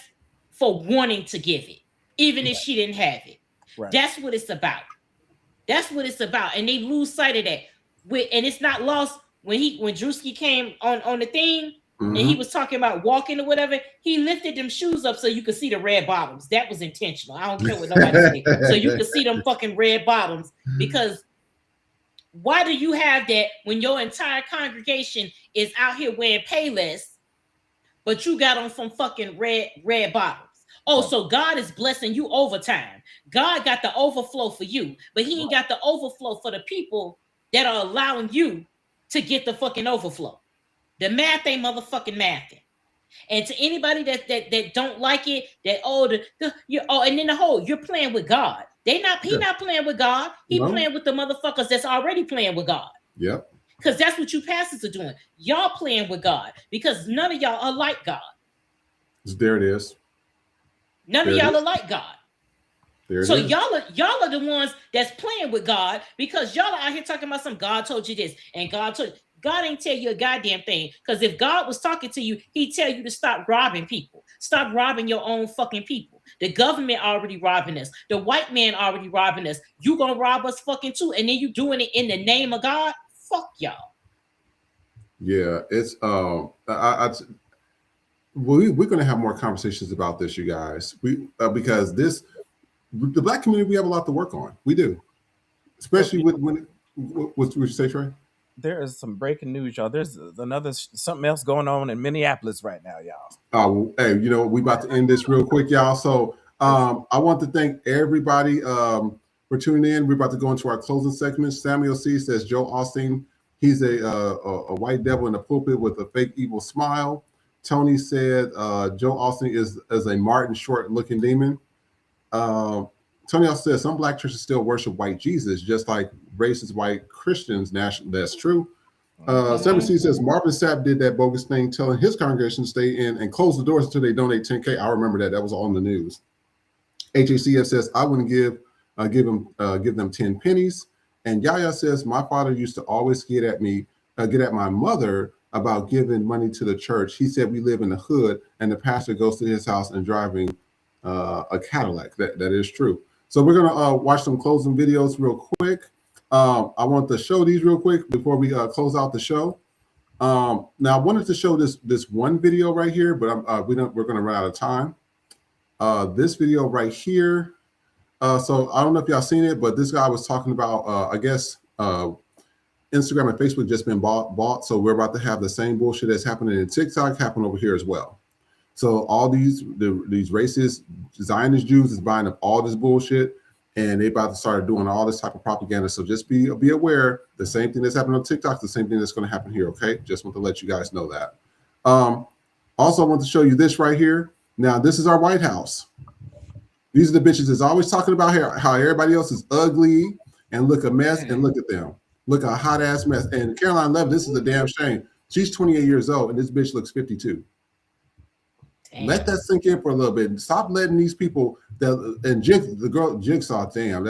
for wanting to give it, even if she didn't have it. Right. That's what it's about. That's what it's about. And they lose sight of that. And it's not lost when Drewski came on the thing and he was talking about walking or whatever, he lifted them shoes up so you could see the red bottoms. That was intentional. I don't care what nobody said. So you could see them fucking red bottoms, because why do you have that when your entire congregation is out here wearing Payless, but you got on some fucking red bottoms? Oh, so God is blessing you overtime. God got the overflow for you, but he ain't got the overflow for the people that are allowing you to get the fucking overflow. The math ain't motherfucking mathing. And to anybody that don't like it, that and then you're playing with God. He not playing with God. He playing with the motherfuckers that's already playing with God. Yep. Because that's what you pastors are doing. Y'all playing with God because none of y'all are like God. There it is. None of y'all are like God. So y'all are the ones that's playing with God, because y'all are out here talking about some God told you this and God told you. God ain't tell you a goddamn thing. Because if God was talking to you, he'd tell you to stop robbing people. Stop robbing your own fucking people. The government already robbing us. The white man already robbing us. You gonna rob us fucking too, and then you doing it in the name of God? Fuck y'all. Yeah, it's we're gonna have more conversations about this, you guys. Because the Black community, we have a lot to work on. We do, especially what you say, Trey? There is some breaking news, y'all. There's something else going on in Minneapolis right now, y'all. Oh, hey, we about to end this real quick, y'all. So I want to thank everybody for tuning in. We're about to go into our closing segment. Samuel C says Joe Austin, he's a white devil in the pulpit with a fake evil smile. Tony said Joe Austin is a Martin Short looking demon. Tony also says some Black churches still worship white Jesus, just like racist white Christians. That's true. Samuel C says Marvin Sapp did that bogus thing, telling his congregation to stay in and close the doors until they donate $10K. I remember that. That was on the news. HACF says I wouldn't give them 10 pennies. And Yaya says my father used to always get at my mother about giving money to the church. He said we live in the hood, and the pastor goes to his house and driving a Cadillac. That is true. So we're gonna watch some closing videos real quick. I want to show these real quick before we close out the show. Now I wanted to show this one video right here, but we're gonna run out of time. This video right here. So I don't know if y'all seen it, but this guy was talking about I guess Instagram and Facebook just been bought. So we're about to have the same bullshit that's happening in TikTok happen over here as well. So all these racist Zionist Jews is buying up all this bullshit, and they about to start doing all this type of propaganda. So just be aware. The same thing that's happening on TikTok, the same thing that's going to happen here. Okay, just want to let you guys know that. Also, I want to show you this right here. Now, this is our White House. These are the bitches that's always talking about how everybody else is ugly and look a mess, and look at them. Look a hot ass mess. And Caroline Levin, this is a damn shame. She's 28 years old, and this bitch looks 52. Damn. Let that sink in for a little bit. Stop letting these people the girl Jigsaw. Damn,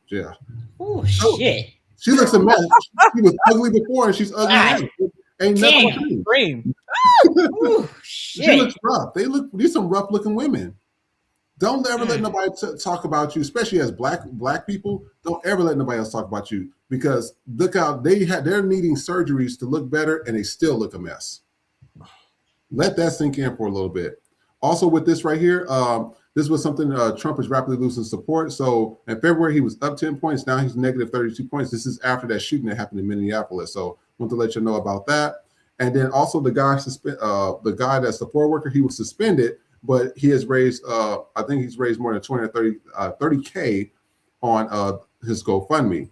yeah. Oh shit. She looks a mess. She was ugly before, and she's ugly now. Ain't nothing. Damn. Dream. Ooh, shit. She looks rough. These some rough looking women. She looks rough. They look. These some rough looking women. They ain't nothing. Shit. She looks rough. They look. These some rough looking women. Don't ever let nobody talk about you, especially as black people. Don't ever let nobody else talk about you, because look how they're needing surgeries to look better and they still look a mess. Let that sink in for a little bit. Also with this right here, this was something Trump is rapidly losing support. So in February, he was up 10 points. Now he's negative 32 points. This is after that shooting that happened in Minneapolis. So I want to let you know about that. And then also the guy that's the poor worker, he was suspended, but he has raised, I think he's raised more than 20 or 30K on his GoFundMe.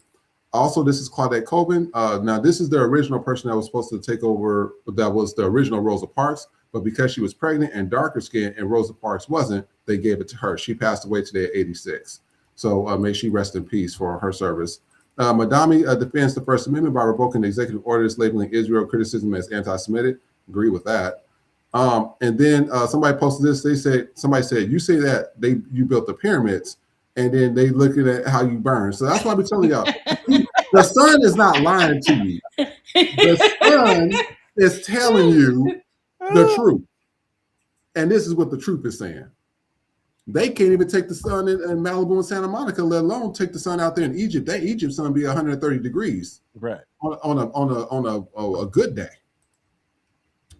Also, this is Claudette Colvin. Now, this is the original person that was supposed to take over, that was the original Rosa Parks, but because she was pregnant and darker skinned and Rosa Parks wasn't, they gave it to her. She passed away today at 86. So may she rest in peace for her service. Madami defends the First Amendment by revoking the executive orders labeling Israel criticism as anti-Semitic. Agree with that. And then somebody posted this. Somebody said, you say that you built the pyramids, and then they looking at how you burn. So that's why I'm telling y'all, the sun is not lying to you. The sun is telling you the truth. And this is what the truth is saying. They can't even take the sun in Malibu and Santa Monica, let alone take the sun out there in Egypt. That Egypt sun be 130 degrees, right, on a good day.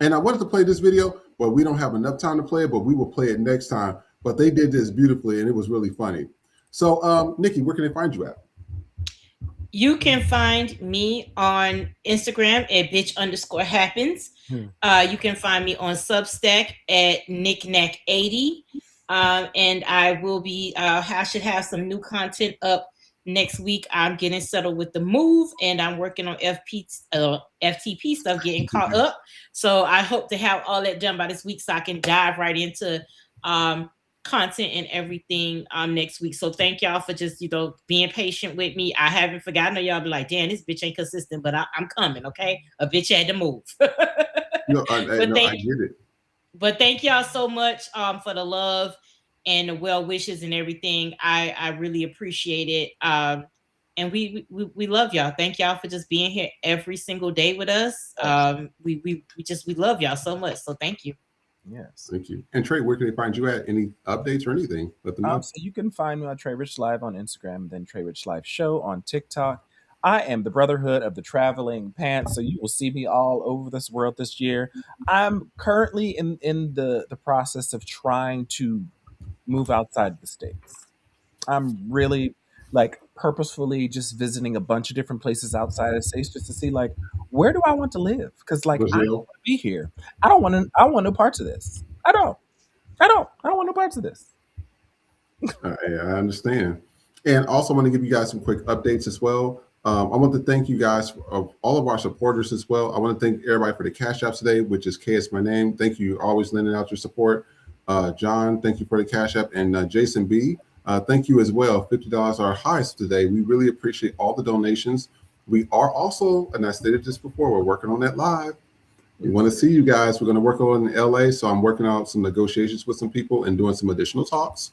And I wanted to play this video, but we don't have enough time to play it. But we will play it next time. But they did this beautifully, and it was really funny. So, Nikki, where can they find you at? You can find me on Instagram at bitch_happens. You can find me on Substack at knickknack80. And I will be, I should have some new content up next week. I'm getting settled with the move, and I'm working on FTP stuff, getting caught up. So I hope to have all that done by this week so I can dive right into content and everything next week. So thank y'all for just, being patient with me. I haven't forgotten. Y'all be like, damn, this bitch ain't consistent, but I'm coming, okay? A bitch had to move. I get it. But thank y'all so much for the love and the well wishes and everything. I really appreciate it. And we love y'all. Thank y'all for just being here every single day with us. We love y'all so much. So thank you. Yes. Thank you. And Trey, where can they find you at? Any updates or anything? Let them know. So you can find me on Trey Rich Live on Instagram, then Trey Rich Live Show on TikTok. I am the Brotherhood of the Traveling Pants, so you will see me all over this world this year. I'm currently in the process of trying to move outside the States. I'm really purposefully just visiting a bunch of different places outside of the States just to see where do I want to live? Because I don't want to be here. I want no parts of this. I don't want no parts of this. I understand. And also want to give you guys some quick updates as well. I want to thank you guys, all of our supporters as well. I want to thank everybody for the Cash Apps today, which is K is my name. Thank you, always lending out your support. John, thank you for the Cash App. And Jason B, thank you as well. $50 our highest today. We really appreciate all the donations. We are also, and I stated this before, we're working on that live. We want to see you guys. We're going to work on in LA. So I'm working out some negotiations with some people and doing some additional talks.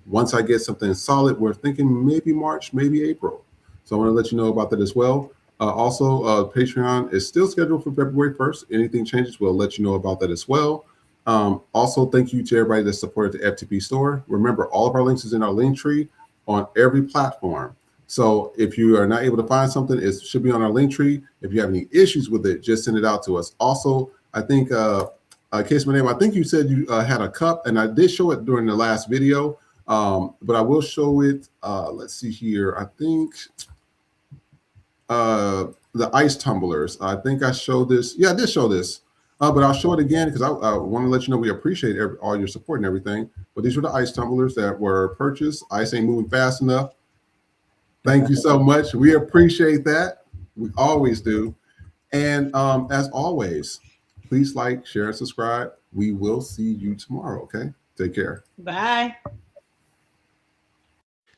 Once I get something solid, we're thinking maybe March, maybe April. So I want to let you know about that as well. Also, Patreon is still scheduled for February 1st. Anything changes, we'll let you know about that as well. Also, thank you to everybody that supported the FTP store. Remember, all of our links is in our link tree on every platform. So if you are not able to find something, it should be on our link tree. If you have any issues with it, just send it out to us. Also, I think, Case my name, I think you said you had a cup, and I did show it during the last video, but I will show it. Let's see here. I think the ice tumblers. I think I showed this. Yeah, I did show this. But I'll show it again because I want to let you know we appreciate all your support and everything. But these were the ice tumblers that were purchased. Ice ain't moving fast enough. Thank you so much. We appreciate that. We always do. And as always, please like, share, and subscribe. We will see you tomorrow, okay? Take care. Bye.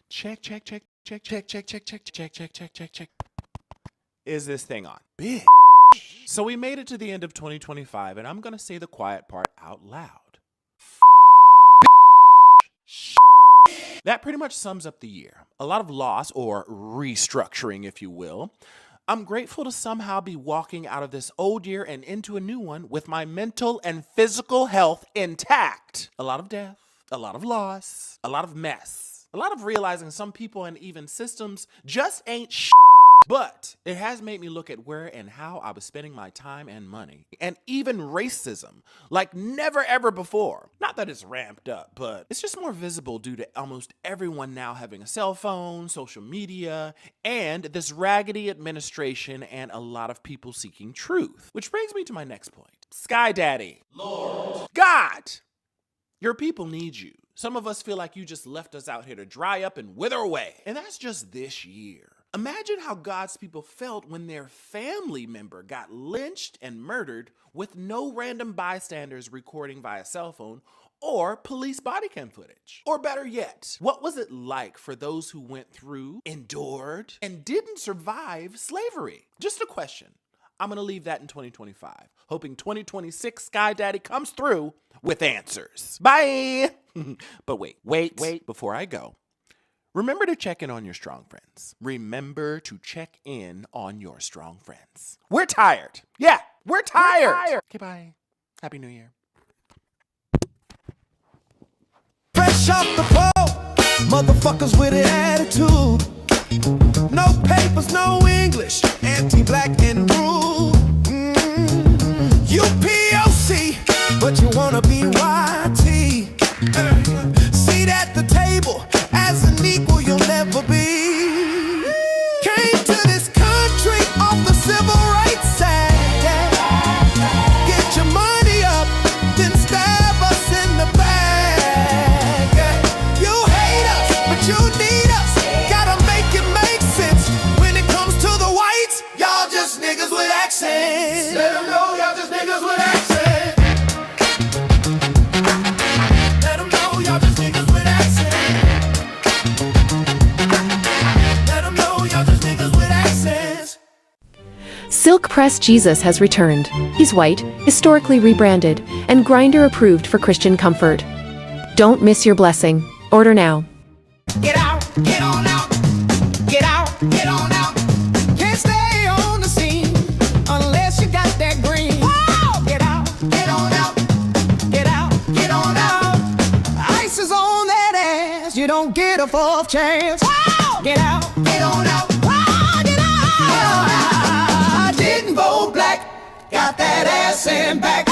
Check. Is this thing on? Bitch. So we made it to the end of 2025, and I'm going to say the quiet part out loud. That pretty much sums up the year. A lot of loss, or restructuring, if you will. I'm grateful to somehow be walking out of this old year and into a new one with my mental and physical health intact. A lot of death, a lot of loss, a lot of mess, a lot of realizing some people and even systems just ain't shit. But it has made me look at where and how I was spending my time and money. And even racism, like never ever before. Not that it's ramped up, but it's just more visible due to almost everyone now having a cell phone, social media, and this raggedy administration and a lot of people seeking truth. Which brings me to my next point. Sky Daddy, Lord, God, your people need you. Some of us feel like you just left us out here to dry up and wither away. And that's just this year. Imagine how God's people felt when their family member got lynched and murdered with no random bystanders recording via cell phone or police body cam footage. Or better yet, what was it like for those who went through, endured, and didn't survive slavery? Just a question. I'm gonna leave that in 2025, hoping 2026 Sky Daddy comes through with answers. Bye! But wait, before I go. Remember to check in on your strong friends. Remember to check in on your strong friends. We're tired. Yeah, we're tired. Okay, bye. Happy New Year. Fresh off the boat, motherfuckers with an attitude. No papers, no English, anti-black and rude. You POC, but you wanna be YT. Seat at the table, as an equal you'll never be. Came to this country off the civil rights side. Get your money up, then stab us in the back. You hate us, but you need us. Gotta make it make sense. When it comes to the whites, y'all just niggas with accents. Let them know y'all just niggas with accents. Silk Press Jesus has returned. He's white, historically rebranded, and grinder approved for Christian comfort. Don't miss your blessing. Order now. Get out, get on out. Get out, get on out. Can't stay on the scene unless you got that green. Whoa! Get out, get on out. Get out, get on out. Ice is on that ass. You don't get a fourth chance. Whoa! Get out, get on out. Whoa! Get out. Didn't vote black. Got that ass in back.